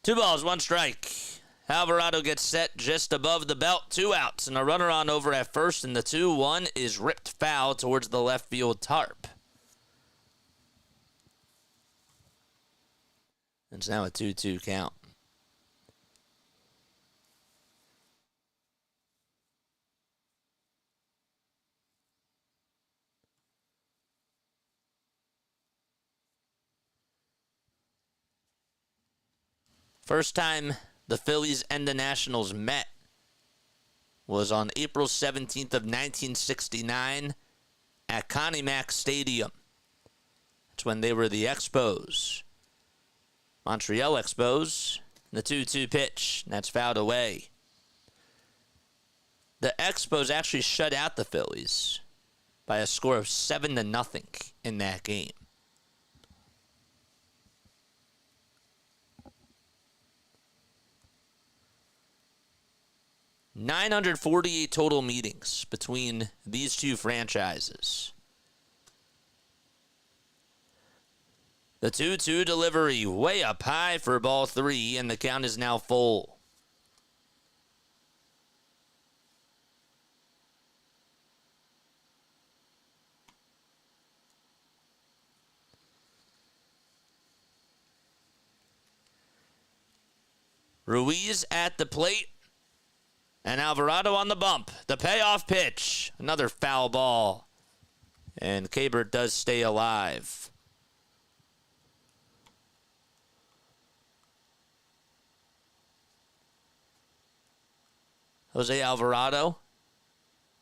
Speaker 1: Two balls, 1 strike. Alvarado gets set just above the belt. 2 outs and a runner on over at first, and the 2-1 is ripped foul towards the left field tarp. It's now a 2-2 count. First time the Phillies and the Nationals met was on April 17th of 1969 at Connie Mack Stadium. That's when they were the Expos. Montreal Expos. The 2-2 pitch. That's fouled away. The Expos actually shut out the Phillies by a score of 7-0 in that game. $948 total meetings between these two franchises. The 2-2 delivery way up high for ball 3, and the count is now full. Ruiz at the plate. And Alvarado on the bump. The payoff pitch. Another foul ball. And Keibert does stay alive. Jose Alvarado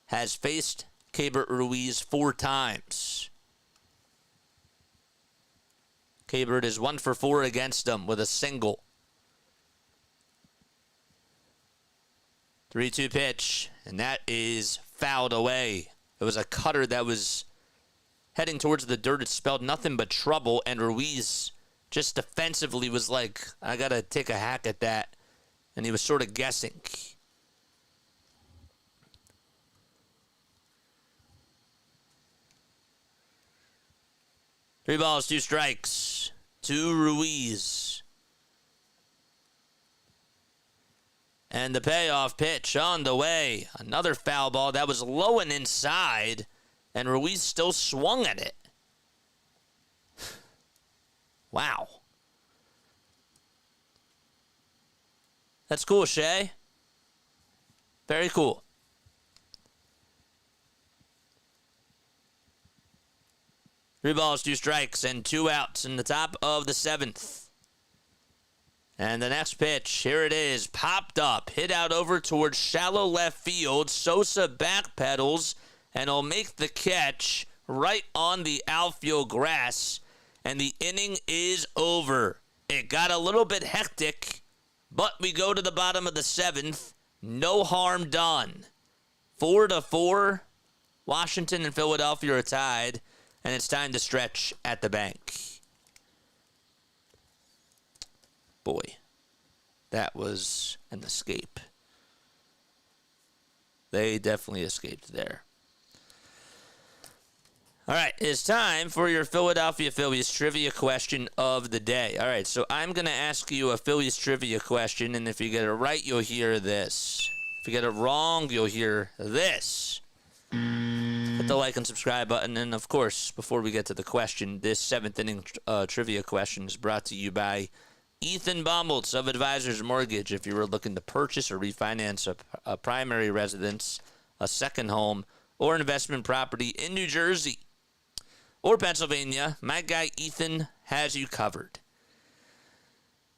Speaker 1: has faced Keibert Ruiz 4 times. Keibert is 1 for 4 against him with a single. 3-2 pitch, and that is fouled away. It was a cutter that was heading towards the dirt. It spelled nothing but trouble, and Ruiz just defensively was like, I got to take a hack at that. And he was sort of guessing. Three balls, 2 strikes to Ruiz. And the payoff pitch on the way. Another foul ball that was low and inside, and Ruiz still swung at it. Wow. That's cool, Shay. Very cool. Three balls, 2 strikes, and 2 outs in the top of the 7th. And the next pitch, here it is, popped up, hit out over towards shallow left field. Sosa backpedals, and he'll make the catch right on the outfield grass. And the inning is over. It got a little bit hectic, but we go to the bottom of the 7th. No harm done. 4-4. Washington and Philadelphia are tied, and it's time to stretch at the bank. Boy, that was an escape. They definitely escaped there. All right, it's time for your Philadelphia Phillies trivia question of the day. All right, so I'm going to ask you a Phillies trivia question, and if you get it right, you'll hear this. If you get it wrong, you'll hear this. Hit the like and subscribe button, and of course, before we get to the question, this 7th inning trivia question is brought to you by Ethan Baumholtz of Advisors Mortgage. If you were looking to purchase or refinance a primary residence, a second home, or investment property in New Jersey or Pennsylvania, my guy Ethan has you covered.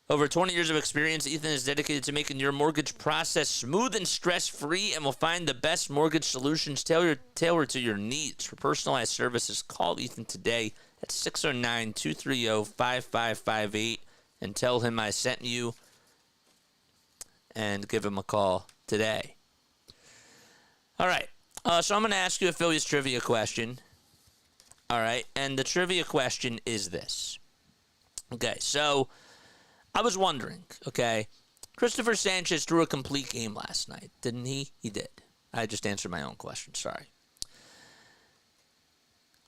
Speaker 1: Over 20 years of experience, Ethan is dedicated to making your mortgage process smooth and stress-free and will find the best mortgage solutions tailored to your needs. For personalized services, call Ethan today at 609-230-5558 and tell him I sent you, and give him a call today. All right, so I'm going to ask you a Phillies trivia question. All right, and the trivia question is this. Okay, so I was wondering, okay, Cristopher Sanchez threw a complete game last night, didn't he? He did. I just answered my own question, sorry.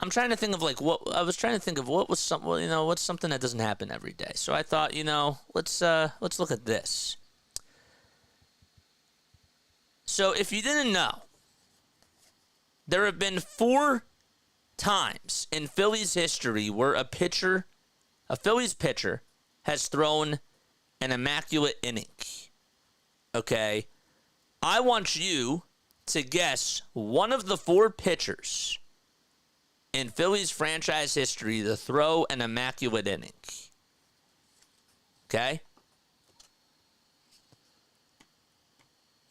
Speaker 1: I'm trying to think of what's something that doesn't happen every day. So I thought, let's look at this. So if you didn't know, there have been 4 times in Phillies history where a Phillies pitcher has thrown an immaculate inning. Okay? I want you to guess one of the 4 pitchers in Phillies franchise history to throw an immaculate inning. Okay?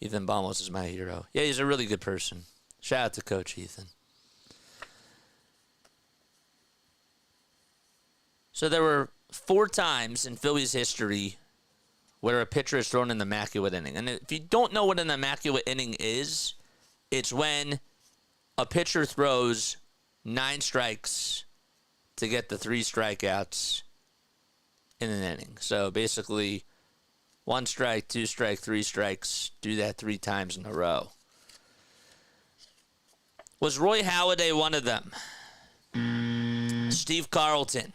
Speaker 1: Ethan Baumholtz is my hero. Yeah, he's a really good person. Shout out to Coach Ethan. So there were 4 times in Phillies history where a pitcher has thrown an immaculate inning. And if you don't know what an immaculate inning is, it's when a pitcher throws 9 strikes to get the 3 strikeouts in an inning. So basically, 1 strike, 2 strike, 3 strikes. Do that 3 times in a row. Was Roy Halladay one of them? Steve Carlton?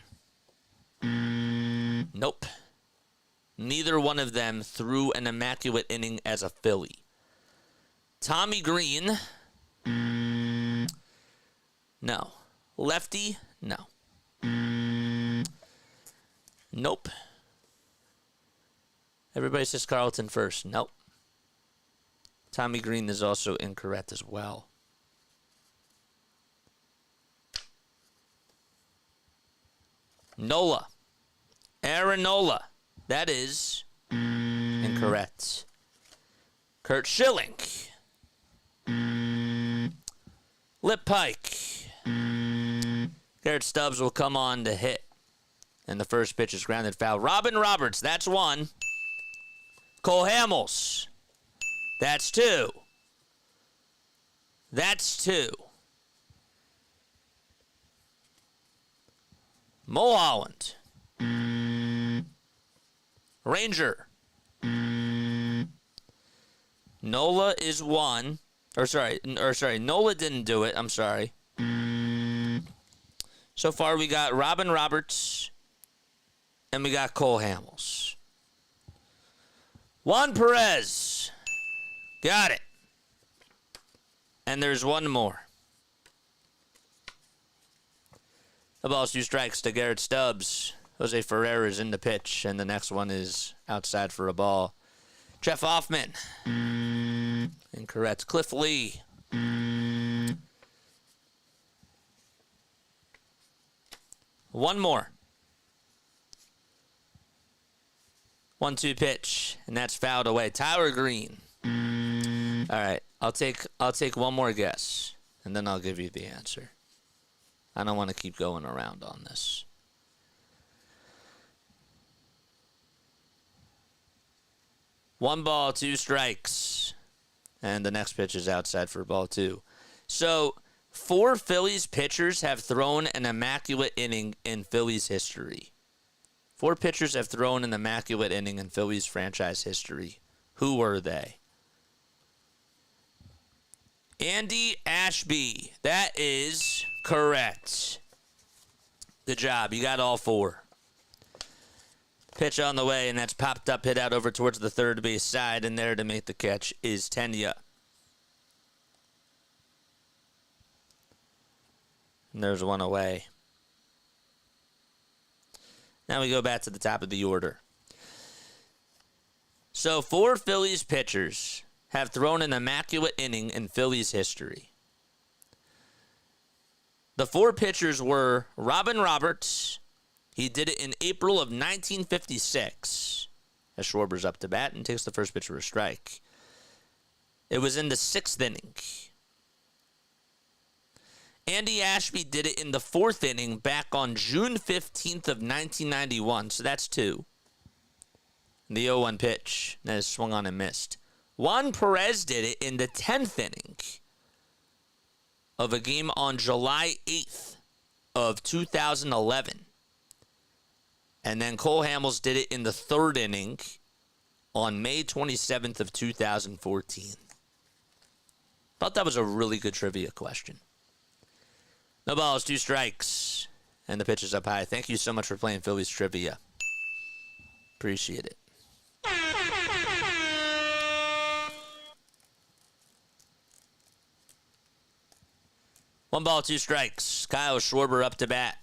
Speaker 1: Nope. Neither one of them threw an immaculate inning as a Philly. Tommy Green? No. Lefty? No. Nope. Everybody says Carlton first. Nope. Tommy Green is also incorrect as well. Nola. Aaron Nola. That is incorrect. Kurt Schilling. Lip Pike. Garrett Stubbs will come on to hit. And the first pitch is grounded foul. Robin Roberts, that's 1. Cole Hamels. That's 2. That's 2. Mulholland. Ranger. Nola is 1. Nola didn't do it. I'm sorry. So far, we got Robin Roberts, and we got Cole Hamels. Juan Perez. Got it. And there's 1 more. The ball's 2 strikes to Garrett Stubbs. Jose Ferrer is in the pitch, and the next one is outside for a ball. Jeff Hoffman. Incorrect. Cliff Lee. 1 more. 1-2 pitch, and that's fouled away. Tyler Green. All right, I'll take 1 more guess, and then I'll give you the answer. I don't want to keep going around on this. One ball, 2 strikes, and the next pitch is outside for ball 2. So 4 Phillies pitchers have thrown an immaculate inning in Phillies history. 4 pitchers have thrown an immaculate inning in Phillies franchise history. Who were they? Andy Ashby. That is correct. Good job. You got all 4. Pitch on the way, and that's popped up, hit out over towards the third base side, and there to make the catch is Tenya. And there's one away. Now we go back to the top of the order. So 4 Phillies pitchers have thrown an immaculate inning in Phillies history. The 4 pitchers were Robin Roberts. He did it in April of 1956. As Schwarber's up to bat and takes the first pitch for a strike. It was in the 6th inning. Andy Ashby did it in the 4th inning back on June 15th of 1991. So that's 2. The 0-1 pitch that is swung on and missed. Juan Perez did it in the 10th inning of a game on July 8th of 2011. And then Cole Hamels did it in the 3rd inning on May 27th of 2014. Thought that was a really good trivia question. No balls, 2 strikes. And the pitch is up high. Thank you so much for playing Phillies trivia. Appreciate it. 1 ball, 2 strikes. Kyle Schwarber up to bat.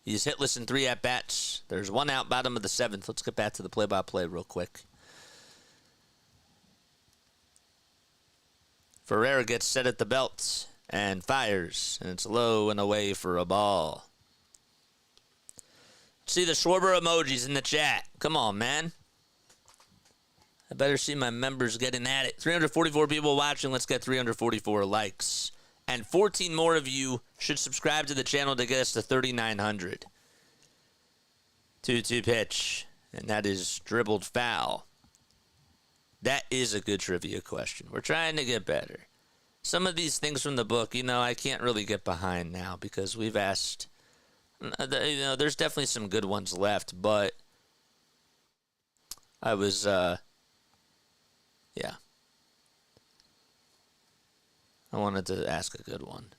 Speaker 1: He's hitless in 3 at-bats. There's 1 out, bottom of the 7th. Let's get back to the play-by-play real quick. Ferrer gets set at the belt and fires, and it's low and away for a ball. See the Schwarber emojis in the chat. Come on, man. I better see my members getting at it. 344 people watching. Let's get 344 likes. And 14 more of you should subscribe to the channel to get us to 3,900. 2-2 pitch. And that is dribbled foul. That is a good trivia question. We're trying to get better. Some of these things from the book, I can't really get behind now because we've asked. There's definitely some good ones left, but I was, yeah. I wanted to ask a good one.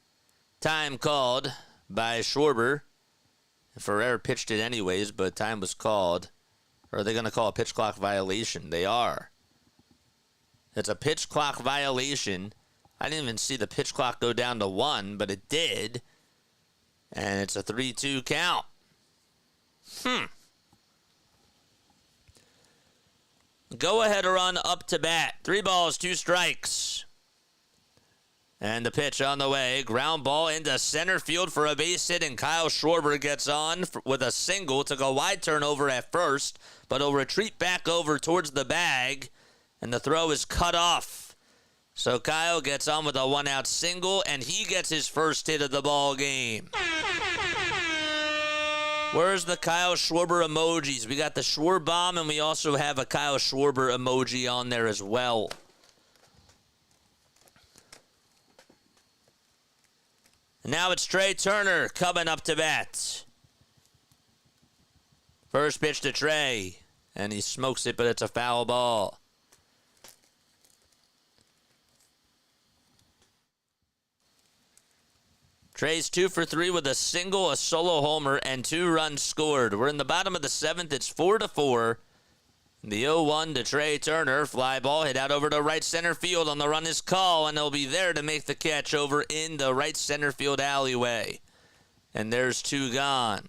Speaker 1: Time called by Schwarber. Ferrer pitched it anyways, but time was called. Or are they going to call a pitch clock violation? They are. It's a pitch clock violation. I didn't even see the pitch clock go down to 1, but it did. And it's a 3-2 count. Go ahead run up to bat. 3 balls, 2 strikes. And the pitch on the way. Ground ball into center field for a base hit, and Kyle Schwarber gets on with a single. Took a wide turnover at first, but he'll retreat back over towards the bag, and the throw is cut off. So Kyle gets on with a 1-out single, and he gets his first hit of the ball game. Where's the Kyle Schwarber emojis? We got the Schwarbomb, and we also have a Kyle Schwarber emoji on there as well. And now it's Trey Turner coming up to bat. First pitch to Trey, and he smokes it, but it's a foul ball. Trey's 2 for 3 with a single, a solo homer, and 2 runs scored. We're in the bottom of the 7th. It's 4-4. The 0-1 to Trey Turner. Fly ball hit out over to right center field on the run is call, and he'll be there to make the catch over in the right center field alleyway. And there's 2 gone.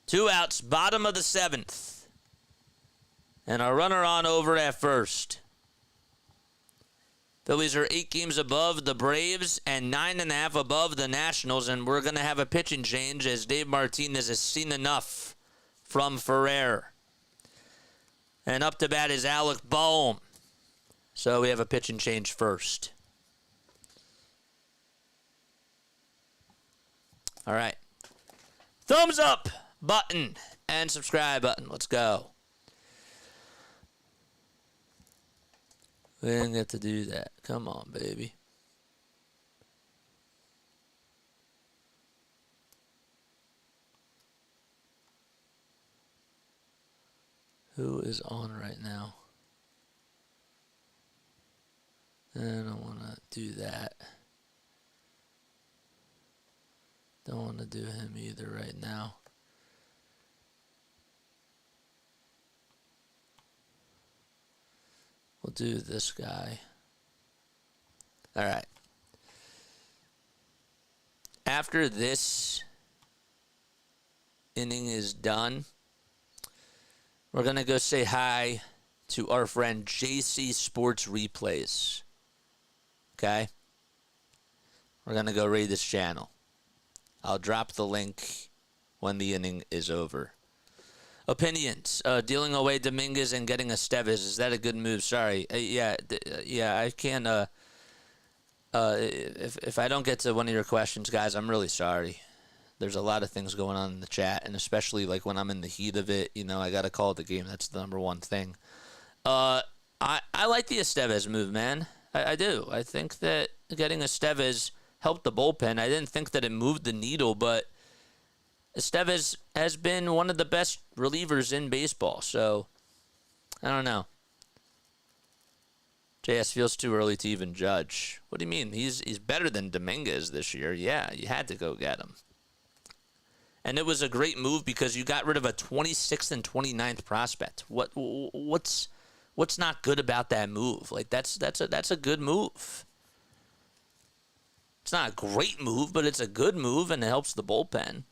Speaker 1: Two outs, bottom of the 7th. And a runner on over at first. Phillies are 8 games above the Braves and 9.5 above the Nationals, and we're going to have a pitching change as Dave Martinez has seen enough from Ferrer. And up to bat is Alec Bohm. So we have a pitching change first. All right. Thumbs up button and subscribe button. Let's go. We didn't get to do that. Come on, baby. Who is on right now? I don't want to do that. Don't want to do him either right now. We'll do this guy. All right. After this inning is done, we're going to go say hi to our friend JC Sports Replays. Okay? We're going to go raid this channel. I'll drop the link when the inning is over. Opinions. Dealing away Dominguez and getting Estevez. Is that a good move? Sorry. Yeah, I can't. If I don't get to one of your questions, guys, I'm really sorry. There's a lot of things going on in the chat, and especially like when I'm in the heat of it, you know, I got to call it the game. That's the number one thing. I like the Estevez move, man. I do. I think that getting Estevez helped the bullpen. I didn't think that it moved the needle, but Estevez has been one of the best relievers in baseball, so I don't know. JS feels too early to even judge. What do you mean? He's better than Dominguez this year. Yeah, you had to go get him. And it was a great move because you got rid of a 26th and 29th prospect. What's not good about that move? Like that's a good move. It's not a great move, but it's a good move and it helps the bullpen.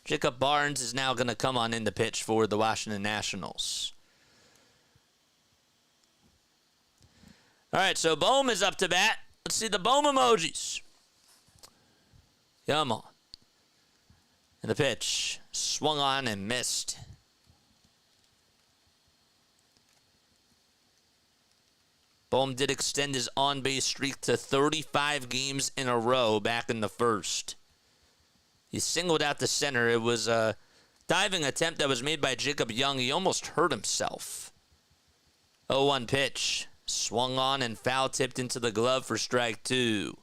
Speaker 1: Jacob Barnes is now going to come on in to pitch for the Washington Nationals. All right, so Bohm is up to bat. Let's see the Bohm emojis. Come on. And the pitch swung on and missed. Bohm did extend his on-base streak to 35 games in a row back in the first. He singled out the center. It was a diving attempt that was made by Jacob Young. He almost hurt himself. 0-1 pitch. Swung on and foul tipped into the glove for strike two.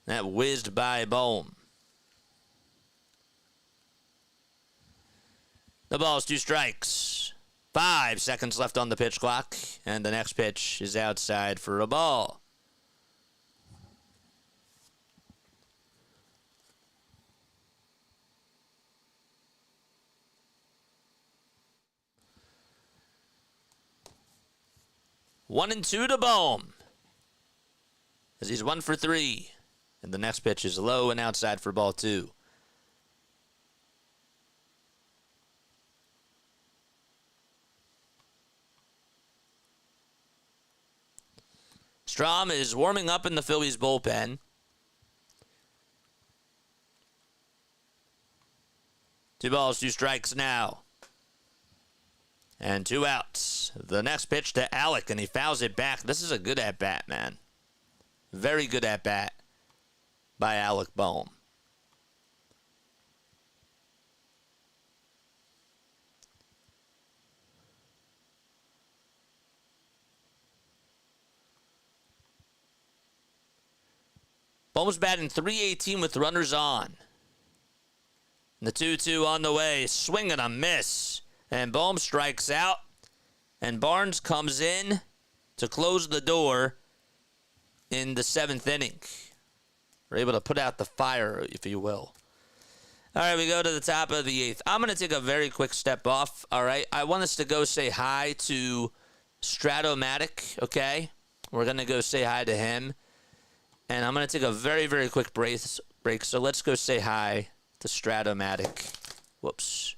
Speaker 1: That whizzed by Bohm. The ball's 2 strikes. 5 seconds left on the pitch clock. And the next pitch is outside for a ball. One and 2 to Bohm. As he's 1 for 3. And the next pitch is low and outside for ball 2. Strom is warming up in the Phillies bullpen. 2 balls, 2 strikes now. And 2 outs. The next pitch to Alec, and he fouls it back. This is a good at-bat, man. Very good at-bat by Alec Bohm. Bohm's batting .318 with runners on. And the 2-2 on the way. Swing and a miss. And Bohm strikes out. And Barnes comes in to close the door in the 7th inning. We're able to put out the fire, if you will. All right, we go to the top of the 8th. I'm going to take a very quick step off, all right? I want us to go say hi to Stratomatic, okay? We're going to go say hi to him. And I'm going to take a very, very quick break. So let's go say hi to Stratomatic. Whoops.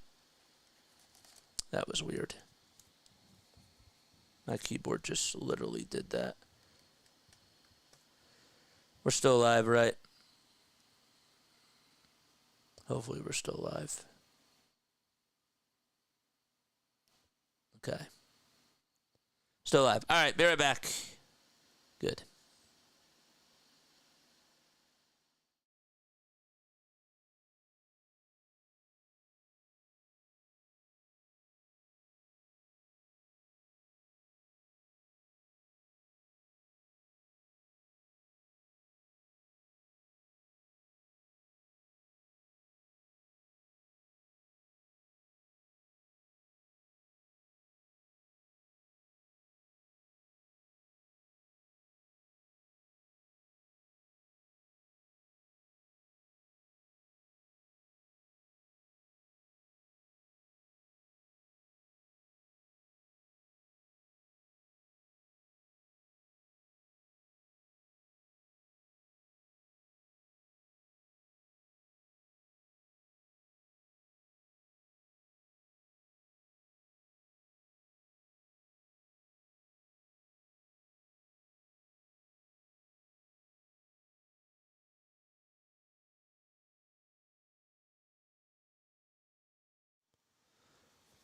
Speaker 1: That was weird. My keyboard just literally did that. We're still alive, right? Hopefully we're still alive. Okay. Still alive. All right, be right back. Good.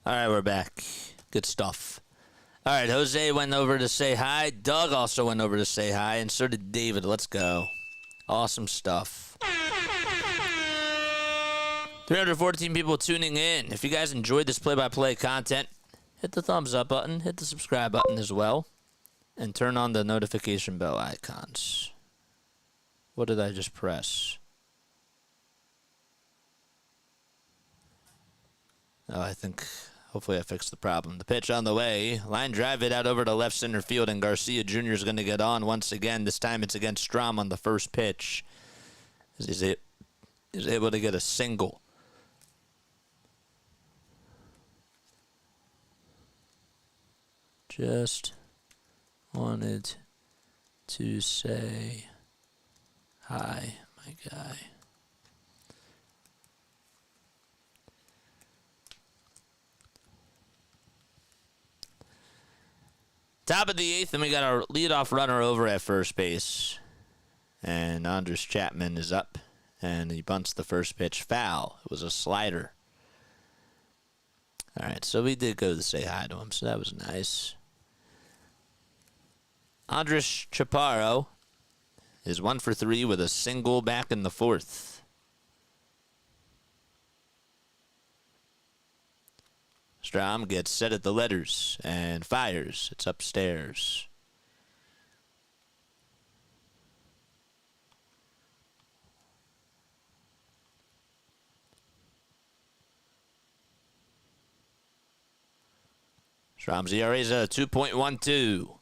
Speaker 1: All right, we're back. Good stuff. All right, Jose went over to say hi. Doug also went over to say hi, and so did David. Let's go. Awesome stuff. 314 people tuning in. If you guys enjoyed this play-by-play content, hit the thumbs up button, hit the subscribe button as well, and turn on the notification bell icons. What did I just press? Oh, I think hopefully I fixed the problem. The pitch on the way. Line drive it out over to left center field, and Garcia Jr. is going to get on once again. This time it's against Strom on the first pitch. He's able to get a single. Just wanted to say hi, my guy. Top of the eighth, and we got our leadoff runner over at first base. And Andres Chapman is up, and he bunts the first pitch foul. It was a slider. All right, so we did go to say hi to him, so that was nice. Andres Chaparro is 1 for 3 with a single back in the fourth. Strom gets set at the letters and fires. It's upstairs. Strom's ERA is a 2.12.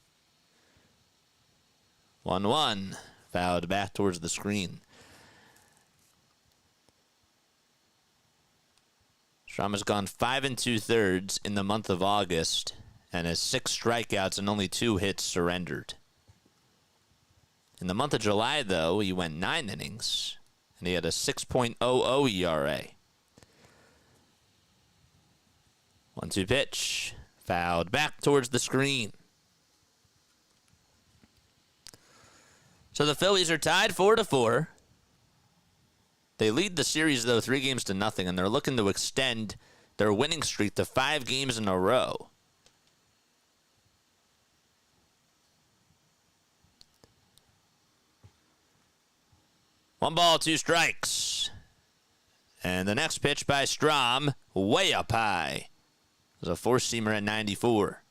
Speaker 1: 1-1. Fouled back towards the screen. Strom has gone 5 2/3 in the month of August and has 6 strikeouts and only 2 hits surrendered. In the month of July, though, he went 9 innings and he had a 6.00 ERA. 1-2 pitch. Fouled back towards the screen. So the Phillies are tied 4-4. They lead the series, though, 3-0, and they're looking to extend their winning streak to 5 games in a row. One ball, 2 strikes. And the next pitch by Strom, way up high. It was a four-seamer at 94.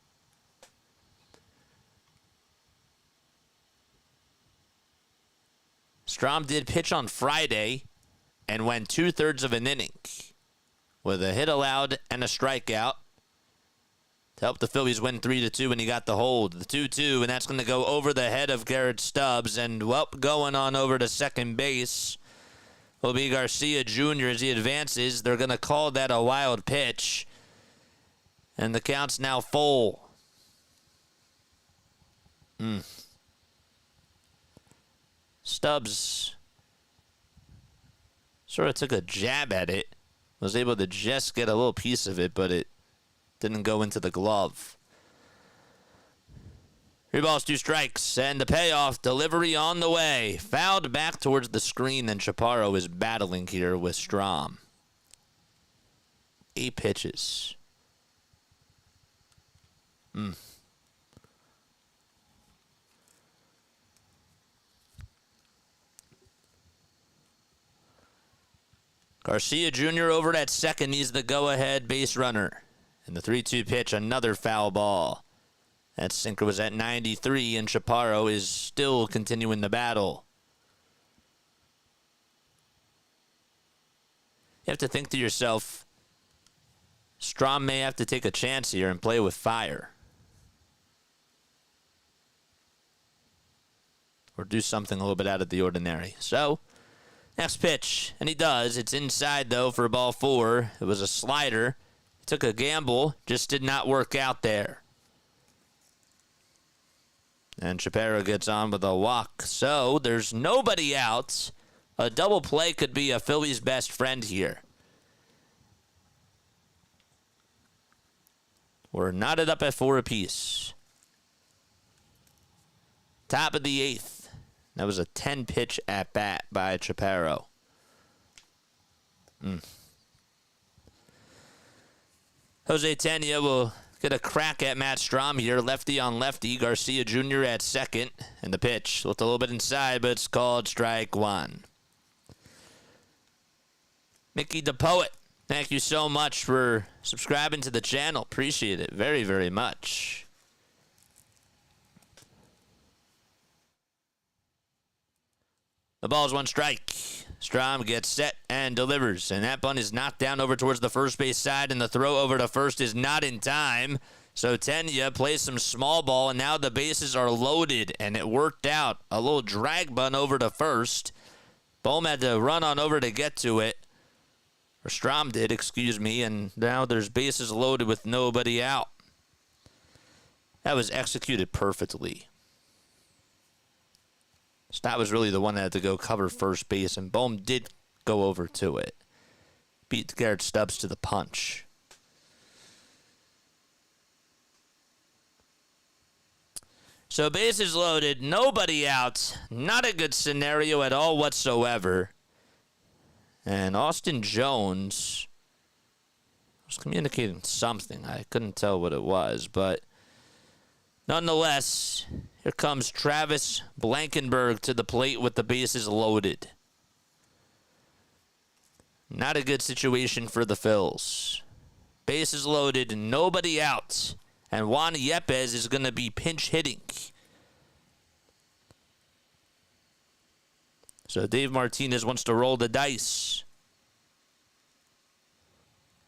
Speaker 1: Strom did pitch on Friday and went 2/3 of an inning with a hit allowed and a strikeout to help the Phillies win 3-2, and he got the hold. The 2-2, and that's going to go over the head of Garrett Stubbs, and, well, going on over to second base will be Garcia Jr. as he advances. They're going to call that a wild pitch, and the count's now full. Stubbs sort of took a jab at it, was able to just get a little piece of it, but it didn't go into the glove. 3 balls, 2 strikes, and the payoff delivery on the way. Fouled back towards the screen, and Chaparro is battling here with Strom. 8 pitches. Garcia Jr. over at second. He's the go-ahead base runner. And the 3-2 pitch, another foul ball. That sinker was at 93, and Chaparro is still continuing the battle. You have to think to yourself, Strom may have to take a chance here and play with fire. Or do something a little bit out of the ordinary. So, next pitch, and he does. It's inside, though, for ball 4. It was a slider. He took a gamble, just did not work out there. And Chaparro gets on with a walk. So, there's nobody out. A double play could be a Phillies' best friend here. We're knotted up at 4 apiece. Top of the 8th. That was a 10-pitch at-bat by Chaparro. Jose Tena will get a crack at Matt Strahm here. Lefty on lefty. Garcia Jr. at second. And the pitch looked a little bit inside, but it's called strike one. Mickey the Poet, thank you so much for subscribing to the channel. Appreciate it very, very much. The ball's one strike. Strahm gets set and delivers. And that bunt is knocked down over towards the first base side. And the throw over to first is not in time. So Tena plays some small ball. And now the bases are loaded. And it worked out. A little drag bunt over to first. Bohm had to run on over to get to it. Or Strahm did, excuse me. And now there's bases loaded with nobody out. That was executed perfectly. Stott was really the one that had to go cover first base, and Bohm did go over to it. Beat Garrett Stubbs to the punch. So bases loaded, nobody out. Not a good scenario at all whatsoever. And Austin Jones was communicating something. I couldn't tell what it was, but nonetheless, here comes Travis Blankenberg to the plate with the bases loaded. Not a good situation for the Phils. Bases loaded, nobody out. And Juan Yepez is going to be pinch hitting. So Dave Martinez wants to roll the dice.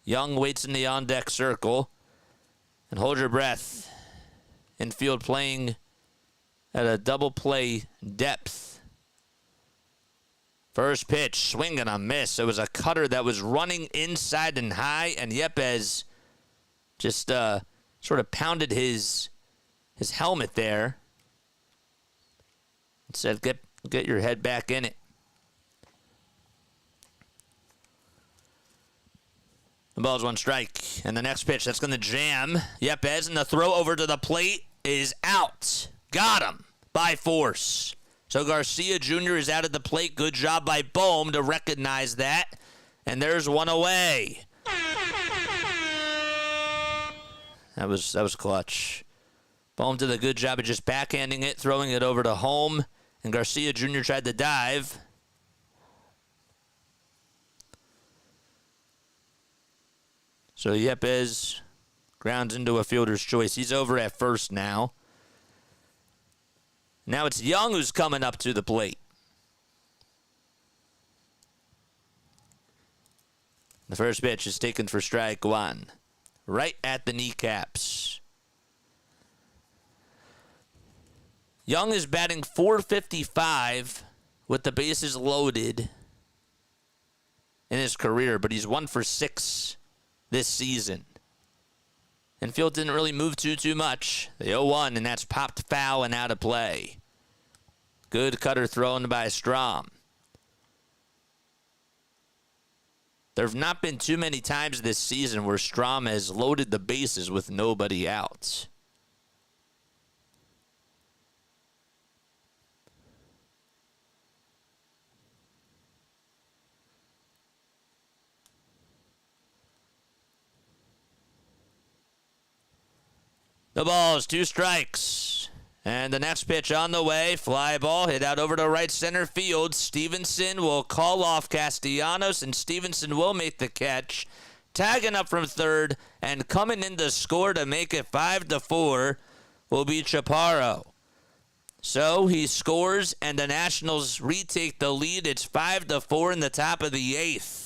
Speaker 1: Young waits in the on-deck circle. And hold your breath. Infield playing at a double play depth. First pitch, swing and a miss. It was a cutter that was running inside and high, and Yepez just sort of pounded his helmet there. And said, get your head back in it. The ball's one strike. And the next pitch, that's going to jam Yepez, and the throw over to the plate is out. Got him by force. So Garcia Jr. is out at the plate. Good job by Bohm to recognize that. And there's one away. That was clutch. Bohm did a good job of just backhanding it, throwing it over to home. And Garcia Jr. tried to dive. So Yepez grounds into a fielder's choice. He's over at first now. Now it's Young who's coming up to the plate. The first pitch is taken for strike one. Right at the kneecaps. Young is batting .455 with the bases loaded in his career, but he's 1 for 6 this season. Infield didn't really move too much. The 0-1, and that's popped foul and out of play. Good cutter thrown by Strahm. There have not been too many times this season where Strahm has loaded the bases with nobody out. The ball's 2 strikes. And the next pitch on the way. Fly ball hit out over to right center field. Stevenson will call off Castellanos, and Stevenson will make the catch. Tagging up from third and coming in to score to make it 5-4 will be Chaparro. So he scores, and the Nationals retake the lead. It's 5-4 in the top of the 8th.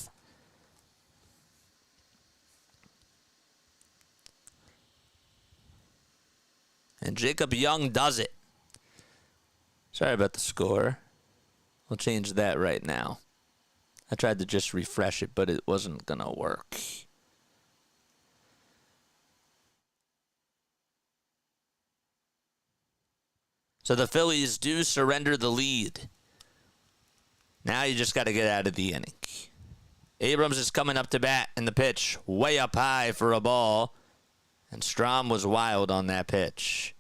Speaker 1: And Jacob Young does it. Sorry about the score. We'll change that right now. I tried to just refresh it, but it wasn't going to work. So the Phillies do surrender the lead. Now you just got to get out of the inning. Abrams is coming up to bat, and the pitch way up high for a ball. And Strahm was wild on that pitch.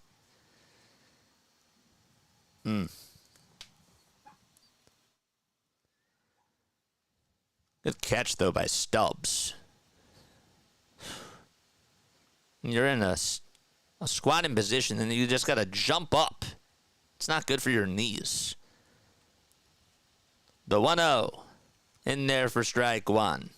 Speaker 1: Good catch, though, by Stubbs. you're in a squatting position, and you just got to jump up. It's not good for your knees. The 1-0 in there for strike one.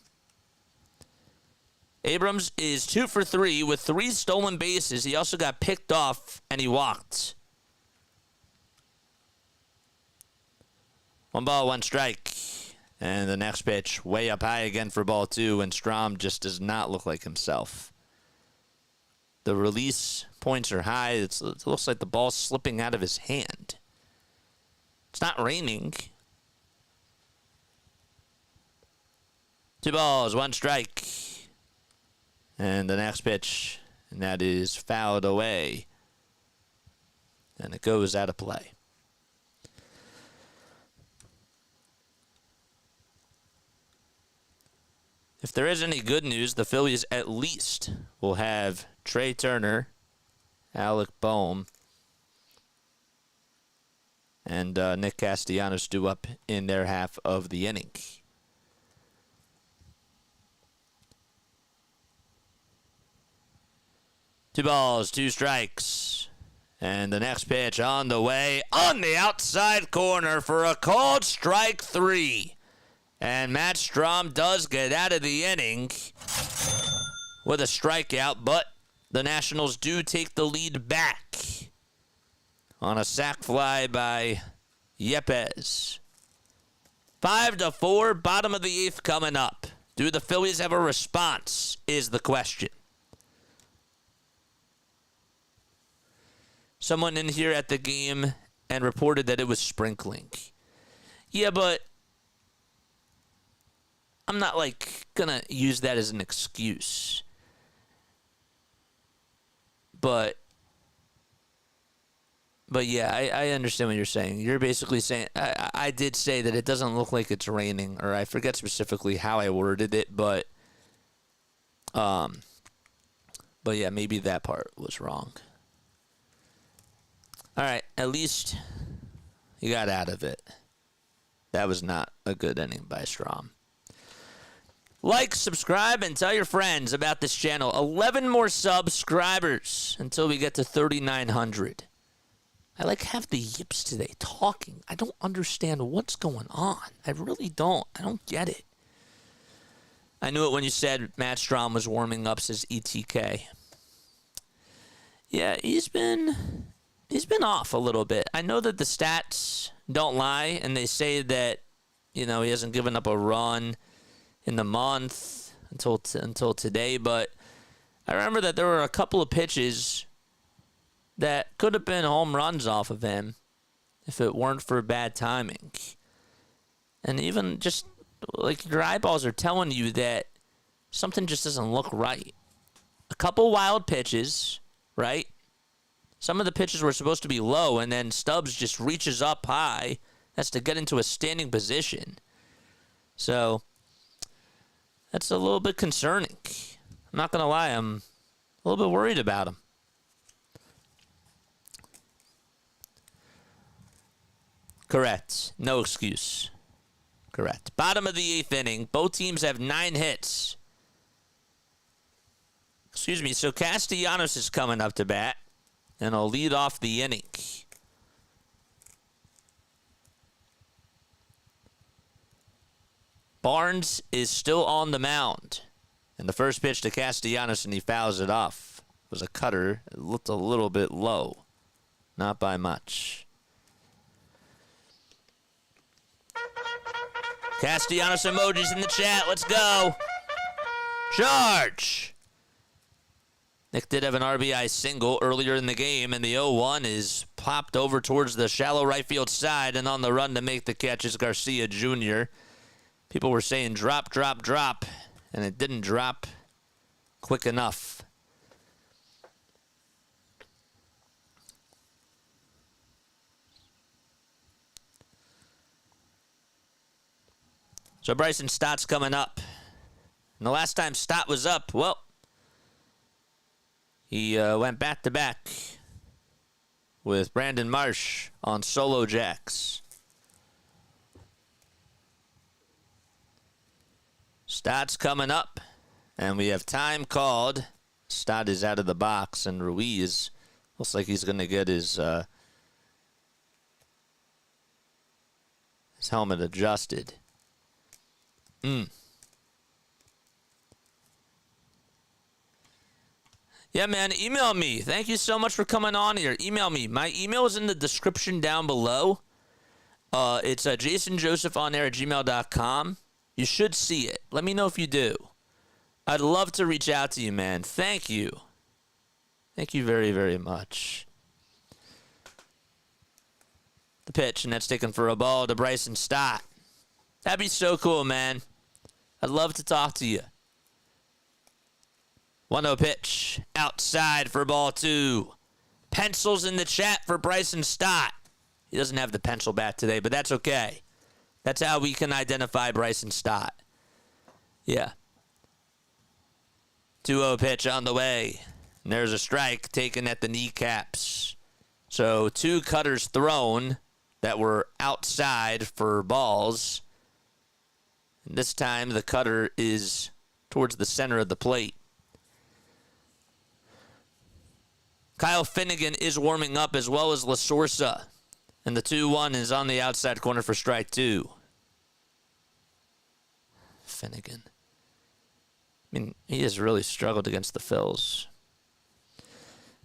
Speaker 1: Abrams is 2 for 3 with 3 stolen bases. He also got picked off, and he walked. 1 ball, 1 strike. And the next pitch, way up high again for ball 2, and Strom just does not look like himself. The release points are high. It looks like the ball's slipping out of his hand. It's not raining. 2 balls, 1 strike. And the next pitch, and that is fouled away. And it goes out of play. If there is any good news, the Phillies at least will have Trey Turner, Alec Bohm, and Nick Castellanos due up in their half of the inning. Two balls, 2 strikes. And the next pitch on the way on the outside corner for a called strike 3. And Matt Strom does get out of the inning with a strikeout, but the Nationals do take the lead back on a sac fly by Yepes. 5-4, bottom of the 8th coming up. Do the Phillies have a response is the question. Someone in here at the game and reported that it was sprinkling. Yeah, but I'm not, gonna use that as an excuse. But yeah, I understand what you're saying. You're basically saying, I did say that it doesn't look like it's raining, or I forget specifically how I worded it, but yeah, maybe that part was wrong. All right, at least you got out of it. That was not a good inning by Strom. Like, subscribe, and tell your friends about this channel. 11 more subscribers until we get to 3,900. I have the yips today talking. I don't understand what's going on. I really don't. I don't get it. I knew it when you said Matt Strom was warming up, says ETK. Yeah, he's been off a little bit. I know that the stats don't lie, and they say that, he hasn't given up a run in the month until today, but I remember that there were a couple of pitches that could have been home runs off of him if it weren't for bad timing. And even just, your eyeballs are telling you that something just doesn't look right. A couple wild pitches, right? Some of the pitches were supposed to be low, and then Stubbs just reaches up high. Has to get into a standing position. So that's a little bit concerning. I'm not going to lie. I'm a little bit worried about him. Correct. No excuse. Correct. Bottom of the 8th inning. Both teams have 9 hits. Excuse me. So Castellanos is coming up to bat, and he'll lead off the inning. Barnes is still on the mound. And the first pitch to Castellanos, and he fouls it off. It was a cutter. It looked a little bit low. Not by much. Castellanos emojis in the chat. Let's go. Charge. Nick did have an RBI single earlier in the game, and the 0-1 is popped over towards the shallow right field side, and on the run to make the catch is Garcia Jr. People were saying drop, drop, drop, and it didn't drop quick enough. So Bryson Stott's coming up. And the last time Stott was up, well, he went back-to-back with Brandon Marsh on solo jacks. Stott's coming up, and we have time called Stott is out of the box, and Ruiz looks like he's going to get his helmet adjusted. Yeah, man, email me. Thank you so much for coming on here. Email me. My email is in the description down below. It's jasonjosephonair@gmail.com. You should see it. Let me know if you do. I'd love to reach out to you, man. Thank you. Thank you very, very much. The pitch, and that's taken for a ball to Bryson Stott. That'd be so cool, man. I'd love to talk to you. 1-0 pitch. Outside for ball 2. Pencils in the chat for Bryson Stott. He doesn't have the pencil bat today, but that's okay. That's how we can identify Bryson Stott. Yeah. 2-0 pitch on the way. And there's a strike taken at the kneecaps. So 2 cutters thrown that were outside for balls. And this time the cutter is towards the center of the plate. Kyle Finnegan is warming up as well as La Sorsa. And the 2-1 is on the outside corner for strike 2. Finnegan. I mean, he has really struggled against the Phils.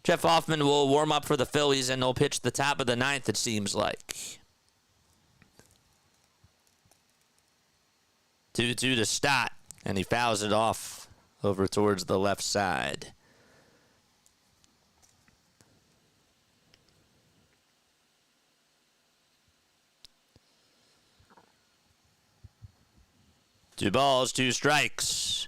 Speaker 1: Jeff Hoffman will warm up for the Phillies, and they'll pitch the top of the 9th, it seems like. 2-2 to Stott, and he fouls it off over towards the left side. Two balls, 2 strikes.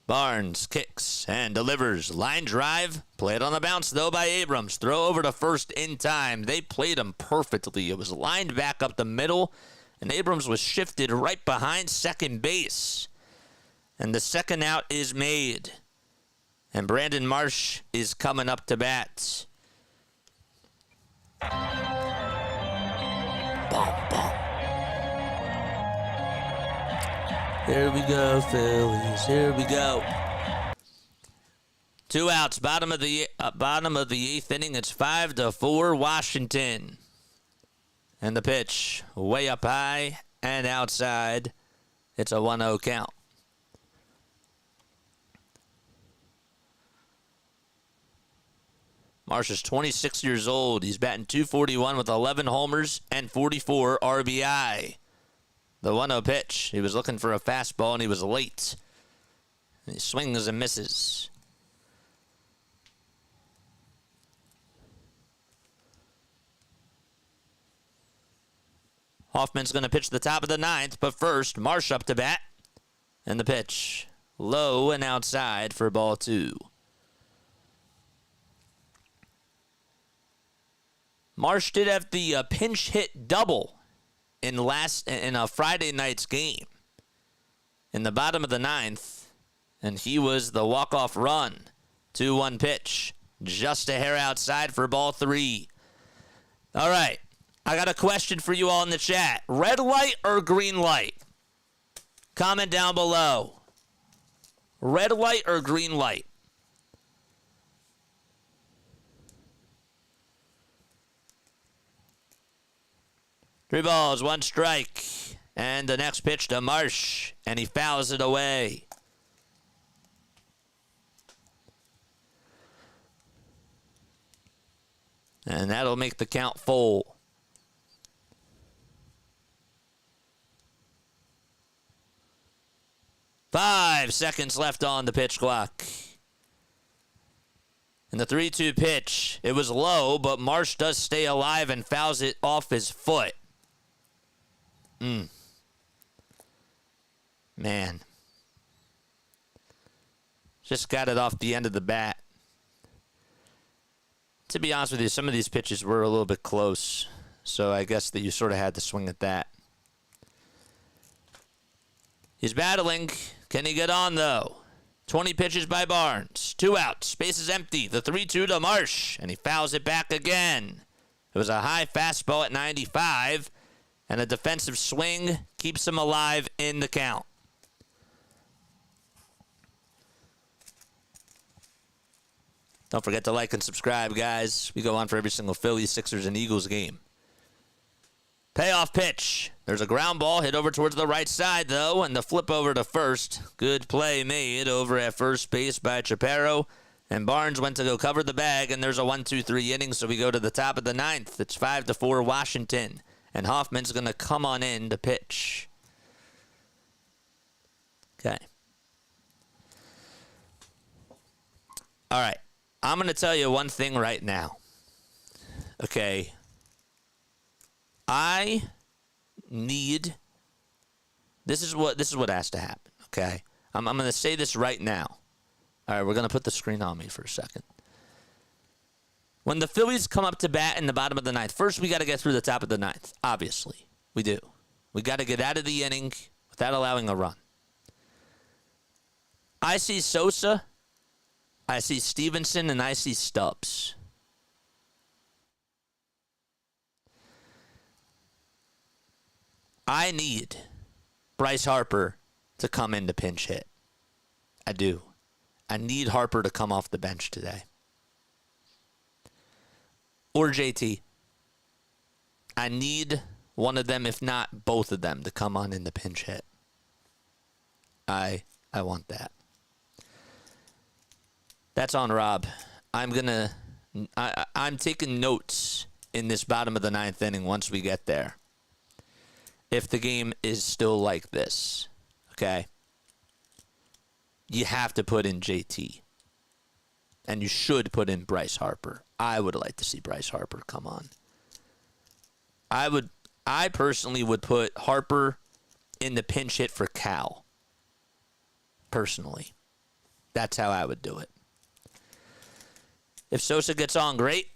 Speaker 1: Barnes kicks and delivers. Line drive. Played on the bounce, though, by Abrams. Throw over to first in time. They played him perfectly. It was lined back up the middle, and Abrams was shifted right behind second base. And the second out is made. And Brandon Marsh is coming up to bat. Boom, boom. Here we go, Phillies. Here we go. 2 outs. Bottom of the 8th inning. It's 5-4 Washington. And the pitch way up high and outside. It's a 1-0 count. Marsh is 26 years old. He's batting .241 with 11 homers and 44 RBI. The 1-0 pitch. He was looking for a fastball, and he was late. And he swings and misses. Hoffman's going to pitch the top of the 9th, but first, Marsh up to bat. And the pitch. Low and outside for ball 2. Marsh did have the pinch hit double in a Friday night's game in the bottom of the 9th, and he was the walk-off run. 2-1 pitch, just a hair outside for ball 3. All right, I got a question for you all in the chat. Red light or green light? Comment down below. Red light or green light? Three balls, 1 strike. And the next pitch to Marsh, and he fouls it away. And that'll make the count full. Five seconds left on the pitch clock. And the 3-2 pitch, it was low, but Marsh does stay alive and fouls it off his foot. Man. Just got it off the end of the bat. To be honest with you, some of these pitches were a little bit close. So I guess that you sort of had to swing at that. He's battling. Can he get on, though? 20 pitches by Barnes. 2 outs. Space is empty. The 3-2 to Marsh. And he fouls it back again. It was a high fastball at 95. And a defensive swing keeps him alive in the count. Don't forget to like and subscribe, guys. We go on for every single Phillies, Sixers, and Eagles game. Payoff pitch. There's a ground ball hit over towards the right side, though, and the flip over to first. Good play made over at first base by Chaparro. And Barnes went to go cover the bag, and there's a 1-2-3 inning, so we go to the top of the ninth. It's 5-4 Washington. And Hoffman's going to come on in to pitch. Okay. All right. I'm going to tell you one thing right now. Okay. I need... This is what has to happen, okay? I'm going to say this right now. All right, we're going to put the screen on me for a second. When the Phillies come up to bat in the bottom of the ninth, first we got to get through the top of the ninth, obviously. We do. We got to get out of the inning without allowing a run. I see Sosa, I see Stevenson, and I see Stubbs. I need Bryce Harper to come in to pinch hit. I do. I need Harper to come off the bench today. Or JT. I need one of them, if not both of them, to come on in the pinch hit. I want that. That's on Rob. I'm taking notes in this bottom of the ninth inning once we get there. If the game is still like this, okay? You have to put in JT. And you should put in Bryce Harper. I would like to see Bryce Harper come on. I personally would put Harper in the pinch hit for Cal. Personally. That's how I would do it. If Sosa gets on, great.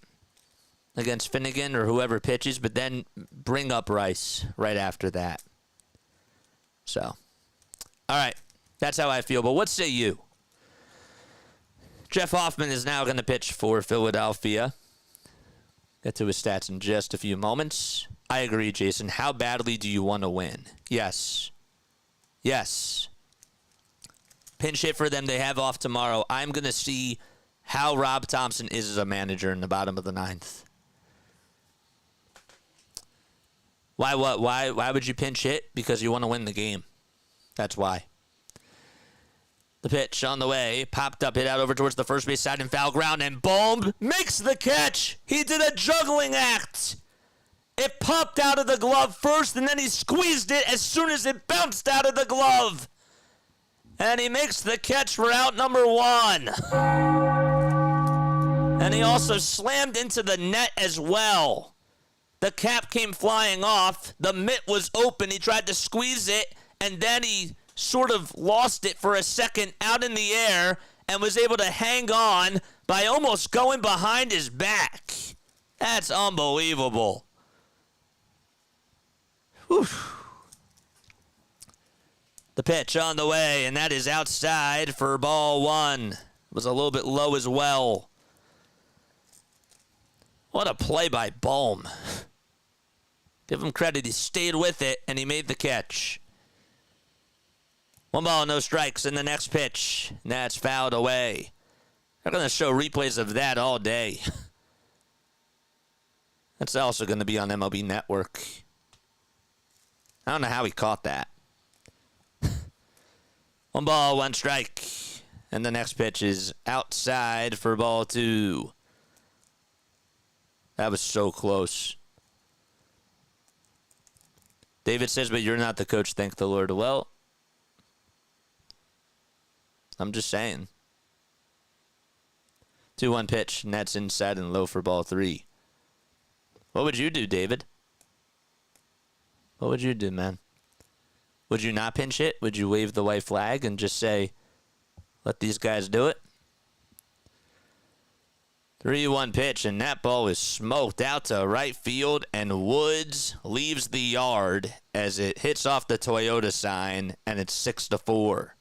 Speaker 1: Against Finnegan or whoever pitches, but then bring up Rice right after that. So, all right. That's how I feel. But what say you? Jeff Hoffman is now going to pitch for Philadelphia. Get to his stats in just a few moments. I agree, Jason. How badly do you want to win? Yes. Yes. Pinch hit for them. They have off tomorrow. I'm going to see how Rob Thompson is as a manager in the bottom of the ninth. Why what? Why would you pinch hit? Because you want to win the game. That's why. The pitch on the way, popped up, hit out over towards the first base side and foul ground, and Bohm makes the catch. He did a juggling act. It popped out of the glove first, and then he squeezed it as soon as it bounced out of the glove. And he makes the catch for out number one. And he also slammed into the net as well. The cap came flying off. The mitt was open. He tried to squeeze it, and then he sort of lost it for a second out in the air and was able to hang on by almost going behind his back. That's unbelievable. Whew. The pitch on the way, and that is outside for ball one. It was a little bit low as well. What a play by Bohm. Give him credit. He stayed with it, and he made the catch. 1 ball, no strikes in the next pitch. And that's fouled away. They're going to show replays of that all day. That's also going to be on MLB Network. I don't know how he caught that. 1 ball, 1 strike. And the next pitch is outside for ball 2. That was so close. David says, but you're not the coach, thank the Lord. Well, I'm just saying. 2-1 pitch, and that's inside and low for ball 3. What would you do, David? What would you do, man? Would you not pinch hit? Would you wave the white flag and just say, let these guys do it? 3-1 pitch, and that ball is smoked out to right field, and Woods leaves the yard as it hits off the Toyota sign, and it's 6-4.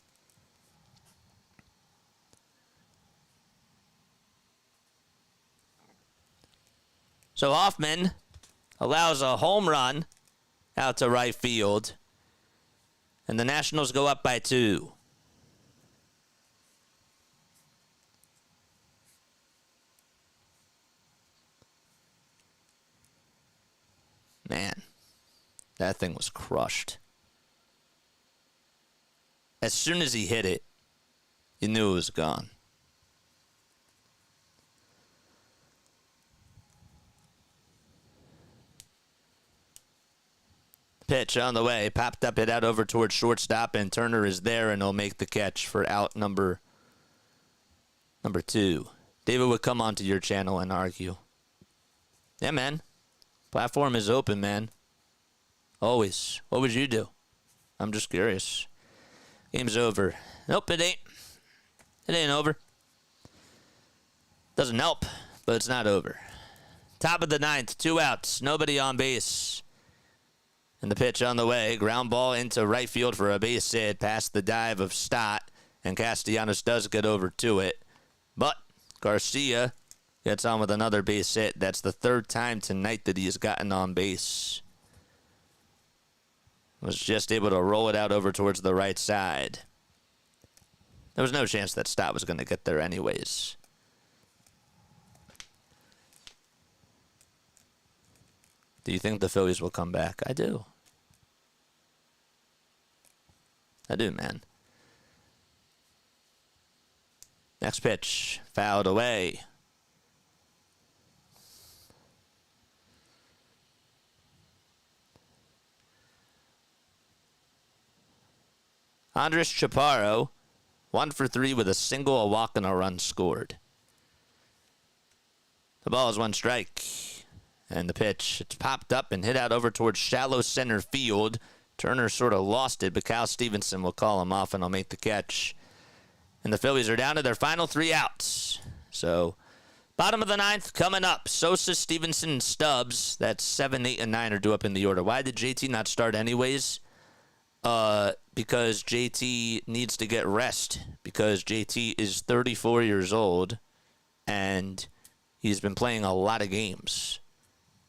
Speaker 1: So Hoffman allows a home run out to right field, and the Nationals go up by 2. That thing was crushed. As soon as he hit it, you knew it was gone. Pitch on the way. Popped up, hit out over towards shortstop, and Turner is there, and he'll make the catch for out number 2. David would come onto your channel and argue. Yeah, man. Platform is open, man. Always. What would you do? I'm just curious. Game's over. Nope, it ain't. It ain't over. Doesn't help, but it's not over. Top of the 9th, 2 outs, nobody on base. And the pitch on the way, ground ball into right field for a base hit past the dive of Stott, and Castellanos does get over to it. But Garcia gets on with another base hit. That's the 3rd time tonight that he has gotten on base. Was just able to roll it out over towards the right side. There was no chance that Stott was going to get there anyways. Do you think the Phillies will come back? I do. I do, man. Next pitch, fouled away. Andres Chaparro, 1 for 3 with a single, a walk, and a run scored. The ball is 1 strike. And the pitch, it's popped up and hit out over towards shallow center field. Turner sort of lost it, but Cal Stevenson will call him off and he'll make the catch. And the Phillies are down to their final 3 outs. So, bottom of the 9th coming up. Sosa, Stevenson, and Stubbs. That's 7, 8, and 9 are due up in the order. Why did JT not start anyways? Because JT needs to get rest. Because JT is 34 years old and he's been playing a lot of games.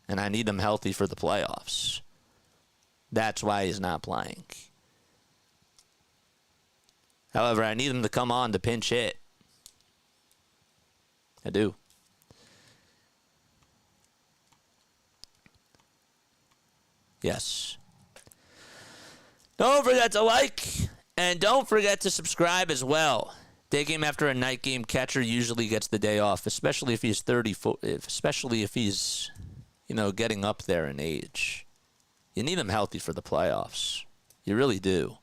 Speaker 1: And I need him healthy for the playoffs. That's why he's not playing. However, I need him to come on to pinch hit. I do. Yes. Don't forget to like, and don't forget to subscribe as well. Day game after a night game, catcher usually gets the day off, especially if he's 34, especially if he's, getting up there in age. You need him healthy for the playoffs. You really do.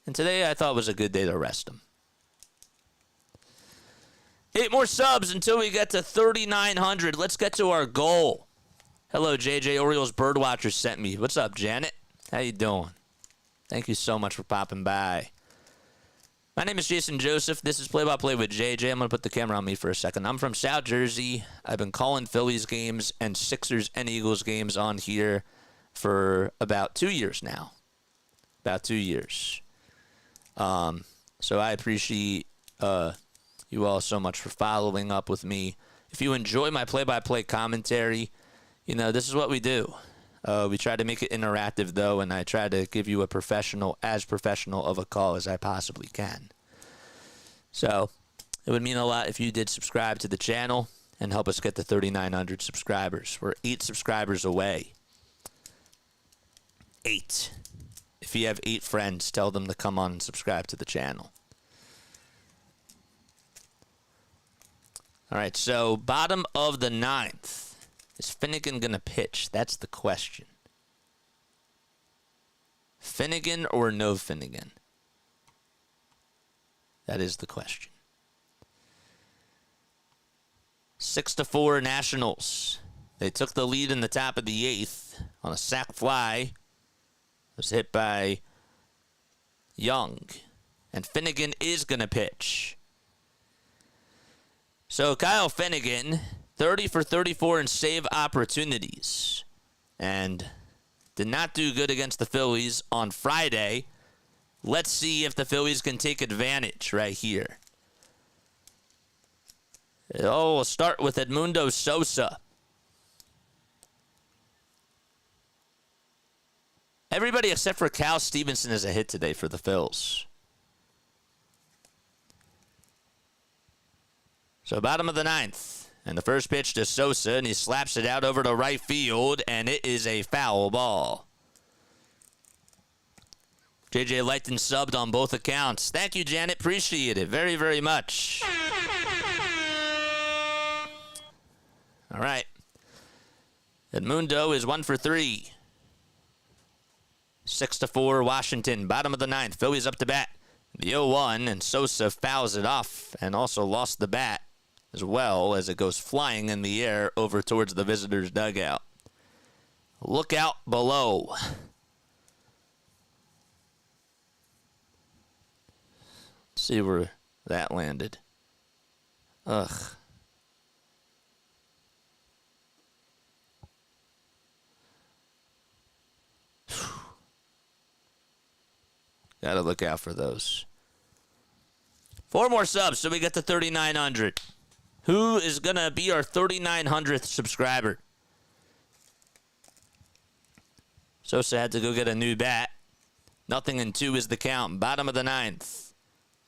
Speaker 1: And today I thought was a good day to rest him. 8 more subs until we get to 3,900. Let's get to our goal. Hello, JJ. Orioles Birdwatcher sent me. What's up, Janet? How you doing? Thank you so much for popping by. My name is Jason Joseph. This is Play-by-Play with JJ. I'm going to put the camera on me for a second. I'm from South Jersey. I've been calling Phillies games and Sixers and Eagles games on here for about 2 years now. About 2 years. So I appreciate you all so much for following up with me. If you enjoy my play-by-play commentary, this is what we do. We try to make it interactive, though, and I try to give you as professional of a call as I possibly can. So it would mean a lot if you did subscribe to the channel and help us get to 3,900 subscribers. We're 8 subscribers away. 8. If you have 8 friends, tell them to come on and subscribe to the channel. All right, so bottom of the 9th. Is Finnegan going to pitch? That's the question. Finnegan or no Finnegan? That is the question. 6-4 Nationals. They took the lead in the top of the 8th on a sac fly. It was hit by Young. And Finnegan is going to pitch. So Kyle Finnegan, 30 for 34 in save opportunities. And did not do good against the Phillies on Friday. Let's see if the Phillies can take advantage right here. We'll start with Edmundo Sosa. Everybody except for Cal Stevenson is a hit today for the Phils. So bottom of the 9th. And the first pitch to Sosa, and he slaps it out over to right field, and it is a foul ball. J.J. Lighton subbed on both accounts. Thank you, Janet. Appreciate it very, very much. All right. Edmundo is 1 for 3. 6-4 Washington. Bottom of the ninth. Phillies up to bat. The 0-1, and Sosa fouls it off and also lost the bat as well as it goes flying in the air over towards the visitors' dugout. Look out below. Let's see where that landed. Ugh. Gotta look out for those. 4 more subs, so we get to 3,900. Who is gonna be our 3,900th subscriber? Sosa had to go get a new bat. 0-2 is the count. Bottom of the ninth.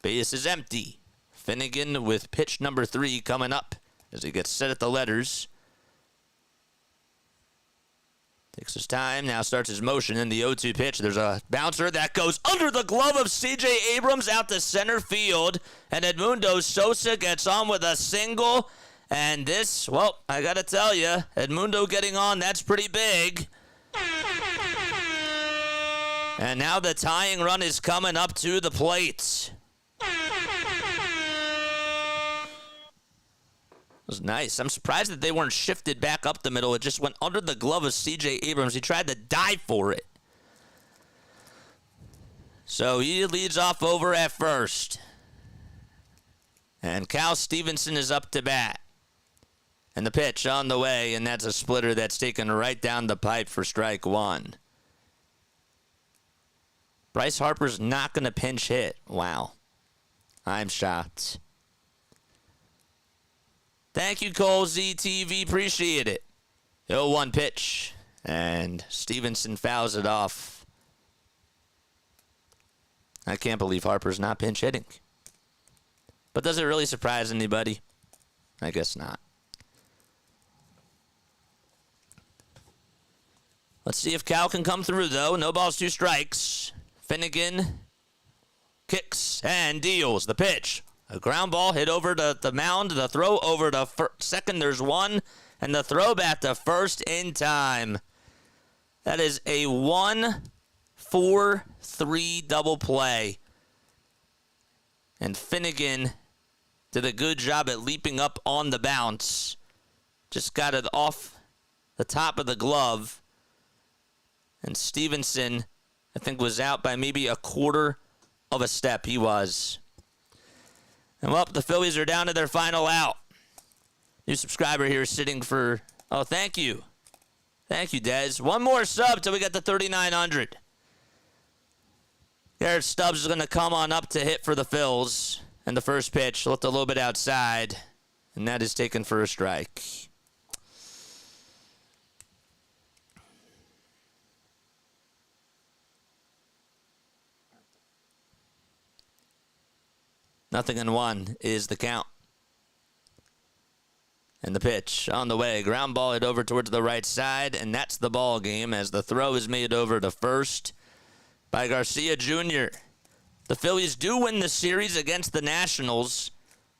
Speaker 1: Base is empty. Finnegan with pitch number 3 coming up as he gets set at the letters. Takes his time, now starts his motion in the 0-2 pitch. There's a bouncer that goes under the glove of C.J. Abrams out to center field. And Edmundo Sosa gets on with a single. And this, well, I got to tell you, Edmundo getting on, that's pretty big. And now the tying run is coming up to the plate. Was nice. I'm surprised that they weren't shifted back up the middle. It just went under the glove of C.J. Abrams. He tried to dive for it. So he leads off over at first. And Cal Stevenson is up to bat. And the pitch on the way, and that's a splitter that's taken right down the pipe for strike 1. Bryce Harper's not going to pinch hit. Wow. I'm shocked. Thank you, Cole ZTV. Appreciate it. 0-1 pitch. And Stevenson fouls it off. I can't believe Harper's not pinch hitting. But does it really surprise anybody? I guess not. Let's see if Cal can come through, though. No balls, 2 strikes. Finnegan kicks and deals the pitch. A ground ball hit over to the mound. The throw over to second. There's 1. And the throw back to first in time. That is a 1-4-3 double play. And Finnegan did a good job at leaping up on the bounce. Just got it off the top of the glove. And Stevenson, I think, was out by maybe a quarter of a step. He was. And, well, the Phillies are down to their final out. New subscriber here sitting for... Oh, thank you. Thank you, Dez. 1 more sub till we get to 3,900. Garrett Stubbs is going to come on up to hit for the Phils. And the first pitch looked a little bit outside. And that is taken for a strike. Nothing in 1 is the count. And the pitch on the way. Ground ball hit over towards the right side, and that's the ball game as the throw is made over to first by Garcia Jr. The Phillies do win the series against the Nationals,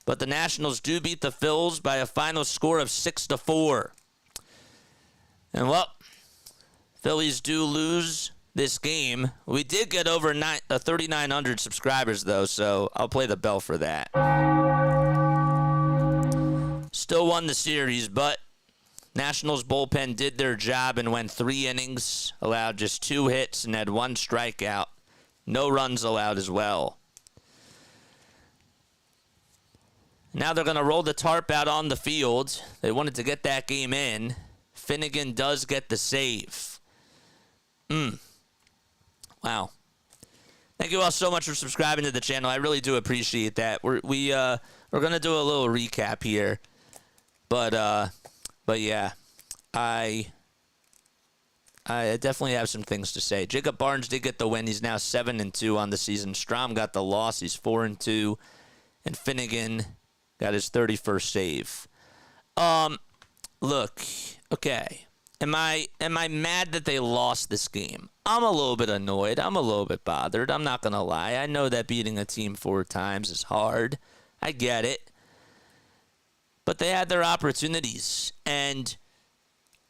Speaker 1: but the Nationals do beat the Phils by a final score of 6-4. And, well, Phillies do lose this game. We did get over 3,900 subscribers, though, so I'll play the bell for that. Still won the series, but Nationals bullpen did their job and went 3 innings, allowed just 2 hits, and had 1 strikeout. No runs allowed as well. Now they're going to roll the tarp out on the field. They wanted to get that game in. Finnegan does get the save. Wow. Thank you all so much for subscribing to the channel. I really do appreciate that. We're going to do a little recap here. But yeah, I definitely have some things to say. Jacob Barnes did get the win. He's now 7-2 on the season. Strom got the loss. He's 4-2. And Finnegan got his 31st save. Look, okay. Am I mad that they lost this game? I'm a little bit annoyed. I'm a little bit bothered. I'm not gonna lie. I know that beating a team 4 times is hard. I get it. But they had their opportunities, and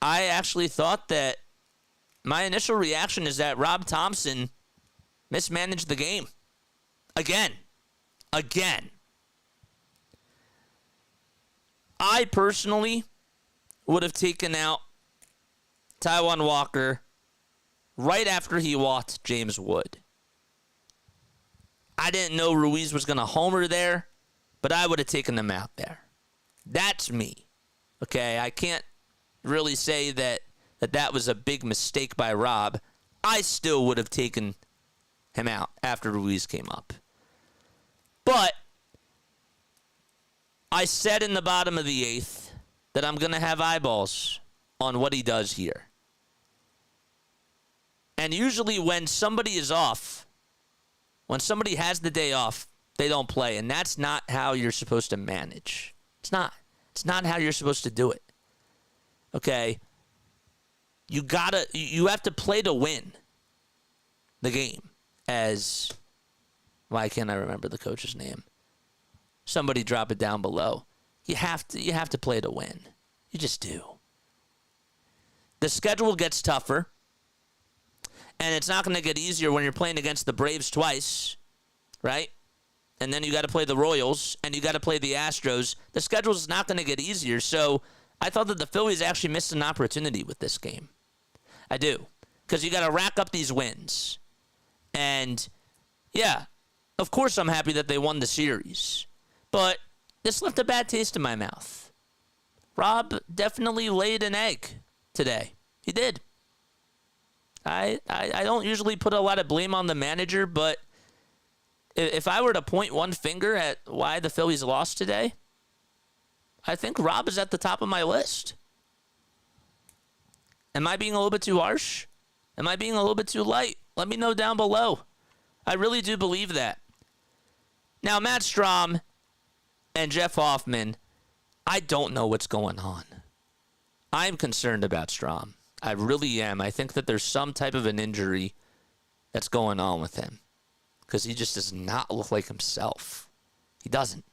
Speaker 1: I actually thought that my initial reaction is that Rob Thompson mismanaged the game. Again. I personally would have taken out Taijuan Walker right after he walked James Wood. I didn't know Ruiz was going to homer there, but I would have taken him out there. That's me. Okay, I can't really say that was a big mistake by Rob. I still would have taken him out after Ruiz came up. But I said in the bottom of the 8th that I'm going to have eyeballs on what he does here. And usually when somebody is off, when somebody has the day off, they don't play. And that's not how you're supposed to manage. It's not. It's not how you're supposed to do it. Okay? You have to play to win the game. As, why can't I remember the coach's name? Somebody drop it down below. You have to play to win. You just do. The schedule gets tougher. And it's not going to get easier when you're playing against the Braves twice, right? And then you got to play the Royals, and you got to play the Astros. The schedule is not going to get easier. So I thought that the Phillies actually missed an opportunity with this game. I do. Because you got to rack up these wins. And, yeah, of course I'm happy that they won the series. But this left a bad taste in my mouth. Rob definitely laid an egg today. He did. I don't usually put a lot of blame on the manager, but if I were to point one finger at why the Phillies lost today, I think Rob is at the top of my list. Am I being a little bit too harsh? Am I being a little bit too light? Let me know down below. I really do believe that. Now, Matt Strahm and Jeff Hoffman, I don't know what's going on. I'm concerned about Strahm. I really am. I think that there's some type of an injury that's going on with him. Because he just does not look like himself. He doesn't.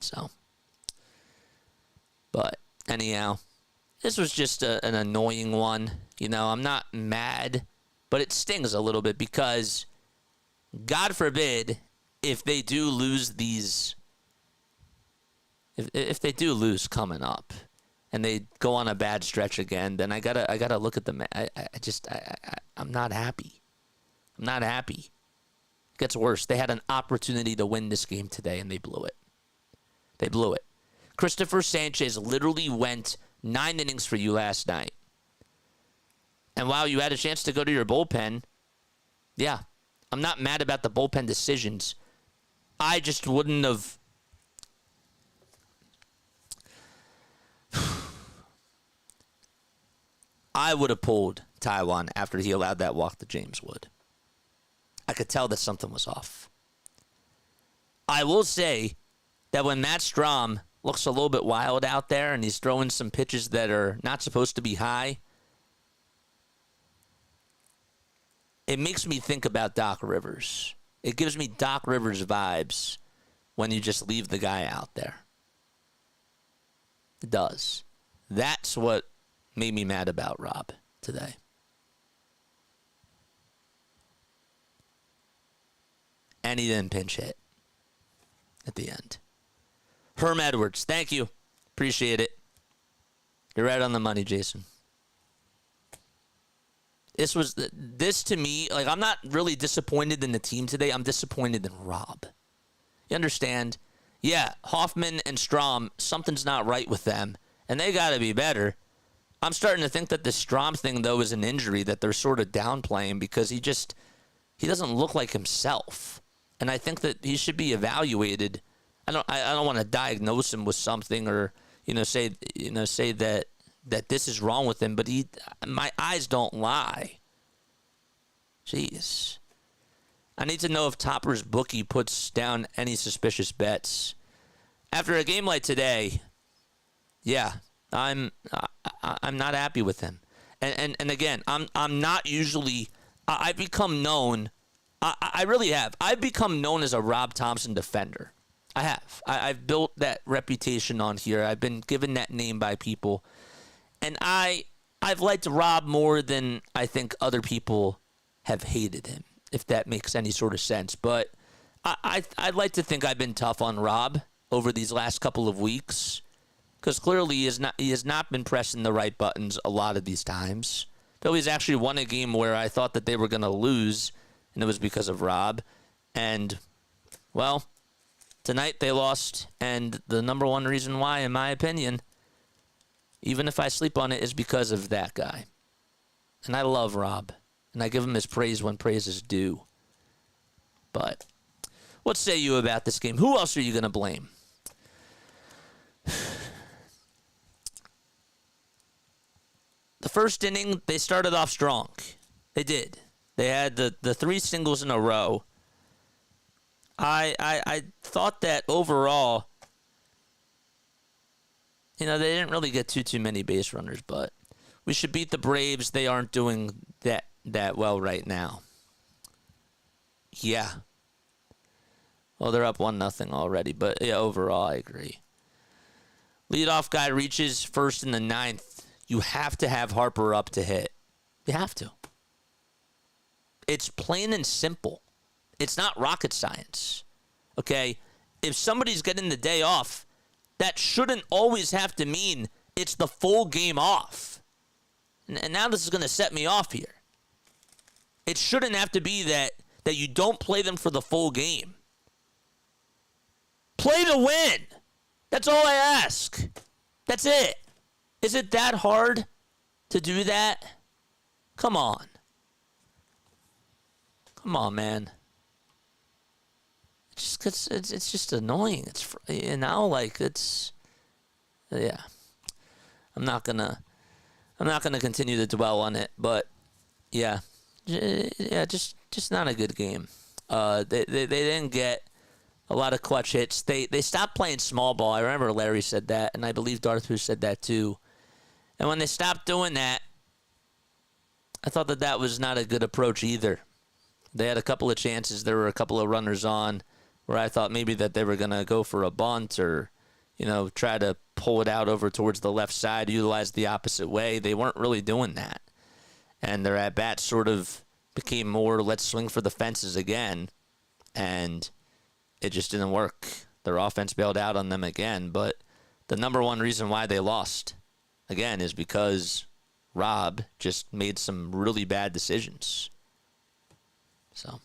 Speaker 1: So. But, anyhow, this was just an annoying one. You know, I'm not mad, but it stings a little bit because, God forbid, if they do lose these, if they do lose coming up, and they go on a bad stretch again, then I gotta look at them. I'm not happy. I'm not happy. It gets worse. They had an opportunity to win this game today, and they blew it. They blew it. Cristopher Sanchez literally went 9 innings for you last night. And while you had a chance to go to your bullpen, yeah, I'm not mad about the bullpen decisions. I just wouldn't have. I would have pulled Taijuan after he allowed that walk to James Wood. I could tell that something was off. I will say that when Matt Strahm looks a little bit wild out there and he's throwing some pitches that are not supposed to be high, it makes me think about Doc Rivers. It gives me Doc Rivers vibes when you just leave the guy out there. It does. That's what made me mad about Rob today. And he didn't pinch hit at the end. Herm Edwards, thank you. Appreciate it. You're right on the money, Jason. This to me, like, I'm not really disappointed in the team today. I'm disappointed in Rob. You understand? Yeah, Hoffman and Strahm, something's not right with them, and they got to be better. I'm starting to think that the Strahm thing, though, is an injury that they're sort of downplaying because he doesn't look like himself. And I think that he should be evaluated. I don't want to diagnose him with something or, say that this is wrong with him, but my eyes don't lie. Jeez. I need to know if Topper's bookie puts down any suspicious bets. after a game like today, yeah, I'm not happy with him. And again, I'm not usually. I've become known. I really have. I've become known as a Rob Thompson defender. I have. I've built that reputation on here. I've been given that name by people, and I've liked Rob more than I think other people have hated him, if that makes any sort of sense. But I'd like to think I've been tough on Rob over these last couple of weeks, because clearly he has not been pressing the right buttons a lot of these times. Phillies actually won a game where I thought that they were going to lose, and it was because of Rob. And, well, tonight they lost, and the number one reason why, in my opinion, even if I sleep on it, is because of that guy. And I love Rob, and I give him his praise when praise is due. But what say you about this game? Who else are you going to blame? The first inning, they started off strong. They did. They had the three singles in a row. I thought that overall, they didn't really get too many base runners, but we should beat the Braves. They aren't doing that well right now. Yeah. Well, they're up 1-0 already, but yeah, overall, I agree. Leadoff guy reaches first in the ninth. You have to have Harper up to hit. You have to. It's plain and simple. It's not rocket science. Okay? If somebody's getting the day off, that shouldn't always have to mean it's the full game off. And now this is going to set me off here. It shouldn't have to be that you don't play them for the full game. Play to win. That's all I ask. That's it. Is it that hard to do that? Come on. Come on, man. It's just annoying. It's yeah. I'm not gonna continue to dwell on it, but yeah, just not a good game. They didn't get a lot of clutch hits. They stopped playing small ball. I remember Larry said that, and I believe Darth said that too. And when they stopped doing that, I thought that was not a good approach either. They had a couple of chances. There were a couple of runners on where I thought maybe that they were going to go for a bunt or, try to pull it out over towards the left side, utilize the opposite way. They weren't really doing that. And their at-bats sort of became more, let's swing for the fences again. And it just didn't work. Their offense bailed out on them again. But the number one reason why they lost, again, is because Rob just made some really bad decisions. So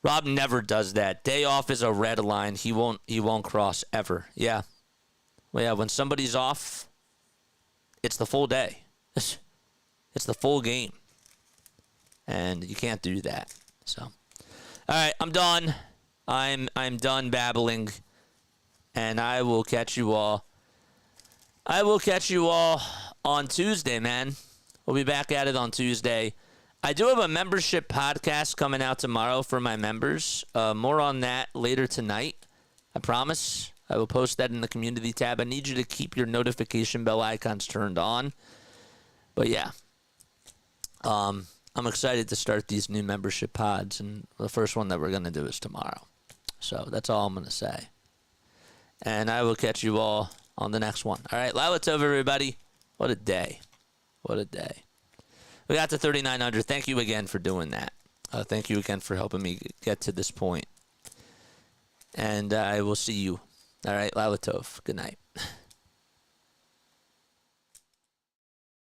Speaker 1: Rob never does that. Day off is a red line. He won't cross ever. Yeah. Well, yeah, when somebody's off, it's the full day. It's the full game. And you can't do that. So, all right, I'm done. I'm done babbling. And I will catch you all on Tuesday, man. We'll be back at it on Tuesday. I do have a membership podcast coming out tomorrow for my members. More on that later tonight. I promise. I will post that in the community tab. I need you to keep your notification bell icons turned on. But yeah, I'm excited to start these new membership pods, and the first one that we're going to do is tomorrow. So that's all I'm going to say. And I will catch you all on the next one. All right, Laila Tov, everybody. What a day. What a day. We got to 3,900. Thank you again for doing that. Thank you again for helping me get to this point. And I will see you. All right, Laila Tov. Good night.